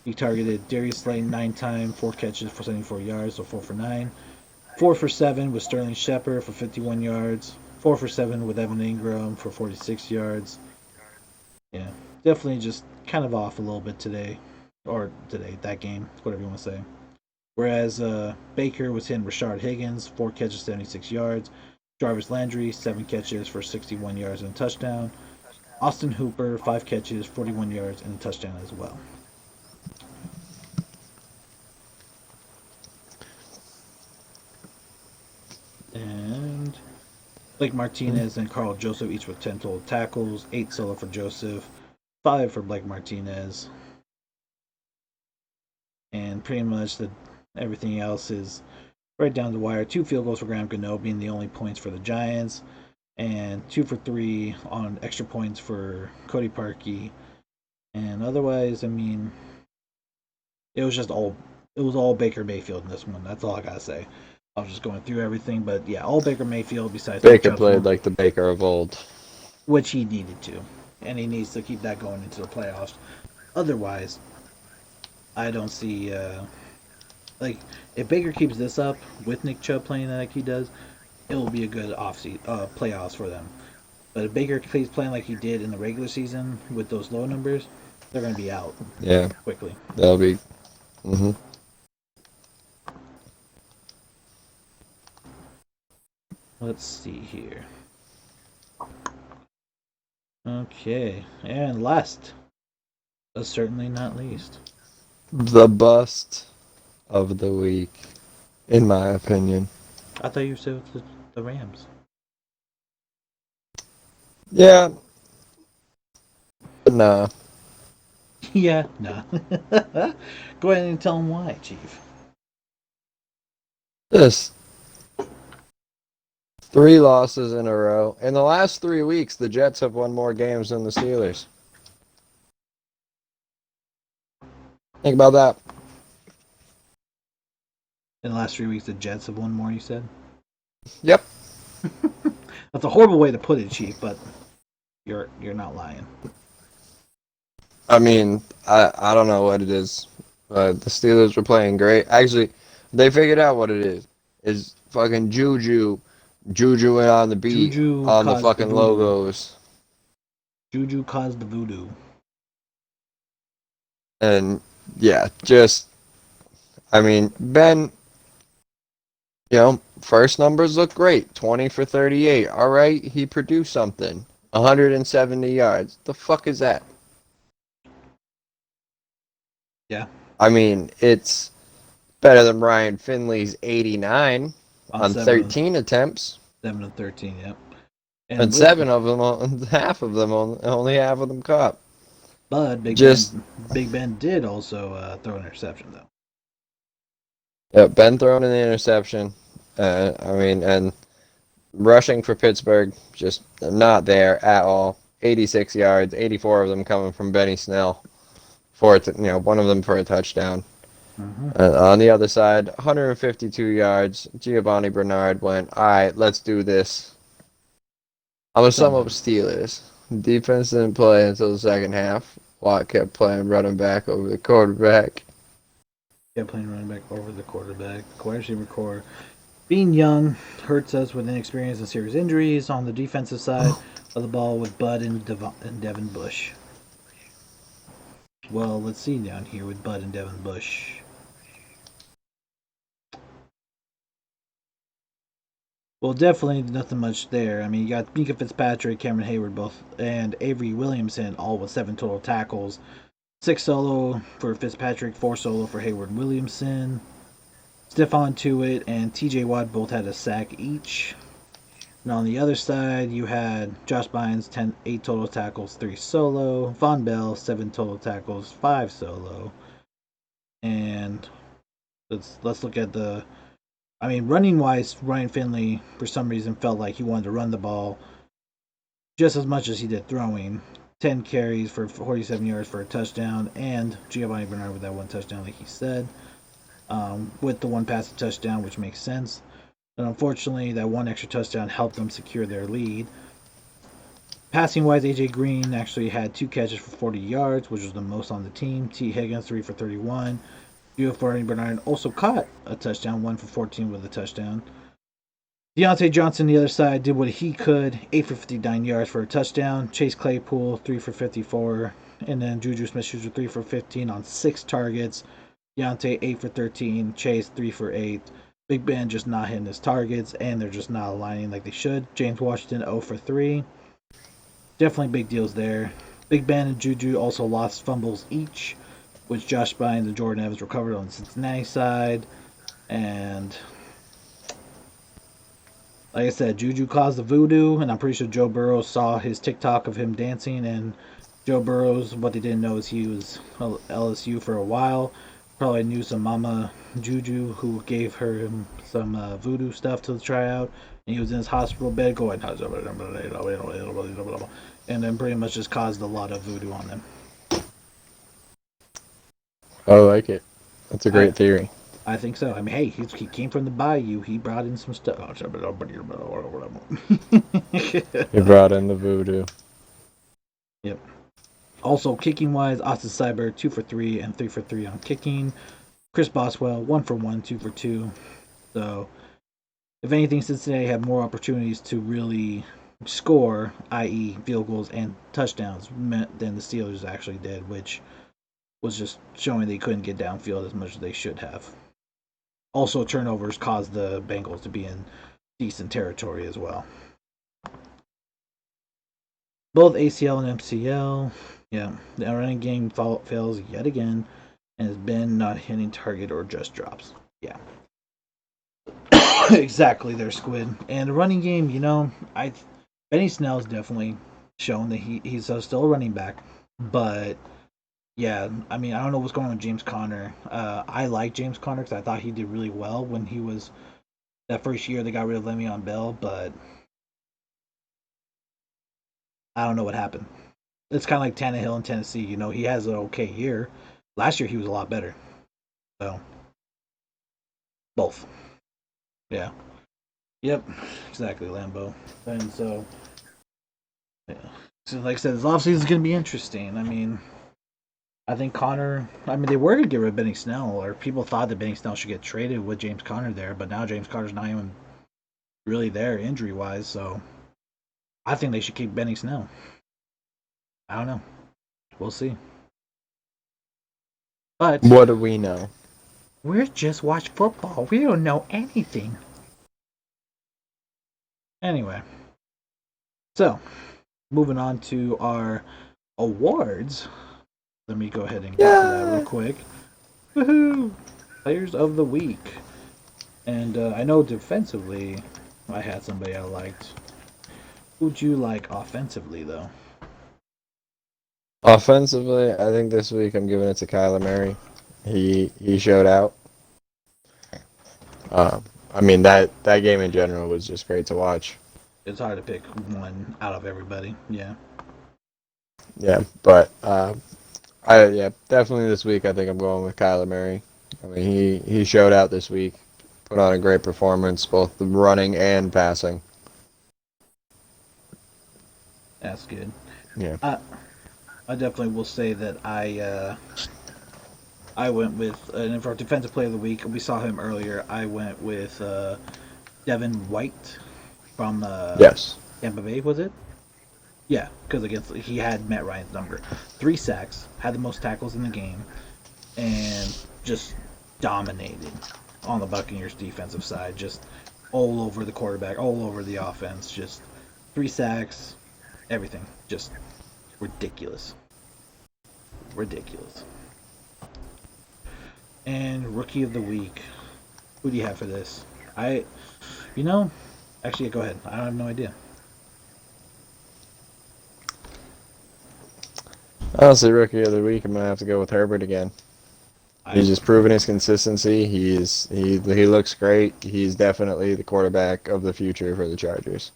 A: He targeted Darius Slayton 9 times, 4 catches for 74 yards, so 4 for 9. 4 for 7 with Sterling Shepard for 51 yards. 4 for 7 with Evan Ingram for 46 yards. Yeah, definitely just kind of off a little bit today, or today that game, whatever you want to say. Whereas Baker was hitting Rashard Higgins, 4 catches, 76 yards. Jarvis Landry, 7 catches for 61 yards and a touchdown. Austin Hooper, 5 catches, 41 yards and a touchdown as well. And Blake Martinez and Carl Joseph each with 10 total tackles, 8 solo for Joseph, 5 for Blake Martinez. And pretty much everything else is right down the wire. 2 field goals for Graham Gano being the only points for the Giants, and 2 for 3 on extra points for Cody Parkey. And otherwise, I mean, it was all Baker Mayfield in this one. That's all I gotta say. I was just going through everything, but yeah, all Baker Mayfield besides Nick
B: Baker
A: Chubb,
B: played like the Baker of old.
A: which he needed to, and he needs to keep that going into the playoffs. Otherwise, I don't see like if Baker keeps this up with Nick Chubb playing like he does, it will be a good playoffs for them. But if Baker keeps playing like he did in the regular season with those low numbers, they're going to be out
B: Yeah,
A: quickly.
B: that'll be. Mm-hmm.
A: Let's see here. Okay, and last, but certainly not least,
B: The bust of the week, in my opinion.
A: I thought you said the Rams.
B: Yeah, but nah.
A: Yeah, nah. Go ahead and tell them why, Chief.
B: Just 3 losses in a row. In the last 3 weeks, the Jets have won more games than the Steelers. Think about that.
A: In the last 3 weeks, the Jets have won more. You said
B: Yep.
A: that's a horrible way to put it, Chief, but you're not lying.
B: I mean, I don't know what it is. The Steelers were playing great. Actually, they figured out what it is. Is fucking Juju went on the beat
A: Juju
B: on the
A: caused the
B: fucking
A: voodoo.
B: logos.
A: Juju caused the voodoo.
B: And yeah, I mean, Ben, first numbers look great. 20 for 38. All right, he produced something. 170 yards. The fuck is that?
A: Yeah,
B: I mean, it's better than Ryan Finley's 89
A: on
B: on 13 attempts.
A: 7 of 13. Yep.
B: And
A: And with
B: seven of them, half of them, only half of them caught.
A: Bud,
B: Just,
A: Big Ben did also throw an interception though.
B: yeah, Ben throwing an interception. I mean, and rushing for Pittsburgh, just not there at all. 86 yards, 84 of them coming from Benny Snell one of them for a touchdown.
A: Mm-hmm.
B: On the other side, 152 yards. Giovanni Bernard went, all right, let's do this. I'm going to sum up Steelers. Defense didn't play until the second half. Watt kept playing running back over the quarterback.
A: Kept playing running back over the quarterback. The wide receiver core being young hurts us with inexperience and serious injuries on the defensive side of the ball with Bud and Devin Bush. Well, let's see down here with Bud and Devin Bush. Well, definitely nothing much there. I mean, you got Mika Fitzpatrick, Cameron Hayward, both, and Avery Williamson, all with 7 total tackles. 6 solo for Fitzpatrick, 4 solo for Hayward Williamson. Stephon Tuitt and TJ Watt both had a sack each. And on the other side, you had Josh Bynes, 8 total tackles, 3 solo. Von Bell, 7 total tackles, 5 solo. And let's look at running wise, Ryan Finley for some reason felt like he wanted to run the ball just as much as he did throwing. 10 carries for 47 yards for a touchdown, and Giovanni Bernard with that one touchdown, like he said, with the one pass touchdown, which makes sense. But unfortunately, that one extra touchdown helped them secure their lead. Passing wise, AJ Green actually had 2 catches for 40 yards, which was the most on the team. T. Higgins 3 for 31. Giovanni Bernard also caught a touchdown, 1 for 14 with a touchdown. Deontay Johnson, the other side, did what he could, 8 for 59 yards for a touchdown. Chase Claypool, 3 for 54. And then Juju Smith-Schuster, 3 for 15 on 6 targets. Deontay, 8 for 13. Chase, 3 for 8. Big Ben just not hitting his targets, and they're just not aligning like they should. James Washington, 0 for 3. Definitely big deals there. Big Ben and Juju also lost fumbles each, which Josh Bynes and Jordan Evans recovered on the Cincinnati side. And like I said, Juju caused the voodoo, and I'm pretty sure Joe Burrow saw his TikTok of him dancing. And Joe Burrow's, what they didn't know is he was LSU for a while. Probably knew some mama Juju who gave her some voodoo stuff to try out. And he was in his hospital bed going, and then pretty much just caused a lot of voodoo on them.
B: I like it. That's a
A: I
B: great theory.
A: I think so. I mean, hey, he came from the bayou. He brought in some stuff.
B: He brought in the voodoo.
A: Yep. Also, kicking wise, Austin Cyber 2 for 3 and 3 for 3 on kicking. Chris Boswell 1 for 1, 2 for 2. So, if anything, Cincinnati had more opportunities to really score, i.e., field goals and touchdowns, than the Steelers actually did, which was just showing they couldn't get downfield as much as they should have. Also, turnovers caused the Bengals to be in decent territory as well. Both ACL and MCL. Yeah, the running game fails yet again, and has been not hitting target or just drops. Yeah, exactly. There, Squid. And the running game, Benny Snell's definitely shown that he's still a running back, but yeah, I mean, I don't know what's going on with James Conner. I like James Conner because I thought he did really well when he was that first year they got rid of Le'Veon Bell, but I don't know what happened. It's kind of like Tannehill in Tennessee. He has an okay year. Last year he was a lot better. So both. Yeah. Yep. Exactly, Lambo. And so, yeah. So like I said, this offseason is going to be interesting. I mean, I think Connor. I mean, they were going to get rid of Benny Snell, or people thought that Benny Snell should get traded with James Conner there, but now James Conner's not even really there injury wise. So I think they should keep Benny Snell. I don't know. We'll see. But
B: What do we know?
A: we're just watch football. We don't know anything. Anyway, so moving on to our awards. Let me go ahead and get to that real
B: Yeah.
A: quick. Woohoo! Players of the week. And I know defensively, I had somebody I liked. Who'd you like offensively, though?
B: Offensively, I think this week I'm giving it to Kyler Murray. He showed out. Um, I mean that game in general was just great to watch.
A: It's hard to pick one out of everybody. Yeah.
B: Yeah, but I yeah definitely this week I think I'm going with Kyler Murray. I mean he showed out this week, put on a great performance both the running and passing.
A: That's good.
B: Yeah.
A: I definitely will say that I went with, and for defensive player of the week, we saw him earlier. I went with Devin White from
B: Yes.
A: Tampa Bay. Was it? Yeah, because against he had Matt Ryan's number, 3 sacks, had the most tackles in the game, and just dominated on the Buccaneers defensive side. Just all over the quarterback, all over the offense. Just 3 sacks, everything. Just ridiculous, ridiculous. And rookie of the week. Who do you have for this? I, you know, actually, go ahead. I have no idea.
B: Honestly, rookie of the week, I'm gonna have to go with Herbert again.
A: I,
B: He's just proven his consistency. He looks great. He's definitely the quarterback of the future for the Chargers.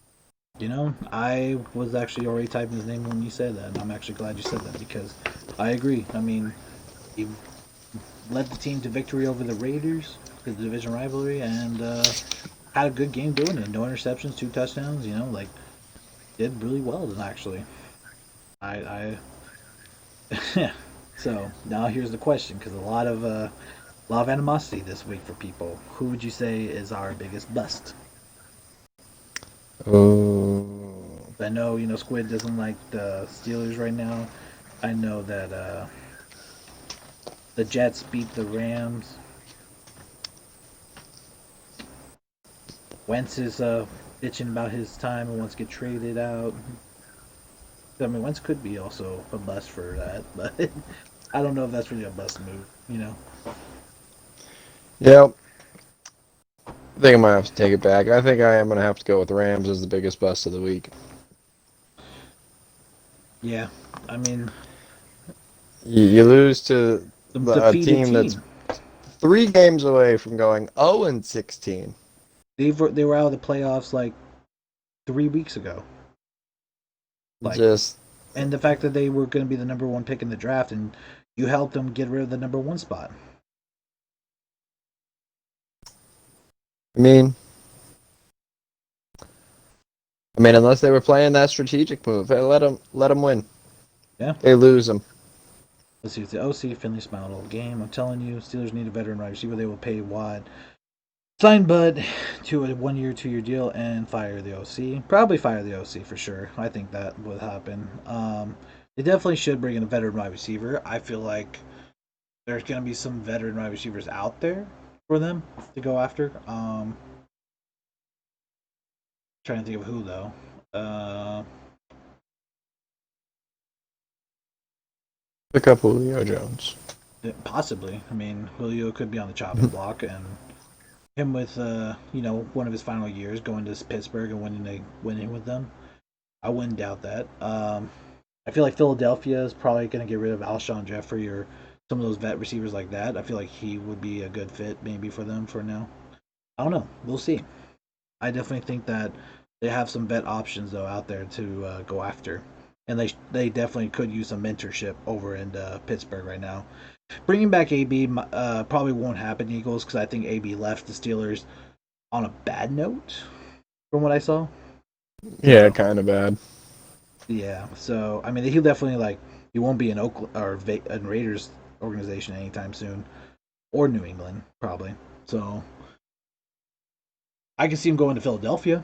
A: I was actually already typing his name when you said that, and I'm actually glad you said that because I agree. I mean, he led the team to victory over the Raiders, the division rivalry, and had a good game doing it. No interceptions, 2 touchdowns. Did really well. Then actually, I so now here's the question because a lot of A lot of animosity this week for people. Who would you say is our biggest bust?
B: Oh,
A: I know, Squid doesn't like the Steelers right now. I know that the Jets beat the Rams. Wentz is bitching about his time and wants to get traded out. I mean, Wentz could be also a bust for that, but I don't know if that's really a bust move.
B: yeah. I think I might have to take it back. I think I am gonna have to go with Rams as the biggest bust of the week.
A: Yeah, I mean,
B: You lose to
A: the
B: a
A: defeated
B: team that's
A: team.
B: 3 games away from going 0-16.
A: They were out of the playoffs like 3 weeks ago. Like,
B: Just,
A: and the fact that they were going to be the number one pick in the draft, and you helped them get rid of the number one spot.
B: I mean, unless they were playing that strategic move, hey, let them win.
A: Yeah.
B: They lose them.
A: Let's see. It's the OC. Finley smiled all game. I'm telling you, Steelers need a veteran wide receiver. They will pay Watt. Sign Bud to a 1 year, 2 year deal and fire the OC. Probably fire the OC for sure. I think that would happen. They definitely should bring in a veteran wide receiver. I feel like there's going to be some veteran wide receivers out there for them to go after. Trying to think of who though. Uh,
B: Pick up Julio Jones.
A: Possibly. I mean, Julio could be on the chopping block, and him with one of his final years going to Pittsburgh and winning with them. I wouldn't doubt that. I feel like Philadelphia is probably going to get rid of Alshon Jeffrey or some of those vet receivers like that. I feel like he would be a good fit maybe for them for now. I don't know. We'll see. I definitely think that they have some vet options though out there to go after, and they definitely could use some mentorship over in Pittsburgh right now. Bringing back AB probably won't happen, Eagles, because I think AB left the Steelers on a bad note from what I saw.
B: Yeah,
A: So
B: kind of bad.
A: yeah, so I mean he'll definitely he won't be in Oakland or a Raiders organization anytime soon, or New England probably. So I can see him going to Philadelphia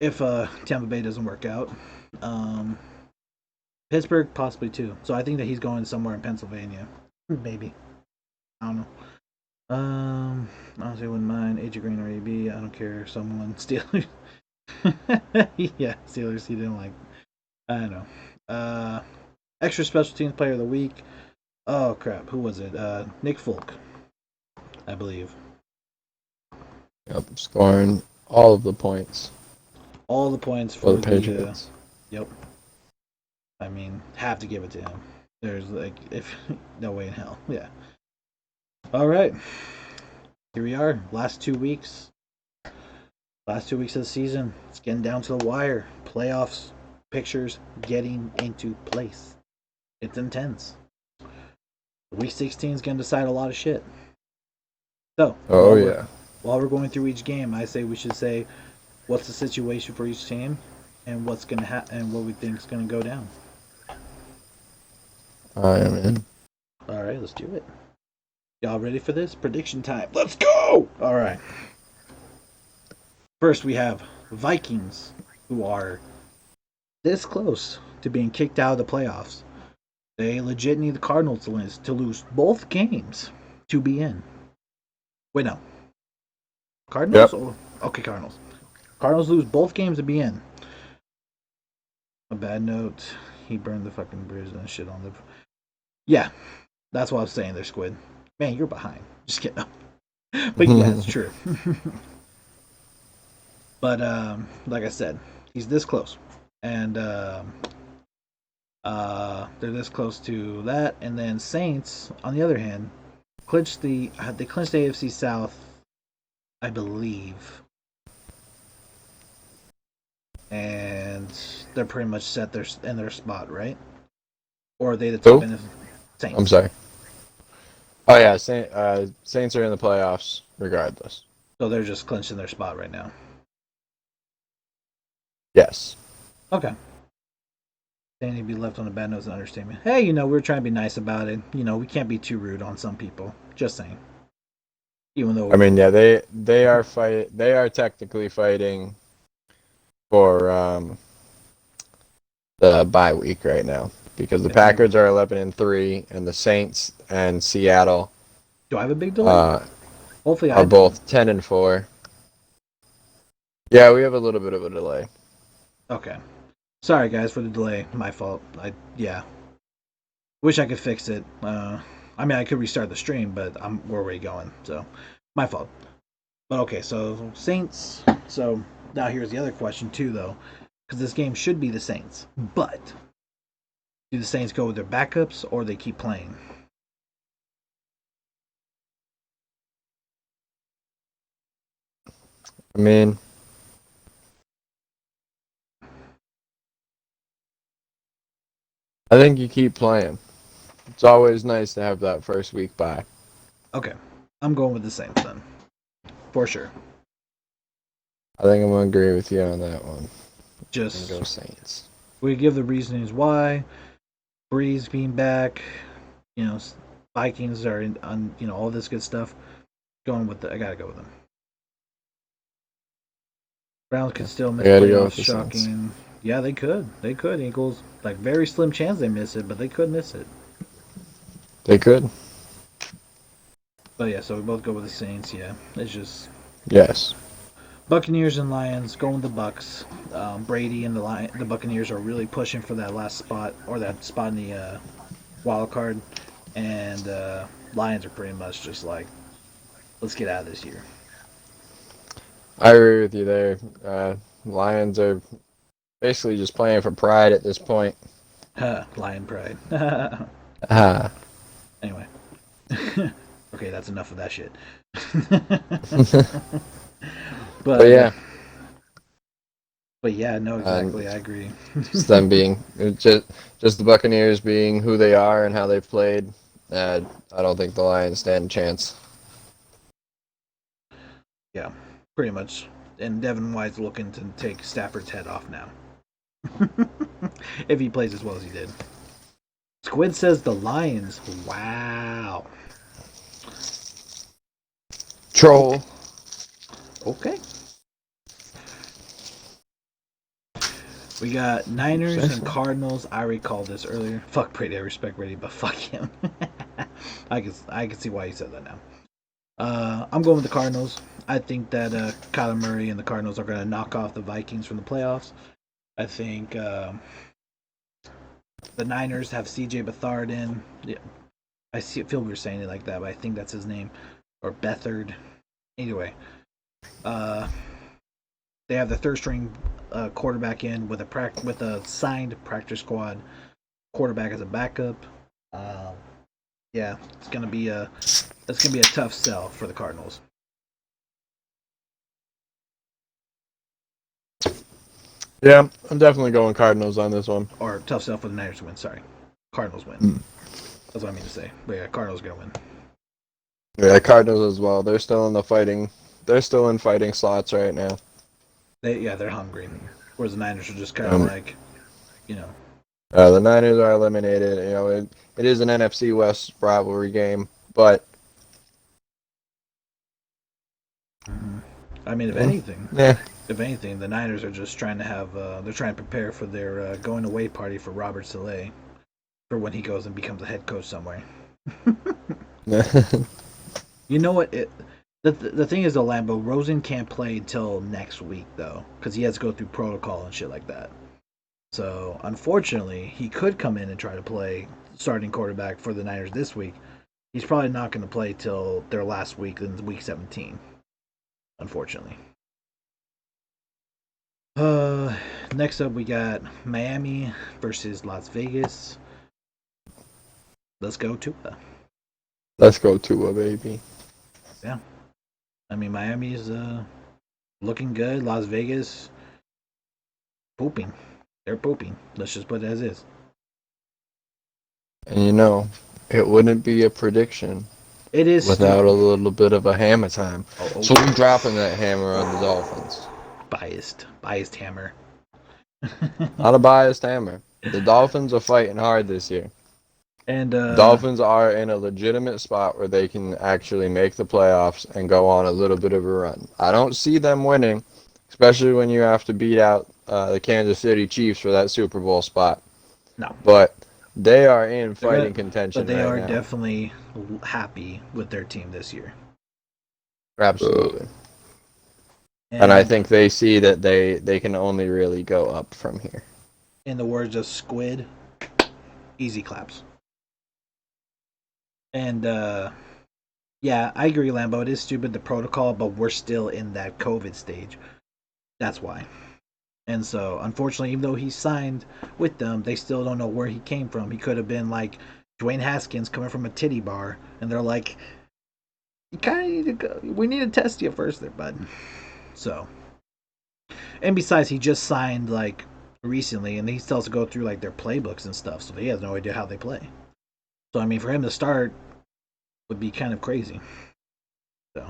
A: if Tampa Bay doesn't work out. Um, Pittsburgh possibly too. So I think that he's going somewhere in Pennsylvania, maybe. I don't know. Honestly, I wouldn't mind AJ Green or AB. I don't care. Someone Steelers. Yeah, Steelers. He didn't like. I don't know. Extra special teams player of the week. Oh crap! Who was it? Nick Folk, I believe.
B: Yep, scoring all of the points
A: All the points
B: for the
A: for the.
B: Patriots.
A: Yep. I mean, have to give it to him. There's if no way in hell. Yeah. All right. Here we are. Last 2 weeks. Last 2 weeks of the season. It's getting down to the wire. Playoffs pictures getting into place. It's intense. Week 16 is going to decide a lot of shit. So
B: Oh yeah.
A: while we're going through each game, I say we should say what's the situation for each team and what's going to happen and what we think is going to go down.
B: I am in.
A: All right, let's do it. Y'all ready for this? Prediction time. Let's go! All right. First, we have Vikings, who are this close to being kicked out of the playoffs. They legit need the Cardinals to lose both games to be in. Wait, no. Cardinals?
B: Yep.
A: Or okay, Cardinals. Cardinals lose both games to be in. A bad note. He burned the fucking bridge and shit on the. Yeah, that's what I was saying there, Squid. Man, you're behind. Just kidding. But yeah, it's true. But like I said, he's this close, and they're this close to that. And then Saints, on the other hand, they clinched the AFC South, I believe, and they're pretty much set in their spot, right? Or are they the top
B: Who?
A: end of
B: I'm
A: Saints?
B: sorry. Oh yeah, Saints are in the playoffs regardless.
A: So they're just clinching their spot right now.
B: Yes.
A: Okay. Saying he'd be left on a bad note is an understatement. Hey, we're trying to be nice about it. We can't be too rude on some people. Just saying. Even though
B: I
A: it's
B: mean, yeah, they are technically fighting for the bye week right now because the
A: I think.
B: Packers are 11-3 and the Saints and Seattle
A: Do I have a big delay?
B: uh,
A: Hopefully I
B: are
A: don't.
B: both 10-4. Yeah, we have a little bit of a delay.
A: Okay. Sorry guys for the delay. My fault. I yeah. Wish I could fix it. I mean I could restart the stream, but we're already going. So my fault. But okay, so Saints. So now here's the other question too, though, because this game should be the Saints. But do the Saints go with their backups or they keep playing?
B: I mean, I think you keep playing. It's always nice to have that first week bye.
A: Okay, I'm going with the Saints then, for sure.
B: I think I'm gonna agree with you on that one. And
A: Just
B: go Saints.
A: we give the reasonings why. Breeze being back, you know, Vikings are in, on, all this good stuff. Going with I gotta go with them. Browns could still
B: I
A: miss
B: gotta go
A: playoffs.
B: with the Saints.
A: Shocking. Yeah, they could. They could. Eagles, like very slim chance they miss it, but they could miss it.
B: They could.
A: But yeah, so we both go with the Saints. Yeah, it's just
B: Yes.
A: Buccaneers and Lions going with the Bucks. Brady and the Buccaneers are really pushing for that last spot or that spot in the wild card, and Lions are pretty much just like, let's get out of this year.
B: I agree with you there. Lions are basically just playing for pride at this point.
A: Lion pride.
B: Ah.
A: Anyway, okay, that's enough of that shit.
B: But
A: but
B: yeah,
A: but yeah, no,
B: and
A: exactly, I agree.
B: just them being just the Buccaneers being who they are and how they've played. I don't think the Lions stand a chance.
A: Yeah, pretty much. And Devin White's looking to take Stafford's head off now. If he plays as well as he did. Squid says the Lions. Wow.
B: Troll.
A: Okay. Okay. We got Niners and Cardinals. I recall this earlier. Fuck Brady. I respect Brady, but fuck him. I can see why he said that now. I'm going with the Cardinals. I think that Kyler Murray and the Cardinals are going to knock off the Vikings from the playoffs. I think the Niners have C.J. Beathard in. Yeah, feel we are saying it like that, but I think that's his name, or Bethard. Anyway, uh, they have the third string quarterback in with a signed practice squad quarterback as a backup. Um, yeah, it's gonna be a tough sell for the Cardinals,
B: Yeah, I'm definitely going Cardinals on this one.
A: or tough sell for the Niners to win. Sorry, Cardinals win.
B: Mm.
A: That's what I mean to say. But yeah, Cardinals gonna win.
B: Yeah, Cardinals as well. They're still in the fighting. They're still in fighting slots right now.
A: They're hungry, whereas the Niners are just kind of
B: Um,
A: like, you know,
B: the Niners are eliminated. It is an NFC West rivalry game, but
A: I mean,
B: mm, yeah,
A: if anything, the Niners are just trying to have they're trying to prepare for their going away party for Robert Saleh for when he goes and becomes a head coach somewhere. You know what? The thing is, though, Lambo Rosen can't play until next week though, because he has to go through protocol and shit like that. So unfortunately, he could come in and try to play starting quarterback for the Niners this week. He's probably not going to play till their last week in week 17. Unfortunately. Uh, Next up we got Miami versus Las Vegas. Let's go Tua.
B: let's go Tua, baby.
A: Yeah, I mean Miami's looking good. Las Vegas pooping. They're pooping. Let's just put it as is.
B: And it wouldn't be a prediction
A: It is
B: without a
A: still
B: little bit of a hammer time.
A: oh
B: So we're dropping that hammer on the Dolphins.
A: biased hammer.
B: Not a biased hammer. The Dolphins are fighting hard this year.
A: And
B: Dolphins are in a legitimate spot where they can actually make the playoffs and go on a little bit of a run. I don't see them winning, especially when you have to beat out the Kansas City Chiefs for that Super Bowl spot.
A: no,
B: But they are in
A: they're gonna,
B: fighting
A: but
B: contention
A: they
B: right
A: are
B: now.
A: definitely happy with their team this year.
B: Absolutely. And I
A: And
B: think they see that they can only really go up from here.
A: in the words of Squid, easy claps. And yeah, I agree, Lambo. It is stupid the protocol, but we're still in that COVID stage. That's why. And so, unfortunately, even though he signed with them, they still don't know where he came from. He could have been like Dwayne Haskins coming from a titty bar, and they're like, "You kind of need to go. We need to test you first, there, bud." So, and besides, he just signed like recently, and he still has to go through like their playbooks and stuff, so he has no idea how they play. So, I mean, for him to start would be kind of crazy. So,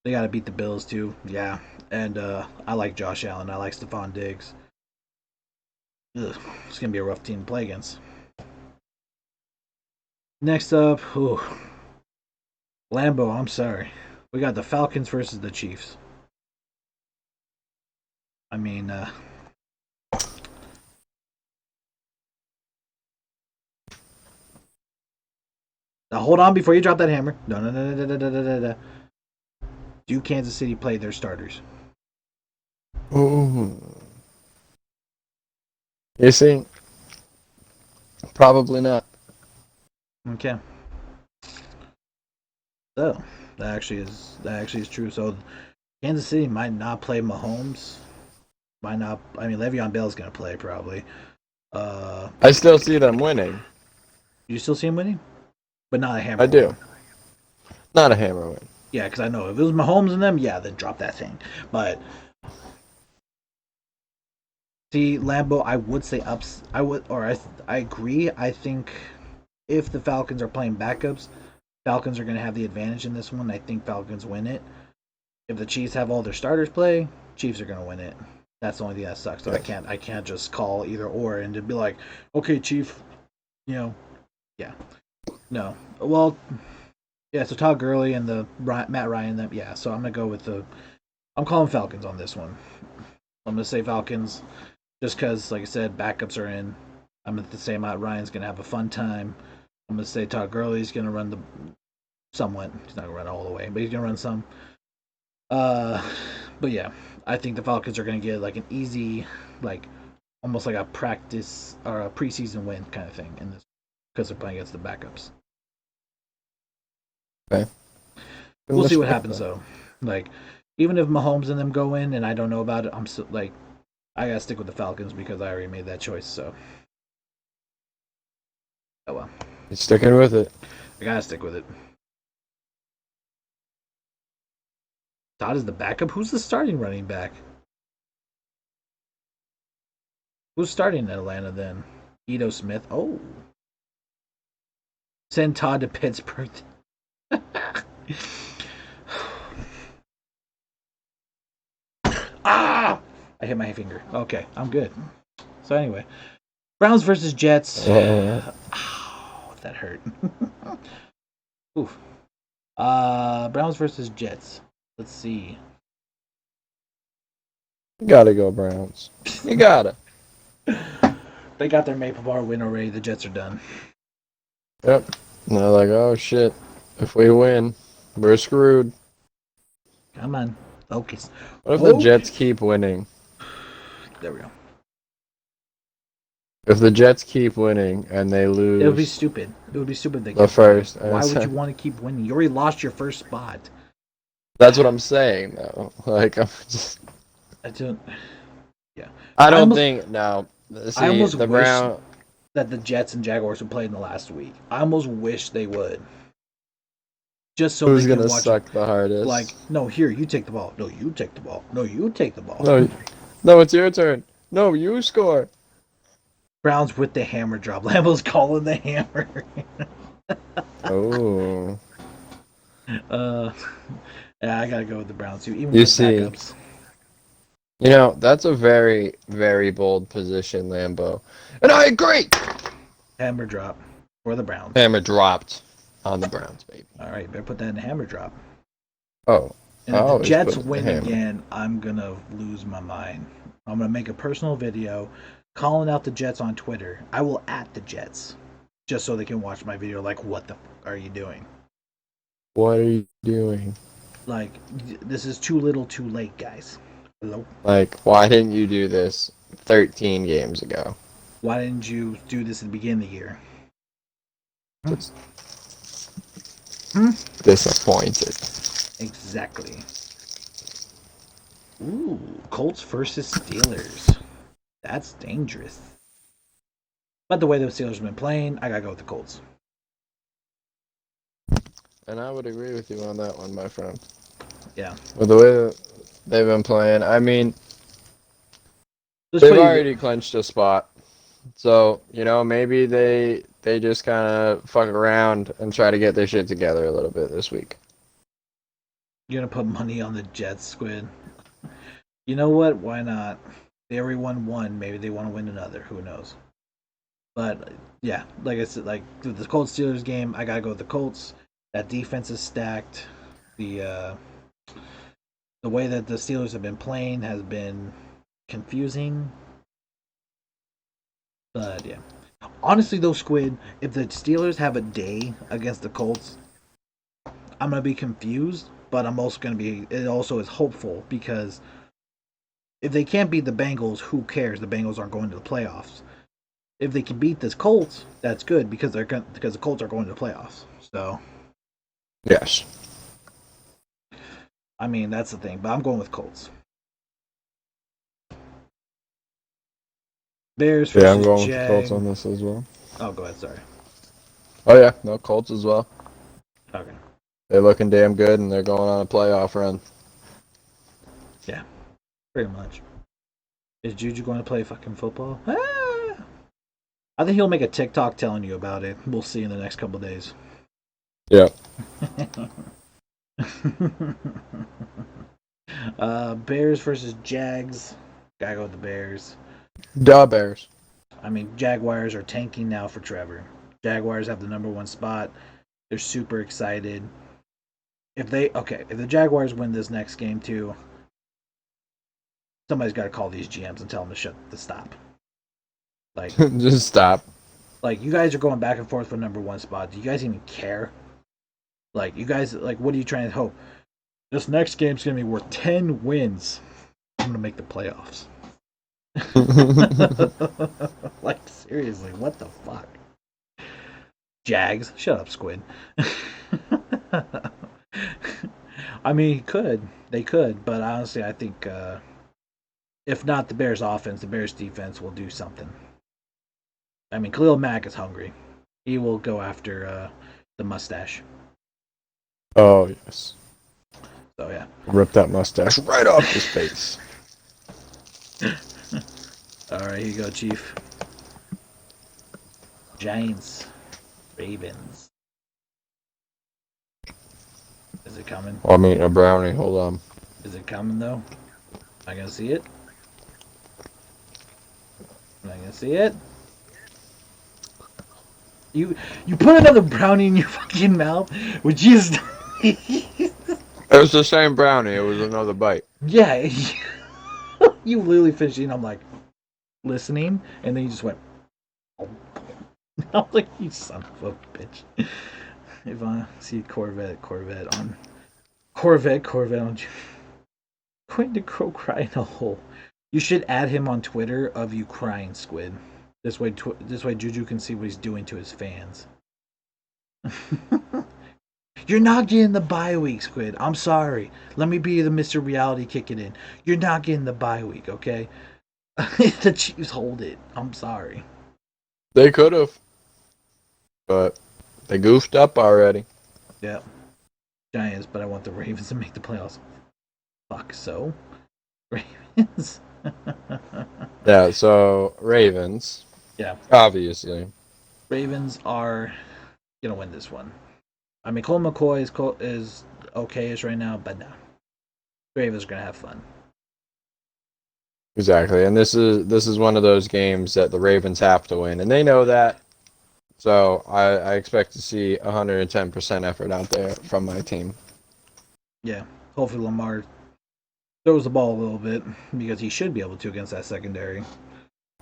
A: they got to beat the Bills too, yeah. And I like Josh Allen. I like Stephon Diggs. Ugh, it's gonna be a rough team to play against. Next up, ooh, Lambo. I'm sorry, we got the Falcons versus the Chiefs. I mean, now hold on before you drop that hammer. No, no, no, no, no, no, no, no, no. Do Kansas City play their starters?
B: Ooh. You see, probably not.
A: Okay, so that actually is true. So Kansas City might not play Mahomes. Might not. I mean, Le'Veon Bell's gonna play probably. Uh,
B: I still see them winning.
A: you still see him winning, but not a
B: I
A: hammer
B: do.
A: win.
B: Not a hammer win.
A: Yeah, because I know if it was Mahomes and them, yeah, then drop that thing. But see, Lambo, I would say ups. I would, or I agree. I think if the Falcons are playing backups, Falcons are going to have the advantage in this one. I think Falcons win it. If the Chiefs have all their starters play, Chiefs are going to win it. That's the only thing that sucks. So
B: Yes.
A: I can't just call either or and to be like, okay, Chief, you know, yeah, no. Well, yeah. So Todd Gurley and the Matt Ryan, them, yeah. So I'm gonna go with the. I'm calling Falcons on this one. I'm gonna say Falcons. Just because, like I said, backups are in. I'm going to say Matt Ryan's going to have a fun time. I'm going to say Todd Gurley's going to run the somewhat. He's not going to run all the way, but he's going to run some. Uh, but yeah, I think the Falcons are going to get like an easy, like almost like a practice or a preseason win kind of thing in this because they're playing against the backups.
B: Okay. Can
A: We'll see what
B: respect
A: happens
B: that.
A: though. Like even if Mahomes and them go in and I don't know about it, I'm still like I gotta stick with the Falcons because I already made that choice. So oh well,
B: He's sticking with it.
A: I gotta stick with it. Todd is the backup. Who's the starting running back? Who's starting in Atlanta then? Ito Smith. Oh, send Todd to Pittsburgh. Ah! I hit my finger. Okay, I'm good. So anyway, Browns versus Jets.
B: Uh,
A: Ow, that hurt. Oof. Browns versus Jets. Let's see.
B: you gotta go Browns. You gotta.
A: They got their Maple Bar win already. The Jets are done.
B: Yep. And they're like, oh shit. If we win, we're screwed.
A: Come on, focus.
B: What if the
A: Oh,
B: Jets keep winning?
A: there we go.
B: If the Jets keep winning and they
A: It would be
B: lose
A: stupid. It would be stupid if they
B: the
A: kept winning.
B: first,
A: Why would you want to keep winning? You already lost your first spot.
B: that's what I'm saying though. Like I'm just,
A: I don't. Yeah,
B: I
A: I
B: don't
A: almost,
B: think no.
A: I
B: See
A: almost
B: the
A: wish
B: Brown.
A: that the Jets and Jaguars would play in the last week. I almost wish they would, just so they
B: Who's
A: can
B: gonna
A: watch.
B: suck the
A: Like,
B: hardest?
A: no, here you take the ball. No, you take the ball. No, you take the ball.
B: No, no, it's your turn. No, you score.
A: Browns with the hammer drop. Lambeau's calling the hammer.
B: Oh,
A: uh, yeah, I gotta go with the Browns too, even
B: you
A: with
B: see,
A: backups.
B: that's a very, very bold position, Lambo, and I agree.
A: Hammer drop. for the Browns.
B: Hammer dropped on the Browns, baby.
A: All right, better put that in the hammer drop.
B: Oh,
A: And
B: I
A: if the
B: always
A: Jets
B: put the
A: win
B: hammer.
A: again, I'm gonna lose my mind. I'm gonna make a personal video calling out the Jets on Twitter. I will at the Jets just so they can watch my video. Like, what the are you doing?
B: What are you doing?
A: Like, this is too little, too late, guys. Hello.
B: Like, why didn't you do this 13 games ago?
A: Why didn't you do this at the beginning of the year? Hmm?
B: Just
A: Hmm?
B: disappointed.
A: Exactly. Ooh, Colts versus Steelers. That's dangerous. But the way the Steelers have been playing, I gotta go with the Colts.
B: And I would agree with you on that one, my friend.
A: Yeah.
B: With the way they've been playing, I mean,
A: Let's
B: they've
A: play.
B: already clinched a spot. So, maybe they just kind of fuck around and try to get their shit together a little bit this week.
A: You're gonna put money on the Jets, Squid. You know what? Why not? They already won one. Maybe they want to win another. Who knows? But yeah, like I said, like the Colts Steelers game, I gotta go with the Colts. That defense is stacked. The the way that the Steelers have been playing has been confusing. But yeah, honestly though, Squid, if the Steelers have a day against the Colts, I'm gonna be confused. But I'm also gonna be. It also is hopeful because if they can't beat the Bengals, who cares? The Bengals aren't going to the playoffs. If they can beat this Colts, that's good because because the Colts are going to the playoffs. So
B: Yes.
A: I mean that's the thing. But I'm going with Colts. Bears
B: Yeah, I'm
A: versus
B: going with the Colts
A: Jag.
B: on this as well.
A: Oh, go ahead. Sorry.
B: Oh yeah, no Colts as well.
A: Okay.
B: They're looking damn good and they're going on a playoff run.
A: Yeah. Pretty much. Is Juju going to play fucking football? Ah! I think he'll make a TikTok telling you about it. We'll see in the next couple days.
B: Yeah.
A: Bears versus Jags. Gotta go with the Bears.
B: Da Bears.
A: I mean, Jaguars are tanking now for Trevor. Jaguars have the number one spot. They're super excited. If the Jaguars win this next game too, somebody's got to call these GMs and tell them to stop. Like,
B: Just stop.
A: like you guys are going back and forth for number one spot. Do you guys even care? Like, you guys, like, what are you trying to hope? This next game's gonna be worth 10 wins. I'm gonna make the playoffs. Like, seriously, what the fuck? Jags, shut up, Squid. I mean, he could. They could, but honestly, I think if not the Bears' offense, the Bears' defense will do something. I mean, Khalil Mack is hungry. He will go after the mustache.
B: Oh yes.
A: So yeah.
B: Rip that mustache right off his face.
A: All right, here you go, Chief. Giants, Ravens. Is it coming?
B: Oh, I'm eating a brownie. Hold on.
A: Is it coming though? Am I gonna see it? Am I gonna see it? You put another brownie in your fucking mouth, which is
B: It was the same brownie. It was another bite.
A: yeah. You literally finished it. And I'm like listening, and then you just went. I'm like, you son of a bitch. If I see Corvette on Corvette on going to crow cry in a hole. You should add him on Twitter of you crying, Squid. This way Juju can see what he's doing to his fans. You're not getting the bye week, Squid. I'm sorry. Let me be the Mr. Reality kicking in. You're not getting the bye week, okay? The Chiefs hold it. I'm sorry.
B: They could have, but they goofed up already.
A: Yeah. Giants, but I want the Ravens to make the playoffs. Fuck so. Ravens.
B: Yeah, so Ravens,
A: Yeah.
B: obviously.
A: Ravens are gonna win this one. I mean, Cole McCoy is okay-ish right now, but no. Ravens are gonna have fun.
B: Exactly. And this is one of those games that the Ravens have to win, and they know that. So I expect to see 110% effort out there from my team.
A: Yeah, hopefully Lamar throws the ball a little bit because he should be able to against that secondary.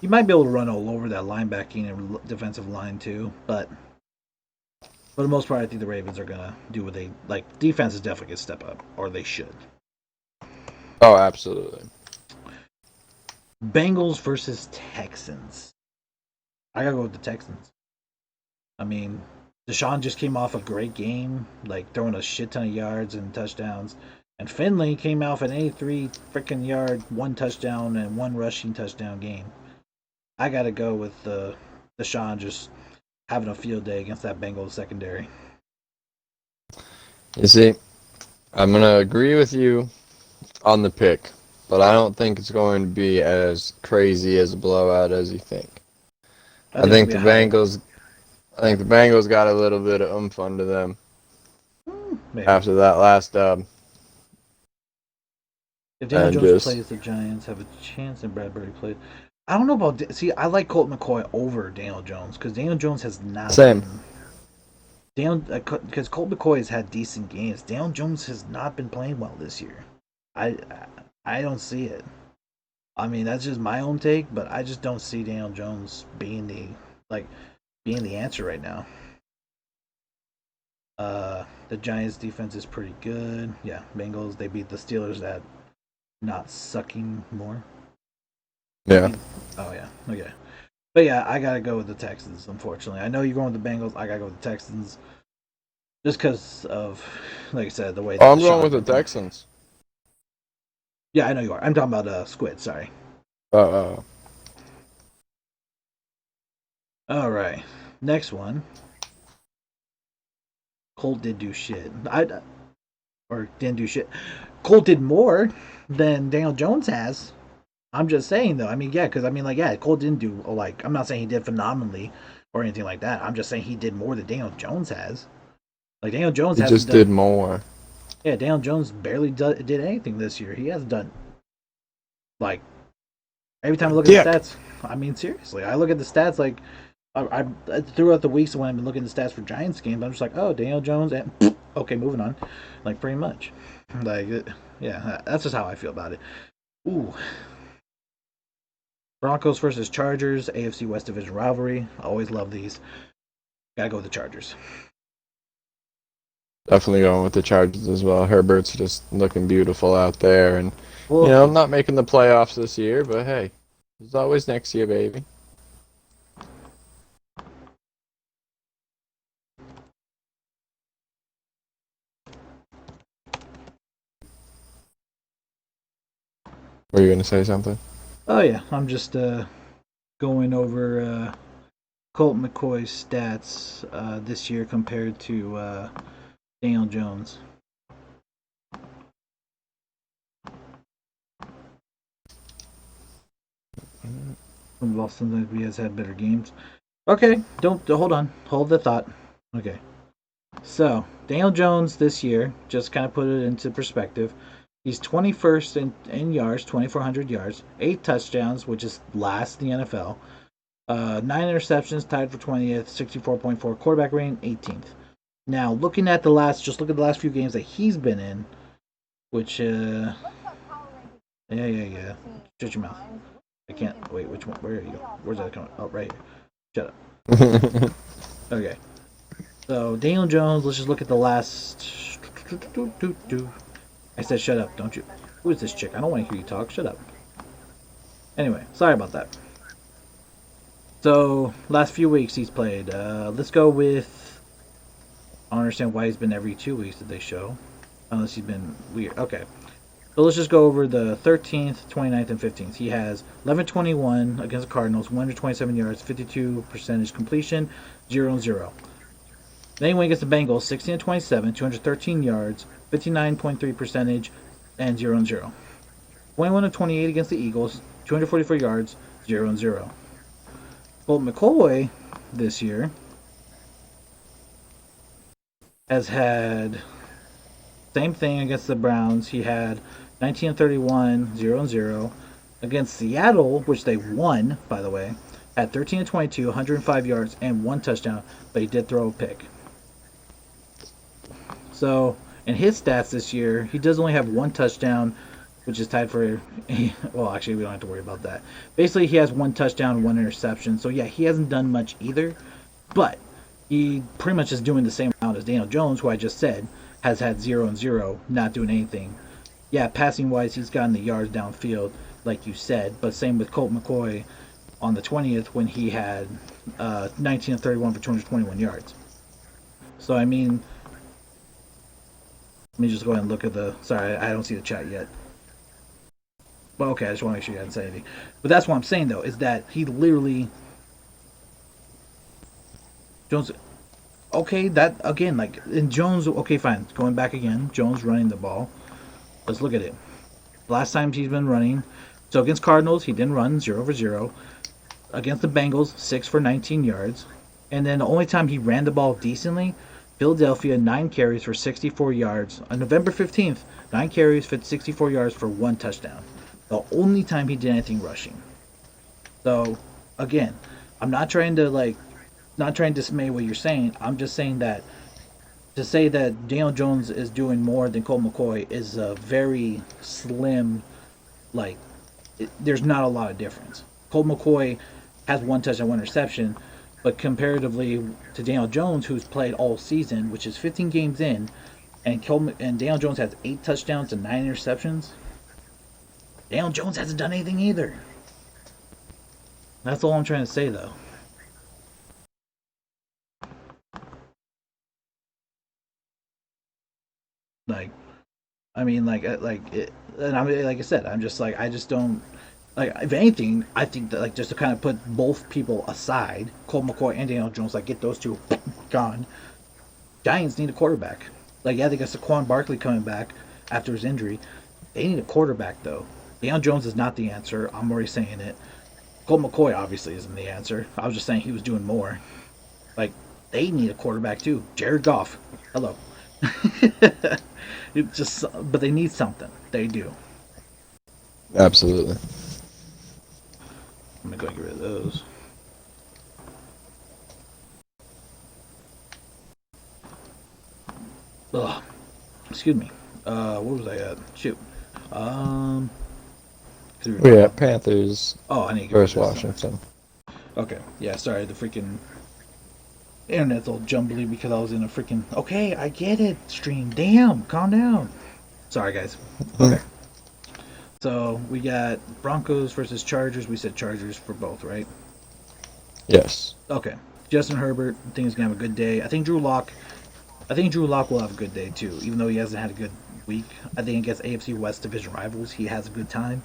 A: He might be able to run all over that linebacking and defensive line too, but for the most part, I think the Ravens are gonna do what they like. Defense is definitely gonna step up, or they should.
B: Oh, absolutely.
A: Bengals versus Texans. I gotta go with the Texans. I mean, Deshaun just came off a great game, like throwing a shit ton of yards and touchdowns. And Finley came out an 83 freaking yard, one touchdown and one rushing touchdown game. I gotta go with Deshaun just having a field day against that Bengals secondary.
B: You see, I'm gonna agree with you on the pick, but I don't think it's going to be as crazy as a blowout as you think.
A: I
B: I
A: think it'll
B: think
A: be
B: the
A: a high.
B: Bengals. I think the Bengals got a little bit of oomph under them
A: Maybe.
B: after that last dub,
A: If Daniel
B: and
A: Jones
B: just
A: plays, the Giants have a chance, and Bradbury played. I don't know about. See, I like Colt McCoy over Daniel Jones because Daniel Jones has not
B: same.
A: been. Daniel, because Colt McCoy has had decent games. Daniel Jones has not been playing well this year. I I don't see it. I mean, that's just my own take, but I just don't see Daniel Jones being like being the answer right now. The Giants defense is pretty good. Yeah, Bengals they beat the Steelers at not sucking more. They
B: Yeah.
A: beat. Oh yeah, okay. But yeah, I gotta go with the Texans. Unfortunately, I know you're going with the Bengals. I gotta go with the Texans just because of, like I said, the way
B: Oh,
A: that
B: I'm going with
A: Deshaun's
B: the
A: been playing.
B: Texans.
A: Yeah, I know you are. I'm talking about Squid. Sorry.
B: Uh,
A: All right, next one. Colt did do shit. I or didn't do shit. Colt did more than Daniel Jones has. I'm just saying though. I mean, yeah, because I mean, like, yeah, Cole didn't do like. I'm not saying he did phenomenally or anything like that. I'm just saying he did more than Daniel Jones has. Like Daniel Jones
B: he
A: hasn't
B: just
A: done.
B: did more.
A: Yeah, Daniel Jones barely did anything this year. He hasn't done like every time I look at the
B: Dick.
A: stats. I mean, seriously, I look at the stats like throughout the weeks when I've been looking at the stats for Giants games. I'm just like, oh, Daniel Jones, and okay, moving on. Like pretty much, like yeah, that's just how I feel about it. Ooh, Broncos versus Chargers, AFC West Division rivalry. I always love these. Gotta go with the Chargers.
B: Definitely going with the Chargers as well. Herbert's just looking beautiful out there, and
A: Well,
B: I'm not making the playoffs this year, but hey, there's always next year, baby. Were you gonna say something?
A: oh yeah, I'm just going over Colt McCoy's stats this year compared to Daniel Jones. Well, sometimes he has had better games. Okay, don't hold on, hold the thought. Okay, so Daniel Jones this year, just kind of put it into perspective. He's 21st in yards, 2,400 yards, 8 touchdowns, which is last in the NFL. 9 interceptions, tied for 20th, 64.4 quarterback rating, 18th. Now, looking at the last, just look at the last few games that he's been in, which, yeah. Shut your mouth. I can't, wait, which one? Where are you? Where's that coming? Oh, right here. Shut up. Okay. So, Daniel Jones, let's just look at the last. I said shut up, don't you? Who is this chick? I don't want to hear you talk. Shut up. Anyway, sorry about that. So, last few weeks he's played. Let's go with. I don't understand why he's been every 2 weeks that they show. Unless he's been weird. Okay. So let's just go over the 13th, 29th, and 15th. He has 11-21 against the Cardinals, 127 yards, 52 percentage completion, 0-0. Then he went against the Bengals, 16-27, 213 yards, 59.3 percentage, and 0-0. 21-28 against the Eagles, 244 yards, 0-0. Colt McCoy this year has had same thing against the Browns. He had 19-31, 0-0. Against Seattle, which they won, by the way, Had 13 to 22, 105 yards, and one touchdown, but he did throw a pick. So, in his stats this year, he does only have one touchdown, which is tied for. Well, actually, we don't have to worry about that. Basically, he has one touchdown, one interception. So, yeah, he hasn't done much either, but he pretty much is doing the same amount as Daniel Jones, who I just said has had 0 and 0, not doing anything. Yeah, passing wise, he's gotten the yards downfield, like you said, but same with Colt McCoy on the 20th when he had 19 and 31 for 221 yards. So, I mean, let me just go ahead and look at the. Sorry, I don't see the chat yet. But okay, I just want to make sure you hadn't said anything. But that's what I'm saying though, is that he literally Jones. Okay, that again, like in Jones. Okay, fine. Going back again, Jones running the ball. Let's look at it. Last time he's been running. So against Cardinals, he didn't run 0 for 0. Against the Bengals, 6 for 19 yards. And then the only time he ran the ball decently, Philadelphia, 9 carries for 64 yards. On November 15th, 9 carries for 64 yards for one touchdown. The only time he did anything rushing. So, again, I'm not trying to not trying to dismay what you're saying. I'm just saying that to say that Daniel Jones is doing more than Colt McCoy is a very slim, like, there's not a lot of difference. Colt McCoy has one touchdown, one reception, but comparatively to Daniel Jones, who's played all season, which is 15 games in, and Daniel Jones has 8 touchdowns and 9 interceptions. Daniel Jones hasn't done anything either. That's all I'm trying to say, though. Like, I mean, like it, and I mean, like I said, I'm just like, I just don't like. If anything, I think that like just to kind of put both people aside, Colt McCoy and Daniel Jones, like get those two gone. Giants need a quarterback. Like, yeah, they got Saquon Barkley coming back after his injury. They need a quarterback though. Daniel Jones is not the answer. I'm already saying it. Colt McCoy obviously isn't the answer. I was just saying he was doing more. Like, they need a quarterback too. Jared Goff. Hello. It just, but they need something. They do.
B: Absolutely.
A: I'm gonna go and get rid of those. Ugh. Excuse me. What was I at? Shoot. Um.
B: Yeah, Panthers
A: Oh, I need to get rid
B: versus
A: of this one.
B: Washington.
A: Okay. Yeah. Sorry. The freaking internet's all jumbly because I was in a freaking. Okay, I get it. Stream. Damn. Calm down. Sorry, guys. Okay. So we got Broncos versus Chargers. We said Chargers for both, right?
B: Yes.
A: Okay. Justin Herbert, I think he's gonna have a good day. I think Drew Lock will have a good day too, even though he hasn't had a good week. I think against AFC West division rivals, he has a good time.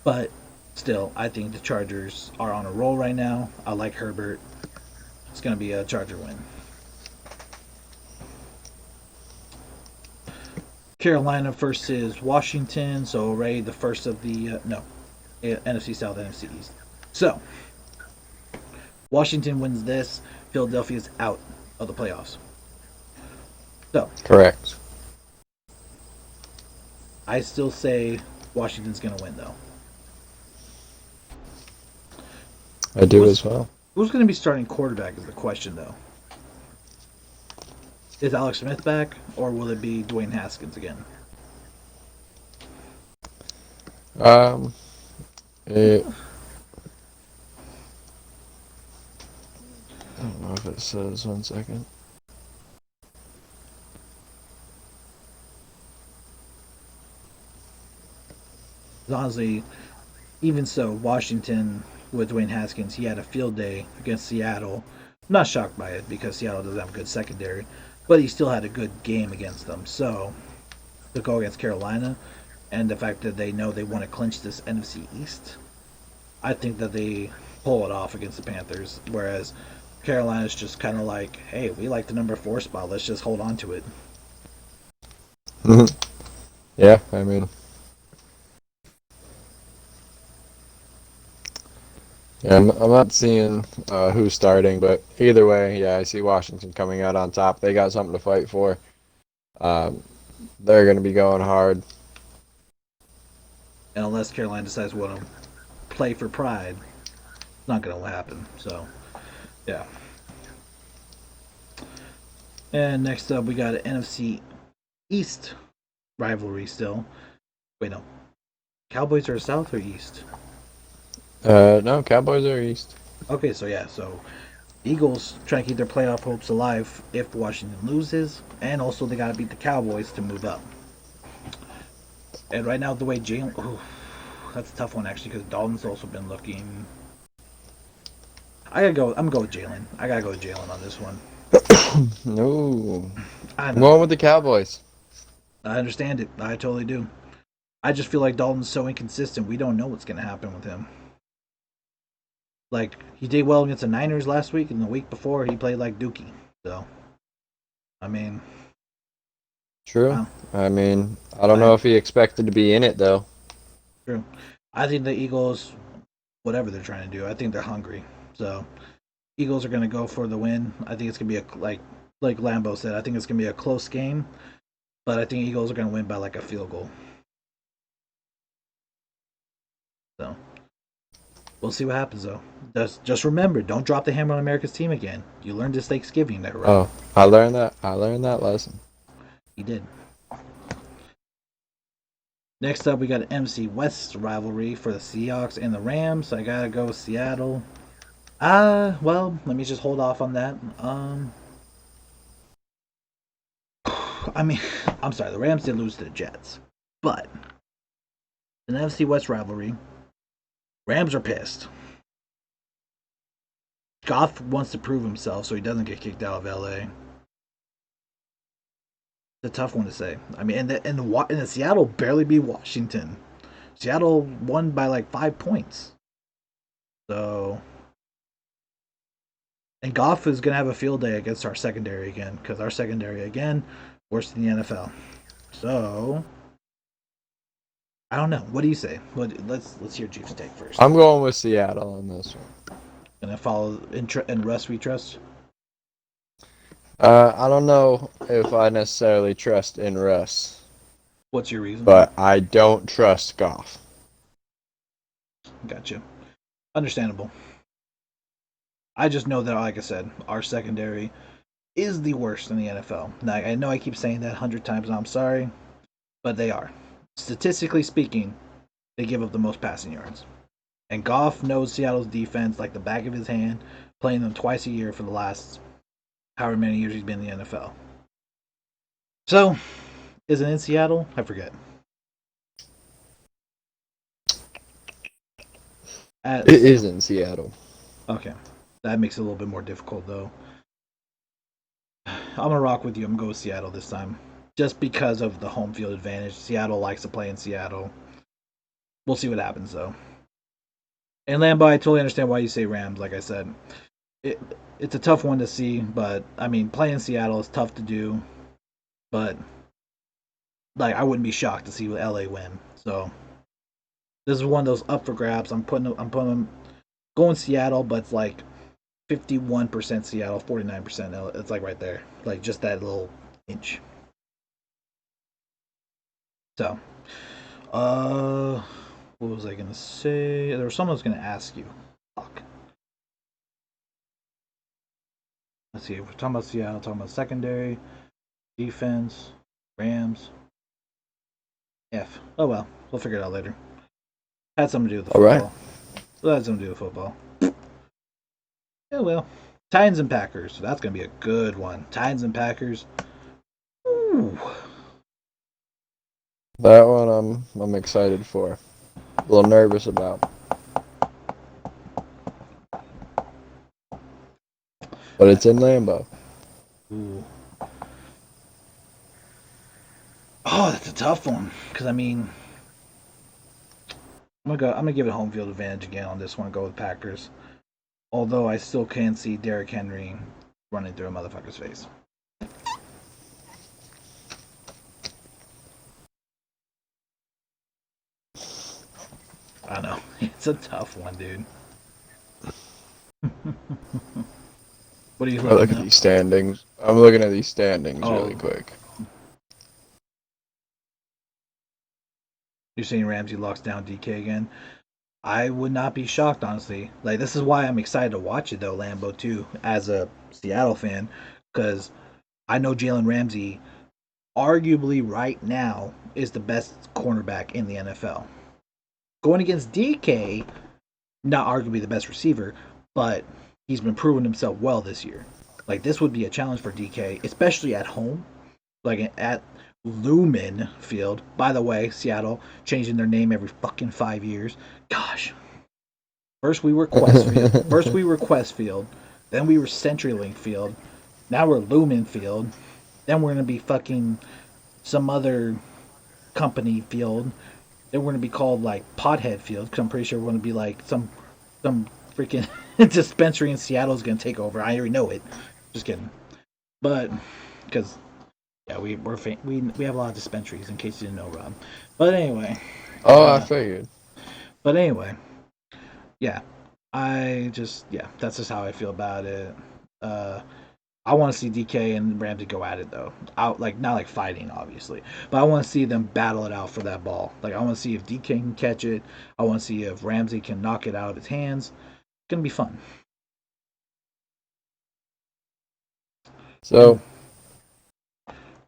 A: But still, I think the Chargers are on a roll right now. I like Herbert. It's gonna be a Charger win. Carolina versus Washington. So already the first of the no NFC South, NFC East. So Washington wins this. Philadelphia's out of the playoffs. So
B: Correct.
A: I still say Washington's gonna win though.
B: I do
A: Who's
B: as well.
A: who's gonna be starting quarterback is the question though. Is Alex Smith back, or will it be Dwayne Haskins again?
B: Um, it, I don't know if it says 1 second.
A: Honestly, even so, Washington with Dwayne Haskins, he had a field day against Seattle. I'm not shocked by it because Seattle doesn't have a good secondary, but he still had a good game against them. So to go against Carolina, and the fact that they know they want to clinch this NFC East, I think that they pull it off against the Panthers. Whereas Carolina's just kind of like, hey, we like the number 4 spot. Let's just hold on to it.
B: Yeah, I mean, yeah, I'm not seeing who's starting, but either way, yeah, I see Washington coming out on top. They got something to fight for. Um, they're going to be going hard.
A: And unless Carolina decides we want to play for pride, not going to happen. So, yeah. And next up, we got an NFC East rivalry still. Wait, no. Cowboys are South or East?
B: No, Cowboys are East.
A: Okay, so yeah, so Eagles trying to keep their playoff hopes alive if Washington loses, and also they got to beat the Cowboys to move up. And right now, the way Jalen, that's a tough one actually because Dalton's also been looking. I gotta go. I'm gonna go with Jalen. I gotta go with Jalen on this one.
B: No,
A: I
B: I'm
A: know.
B: going with the Cowboys.
A: I understand it. I totally do. I just feel like Dalton's so inconsistent. We don't know what's gonna happen with him. Like he did well against the Niners last week, and the week before he played like Dookie. So I mean,
B: True.
A: wow.
B: I mean, I don't
A: I
B: know if he expected to be in it though.
A: true. I think the Eagles, whatever they're trying to do, I think they're hungry. So Eagles are gonna go for the win. I think it's gonna be a like Lambo said. I think it's gonna be a close game, but I think Eagles are gonna win by like a field goal. So we'll see what happens though. Just remember, don't drop the hammer on America's team again. You learned this Thanksgiving there, right?
B: Oh, I learned that. I learned that lesson.
A: He did. Next up, we got an MC West rivalry for the Seahawks and the Rams. I gotta go with Seattle. Well, let me just hold off on that. I mean, I'm sorry, the Rams did lose to the Jets, but an NFC West rivalry. Rams are pissed. Goff wants to prove himself so he doesn't get kicked out of LA. It's a tough one to say. I mean, and the Seattle barely beat Washington. Seattle won by like 5 points. So, and Goff is gonna have a field day against our secondary again because our secondary again worse than the NFL. So, I don't know. What do you say? Let's hear Chiefs take first.
B: I'm going with Seattle on this one.
A: Gonna follow in Russ we trust.
B: I don't know if I necessarily trust in Russ,
A: What's your reasoning?
B: but I don't trust Goff.
A: Gotcha. Understandable. I just know that, like I said, our secondary is the worst in the NFL. Now, I know I keep saying that 100 times, and I'm sorry, but they are. Statistically speaking, they give up the most passing yards. And Goff knows Seattle's defense like the back of his hand, playing them twice a year for the last however many years he's been in the NFL. So, is it in Seattle? I forget.
B: It
A: Say
B: is in Seattle.
A: okay. That makes it a little bit more difficult, though. I'm gonna rock with you. I'm gonna go with Seattle this time, just because of the home field advantage. Seattle likes to play in Seattle. We'll see what happens, though. And Lambo, I totally understand why you say Rams. Like I said, it it's a tough one to see, but I mean, playing Seattle is tough to do. But like, I wouldn't be shocked to see LA win. So this is one of those up for grabs. I'm putting going Seattle, but it's like 51% Seattle, 49% LA. It's like right there, like just that little inch. So, uh, what was I gonna say? There was someone I was gonna ask you. Fuck. Let's see. We're talking about Seattle. Talking about secondary, defense, Rams. F. Oh well, we'll figure it out later. Had something to do with the
B: All right.
A: football. Well, had something to do with football. Yeah, well. Titans and Packers. That's gonna be a good one. Titans and Packers. Ooh.
B: That one I'm excited for. A little nervous about. But it's in Lambeau.
A: Ooh. Oh, that's a tough one. Because I mean, I'm gonna give it home field advantage again on this one. Go with Packers. Although I still can see Derrick Henry running through a motherfucker's face. I know. It's a tough one, dude. What are you
B: I
A: looking
B: look at
A: up?
B: these standings. I'm looking at these standings really
A: Oh,
B: quick.
A: you're saying Ramsey locks down DK again? I would not be shocked, honestly. Like this is why I'm excited to watch it though, Lambo too, as a Seattle fan, because I know Jalen Ramsey, arguably right now, is the best cornerback in the NFL. Going against DK, not arguably the best receiver, but he's been proving himself well this year. Like this would be a challenge for DK, especially at home, like at Lumen Field. By the way, Seattle changing their name every fucking 5 years. Gosh, first we were Questfield. First we were Questfield. Then we were CenturyLink Field. Now we're Lumen Field. Then we're gonna be fucking some other company field. Then we're gonna be called like Pothead Field because I'm pretty sure we're gonna be like some freaking dispensary in Seattle is gonna take over. I already know it. Just kidding. But because yeah, we have a lot of dispensaries in case you didn't know, Rob. But anyway,
B: Oh, I
A: uh,
B: figured.
A: but anyway, yeah, yeah, that's just how I feel about it. Uh, I want to see DK and Ramsey go at it though. Out like not like fighting obviously, but I want to see them battle it out for that ball. Like I want to see if DK can catch it. I want to see if Ramsey can knock it out of his hands. It's gonna be fun.
B: So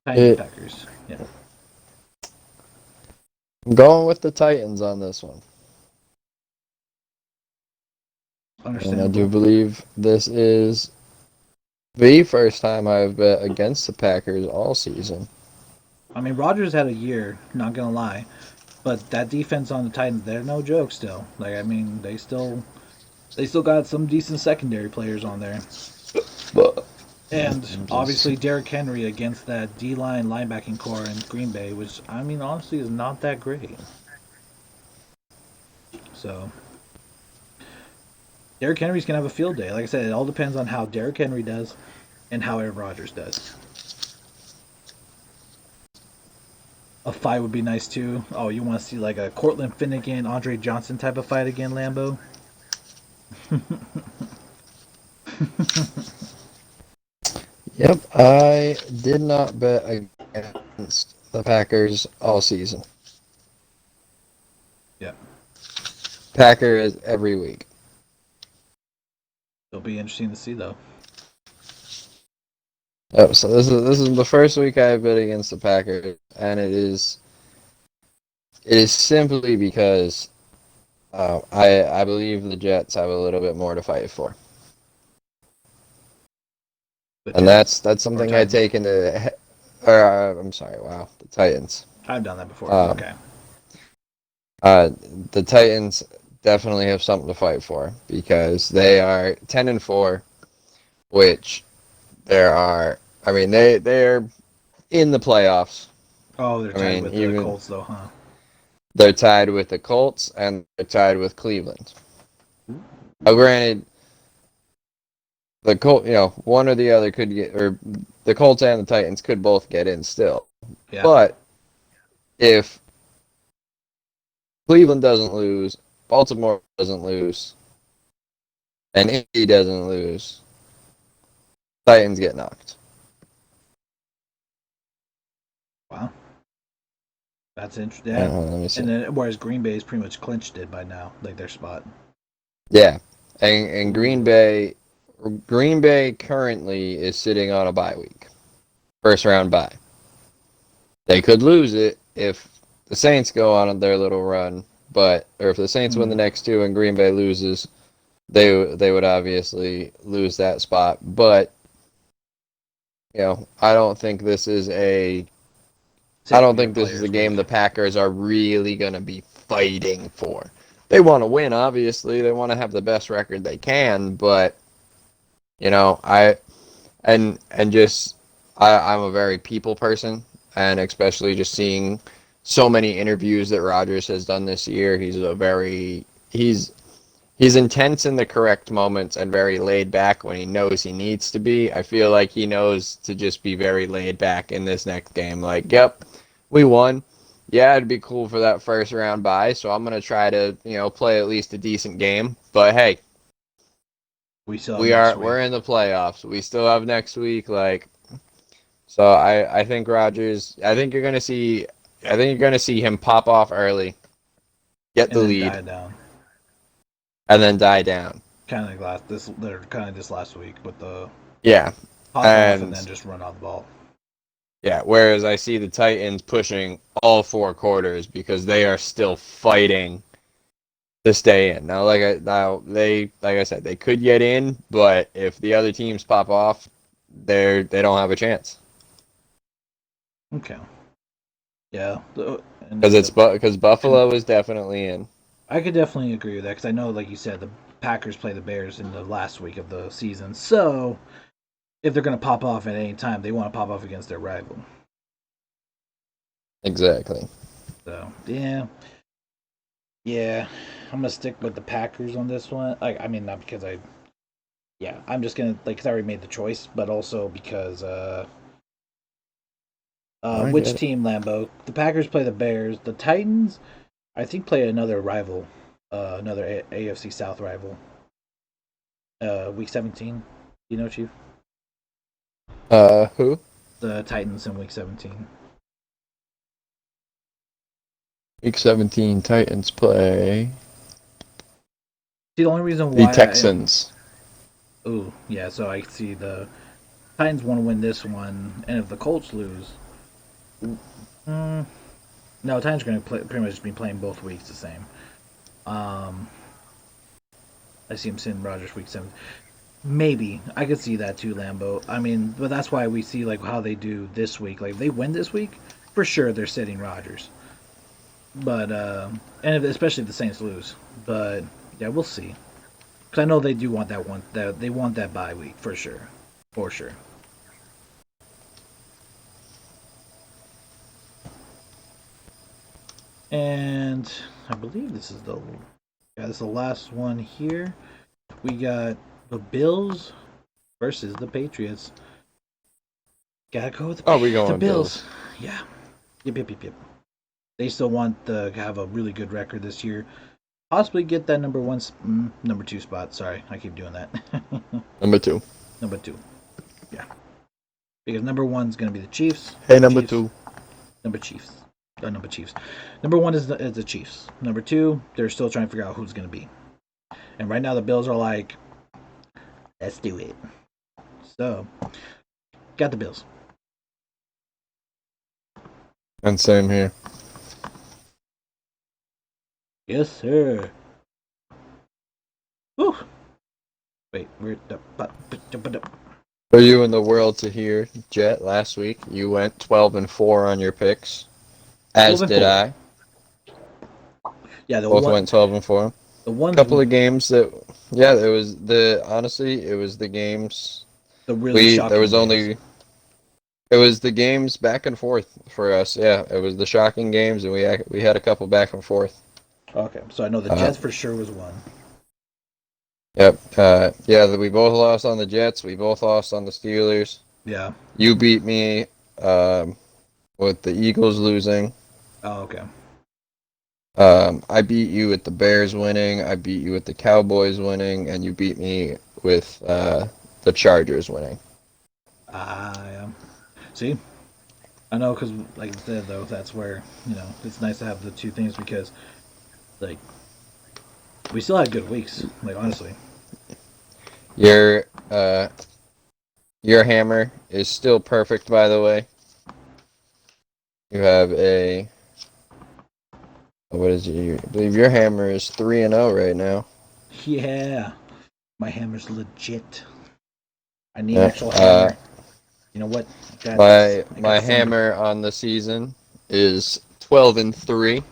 A: Titans
B: it
A: Packers. Yeah,
B: I'm going with the Titans on this one. And I do
A: understandable.
B: believe this is the first time I've bet against the Packers all season.
A: I mean, Rodgers had a year. Not gonna lie, but that defense on the Titans, they're no joke still. Like I mean, they still got some decent secondary players on there.
B: But
A: And
B: I'm just
A: obviously Derrick Henry against that D line linebacking core in Green Bay, which I mean honestly is not that great. So Derrick Henry's gonna have a field day. Like I said, it all depends on how Derrick Henry does and how Aaron Rodgers does. A fight would be nice too. Oh, you want to see like a Cortland Finnegan, Andre Johnson type of fight again, Lambo?
B: Yep, I did not bet against the Packers all season.
A: Yeah,
B: Packers every week.
A: it'll be interesting to see though.
B: Yep, so this is the first week I bet against the Packers, and it is simply because I believe the Jets have a little bit more to fight for,
A: The
B: and
A: Jets
B: that's
A: or
B: something I
A: Titans.
B: take into. Or I'm sorry, wow, the Titans.
A: I've done that before.
B: Um,
A: Okay.
B: uh, the Titans definitely have something to fight for because they are 10-4, which there are. I mean, they're in the playoffs.
A: Oh, they're
B: I
A: tied
B: mean,
A: with the
B: even
A: Colts though, huh?
B: they're tied with the Colts and they're tied with Cleveland. Now, granted, the Colt, one or the other could get, or the Colts and the Titans could both get in still.
A: Yeah.
B: But if Cleveland doesn't lose, Baltimore doesn't lose, and Indy doesn't lose, Titans get knocked.
A: Wow. That's interesting. Yeah.
B: Let me see.
A: And then whereas Green Bay is pretty much clinched it by now, like their spot.
B: Yeah, and
A: Ooh.
B: Green Bay currently is sitting on a bye week, first round bye. They could lose it if the Saints go on their little run, or if the Saints win the
A: Hmm.
B: next two and Green Bay loses, they would obviously lose that spot. But I don't think this is a I don't
A: Safety of
B: think this is a
A: players
B: game
A: week.
B: the Packers are really going to be fighting for. They want to win, obviously. They want to have the best record they can, but I and just I'm a very people person, and especially just seeing so many interviews that Rodgers has done this year. He's intense in the correct moments and very laid back when he knows he needs to be. I feel like he knows to just be very laid back in this next game. Like, yep, we won. Yeah, it'd be cool for that first round bye, so I'm gonna try to, play at least a decent game. But hey,
A: We still have next
B: we're
A: week.
B: in the playoffs. We still have next week. Like, so I think Rodgers. I think you're gonna see him pop off early, get the
A: And then
B: lead,
A: die down.
B: and then die down.
A: Kind of like they're kind of this last week with the
B: Yeah,
A: pop off and
B: and
A: then just run out the ball.
B: yeah. Whereas I see the Titans pushing all 4 quarters because they are still fighting to stay in. Like I said, they could get in, but if the other teams pop off, they don't have a chance
A: Okay. Yeah. And
B: because
A: then the
B: because
A: and
B: Buffalo is definitely in.
A: I could definitely agree with that because I know, like you said, the Packers play the Bears in the last week of the season. So if they're going to pop off at any time, they want to pop off against their rival.
B: Exactly.
A: So yeah, yeah, I'm gonna stick with the Packers on this one. I mean, not because yeah, I'm just gonna like, cause I already made the choice, but also because
B: I
A: which
B: get it.
A: team, Lambo? The Packers play the Bears. The Titans, I think, play another rival, another AFC South rival. Week 17. You know, Chief?
B: Who?
A: The Titans in week 17.
B: Week 17 Titans play
A: See, the only reason
B: the
A: why
B: Texans.
A: oh yeah, so I see the Titans want to win this one, and if the Colts lose, mm, no, Titans are going to pretty much be playing both weeks the same. Um, I see him sitting Rogers week 7. Maybe I could see that too, Lambo. I mean, but that's why we see like how they do this week. Like if they win this week, for sure they're sitting Rogers. But and if, especially if the Saints lose. But yeah, we'll see. Because I know they do want that one. That they want that bye week for sure, for sure. And I believe this is the this is the last one here. We got the Bills versus the Patriots. Gotta go with
B: Oh, we
A: the
B: going
A: Bills.
B: Bills.
A: Yeah. Yep, yep, yep, yep. They still want to have a really good record this year. Possibly get that number one, number two spot. Sorry, I keep doing that.
B: Number 2.
A: Number two. Yeah. Because number one's going to be the Chiefs.
B: Hey, number
A: Chiefs.
B: 2.
A: Number Chiefs. Number Chiefs. Number one is the Chiefs. Number two, they're still trying to figure out who's going to be. And right now the Bills are like, let's do it. So, got the Bills.
B: And same here.
A: Yes, sir. Whew. Wait, where the
B: For you in the world to hear, Jet, last week you went 12-4 on your picks,
A: 12
B: as
A: and
B: did
A: 4.
B: I.
A: Yeah,
B: Both went 12-4.
A: the ones
B: Couple of games that, yeah, it was honestly, it was the games.
A: the really
B: There
A: shocking
B: was
A: games.
B: only, it was the games back and forth for us. Yeah, it was the shocking games, and we had a couple back and forth.
A: Okay, so I know the
B: Uh,
A: Jets for sure was one.
B: yep. Yeah, we both lost on the Jets. We both lost on the Steelers.
A: Yeah.
B: You beat me um, with the Eagles losing.
A: Oh, okay.
B: I beat you with the Bears winning. I beat you with the Cowboys winning, and you beat me with the Chargers winning.
A: Yeah. See, I know because, like I said, though, that's where it's nice to have the two things because, like, we still had good weeks. Like honestly,
B: Your uh, your hammer is still perfect, by the way. You have a what is it? I believe your hammer is 3-0 right now.
A: yeah, my hammer's legit. I need an
B: Yeah.
A: actual hammer. You know what? I got this.
B: My
A: I got
B: my
A: thunder.
B: hammer on the season is 12-3.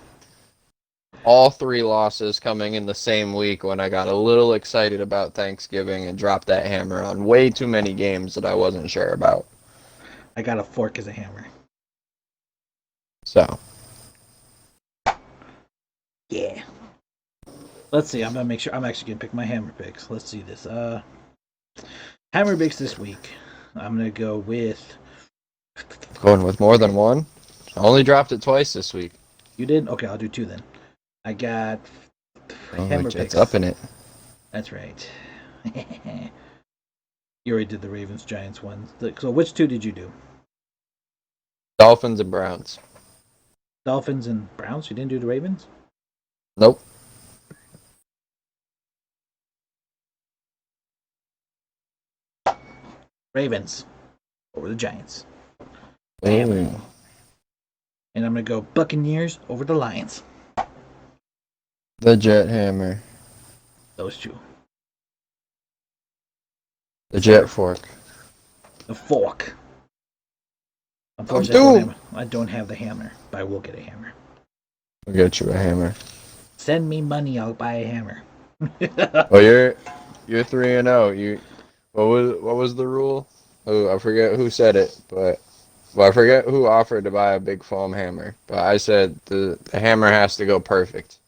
B: All 3 losses coming in the same week when I got a little excited about Thanksgiving and dropped that hammer on way too many games that I wasn't sure about.
A: I got a fork as a hammer.
B: So,
A: Yeah. Let's see. I'm gonna make sure. I'm actually gonna pick my hammer picks. Let's see this. Hammer picks this week. I'm gonna go with.
B: going with more than one. I only dropped it twice this week.
A: You did? Okay, I'll do two then. I got
B: Oh,
A: hammer
B: it's
A: picks.
B: up in it.
A: That's right. You already did the Ravens Giants one. So which two did you do?
B: Dolphins and Browns.
A: Dolphins and Browns. You didn't do the Ravens.
B: Nope.
A: Ravens over the Giants. Bam.
B: Ooh,
A: And I'm gonna go Buccaneers over the Lions.
B: the Jet Hammer.
A: Those two.
B: The Jet
A: Sir,
B: Fork.
A: the fork.
B: Of
A: Unfortunately,
B: Doom!
A: I don't have the hammer, but I will get a hammer.
B: I'll get you a hammer.
A: Send me money, I'll buy a hammer.
B: Well, you're 3-0. What was the rule? Oh, I forget who said it, but well, I forget who offered to buy a big foam hammer. But I said the hammer has to go perfect.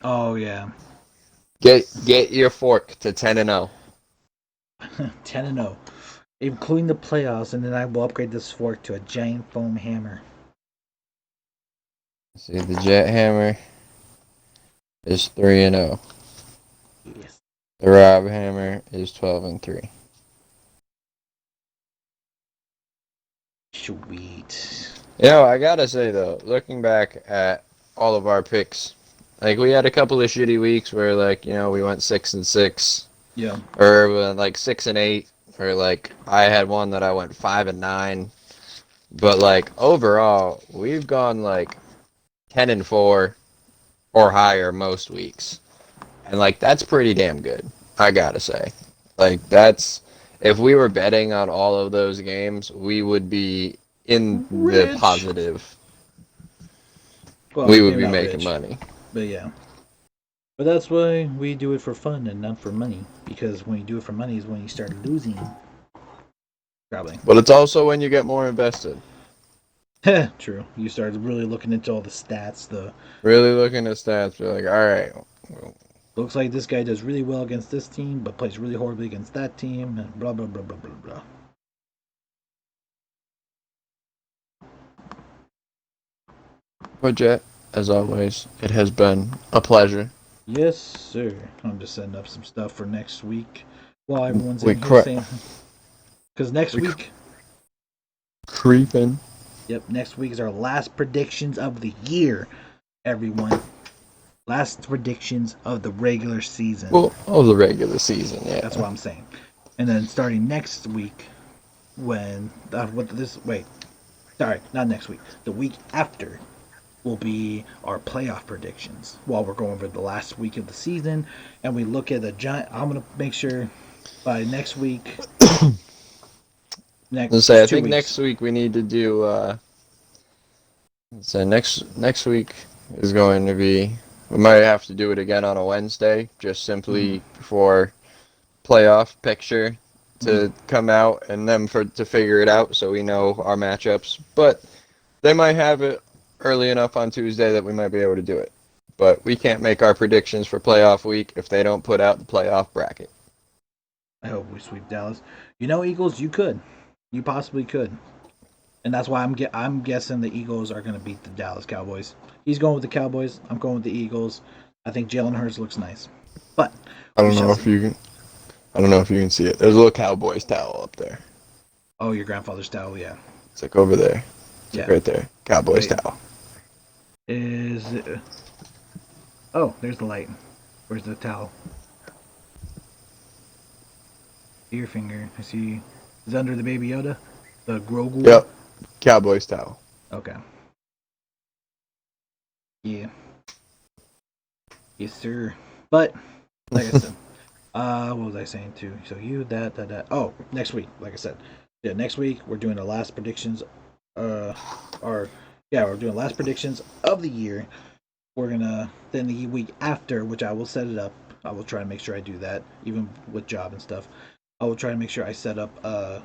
A: Oh yeah,
B: Get your fork to 10-0.
A: 10-0, including the playoffs, and then I will upgrade this fork to a giant foam hammer.
B: See, the Jet Hammer is 3-0.
A: Yes,
B: The Rob Hammer is 12-3.
A: sweet.
B: I gotta say though, looking back at all of our picks, like we had a couple of shitty weeks where we went 6-6,
A: Yeah,
B: or we went like 6-8, or like I had one that I went 5-9. But like overall, we've gone like 10-4 or higher most weeks, and like that's pretty damn good. I gotta say, like that's if we were betting on all of those games, we would be in the
A: rich.
B: positive.
A: Well,
B: We would
A: maybe
B: be
A: not
B: making
A: rich,
B: money.
A: but yeah. But that's why we do it for fun and not for money. Because when you do it for money is when you start losing. Probably.
B: But it's also when you get more invested.
A: True. You start really looking into all the stats. The
B: Really looking at stats, be like, all right, well,
A: looks like this guy does really well against this team, but plays really horribly against that team, and blah blah blah blah blah blah.
B: but Jet, as always, it has been a pleasure.
A: Yes, sir. I'm just setting up some stuff for next week while everyone's
B: We
A: in here
B: cre-
A: saying, because next
B: we
A: week,
B: creeping.
A: yep, next week is our last predictions of the year. Everyone, last predictions of the regular season.
B: Well, of the regular season,
A: That's
B: yeah.
A: what I'm saying. And then starting next week, when what this wait, sorry, not next week. The week after will be our playoff predictions. While we're going over the last week of the season, and we look at the giant. I'm gonna make sure by next week, next
B: Let's say
A: it's
B: I
A: two
B: think
A: weeks.
B: next week we need to do. So next week is going to be. We might have to do it again on a Wednesday, just
A: Mm,
B: simply for playoff picture
A: mm.
B: to come out and then for to figure it out so we know our matchups. But they might have it early enough on Tuesday that we might be able to do it. But we can't make our predictions for playoff week if they don't put out the playoff bracket.
A: I hope we sweep Dallas. You know, Eagles, you could, you possibly could, and that's why I'm guessing the Eagles are gonna beat the Dallas Cowboys. He's going with the Cowboys. I'm going with the Eagles. I think Jalen Hurts looks nice, but
B: I
A: we
B: don't
A: shall
B: know if
A: see.
B: you can. I don't know if you can see it. There's a little Cowboys towel up there.
A: Oh, your grandfather's towel, yeah,
B: It's like over there. It's like
A: yeah.
B: right there. Cowboys
A: Wait,
B: towel.
A: is it, oh, there's the light. Where's the towel? Ear finger. I see. Is it under the Baby Yoda? The Grogu?
B: Yep. Cowboys towel.
A: Okay. Yeah. Yes, sir. But like I said, what was I saying too? So you that. Oh, next week. Like I said, yeah, next week we're doing the last predictions. Uh, or yeah, we're doing last predictions of the year. We're gonna then the week after, which I will set it up. I will try to make sure I do that, even with job and stuff. I will try to make sure I set up a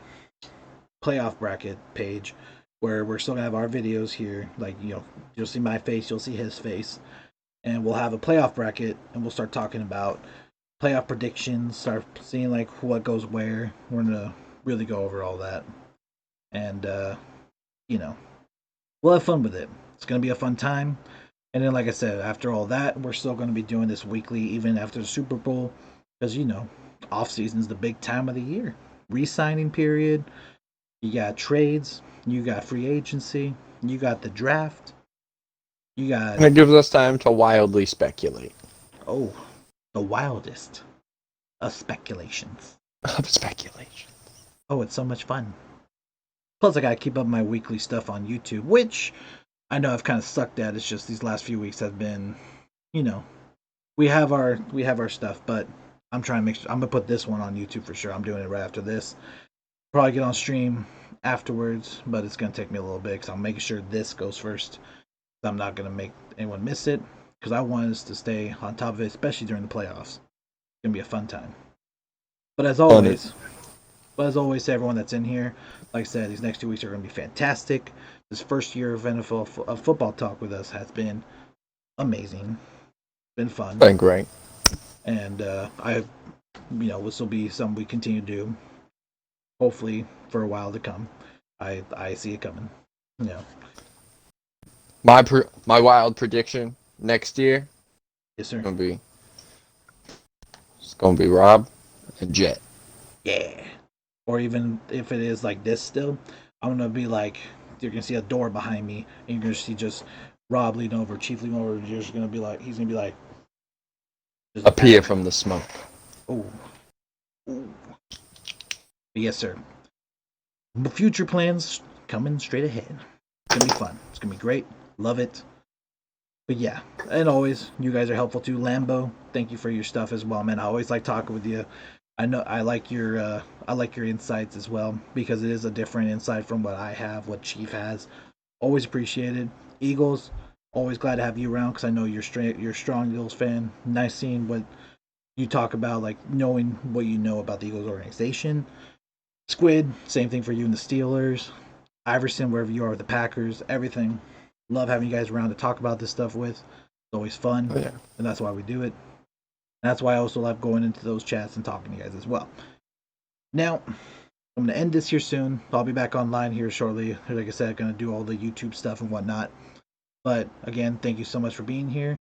A: playoff bracket page where we're still gonna have our videos here. Like you'll see my face, you'll see his face, and we'll have a playoff bracket, and we'll start talking about playoff predictions. Start seeing like what goes where. We're gonna really go over all that, and you know, we'll have fun with it. It's gonna be a fun time. And then, like I said, after all that, we're still going to be doing this weekly, even after the Super Bowl, because off season is the big time of the year. Re-signing period. You got trades. You got free agency. You got the draft. You got
B: And it gives us time to wildly speculate.
A: oh, the wildest of speculations.
B: Of speculation.
A: Oh, it's so much fun. Plus, I gotta keep up my weekly stuff on YouTube, which I know I've kind of sucked at. It's just these last few weeks have been, you know, we have our stuff, but I'm trying to make sure I'm gonna put this one on YouTube for sure. I'm doing it right after this. Probably get on stream afterwards, but it's gonna take me a little bit because I'm making sure this goes first. I'm not gonna make anyone miss it because I want us to stay on top of it, especially during the playoffs. It's gonna be a fun time. But as
B: On it.
A: always, but as always, to everyone that's in here, like I said, these next 2 weeks are going to be fantastic. This first year of NFL football talk with us has been amazing, been fun,
B: Been great.
A: and this will be something we continue to do. Hopefully, for a while to come. I see it coming. You know,
B: My wild prediction next year
A: yes sir.
B: gonna be it's gonna be Rob and Jet.
A: Yeah. Or even if it is like this still, I'm gonna be like you're gonna see a door behind me, and you're gonna see just Rob leaning over, Chief leaning over. You're just gonna be like, he's gonna be like, there's a
B: Appear
A: back.
B: from the smoke.
A: Oh, yes, sir. Future plans coming straight ahead. It's gonna be fun. It's gonna be great. Love it. But yeah, and always, you guys are helpful too. Lambo, thank you for your stuff as well, man. I always like talking with you. I know I like your insights as well because it is a different insight from what I have, what Chief has. Always appreciated. Eagles, always glad to have you around because I know you're a strong Eagles fan. Nice seeing what you talk about, like knowing what you know about the Eagles organization. Squid, same thing for you and the Steelers. Iverson, wherever you are with the Packers, everything. Love having you guys around to talk about this stuff with. It's always fun,
B: Oh yeah.
A: and that's why we do it. And that's why I also love going into those chats and talking to you guys as well. Now, I'm going to end this here soon. I'll be back online here shortly. Like I said, I'm going to do all the YouTube stuff and whatnot. But again, thank you so much for being here.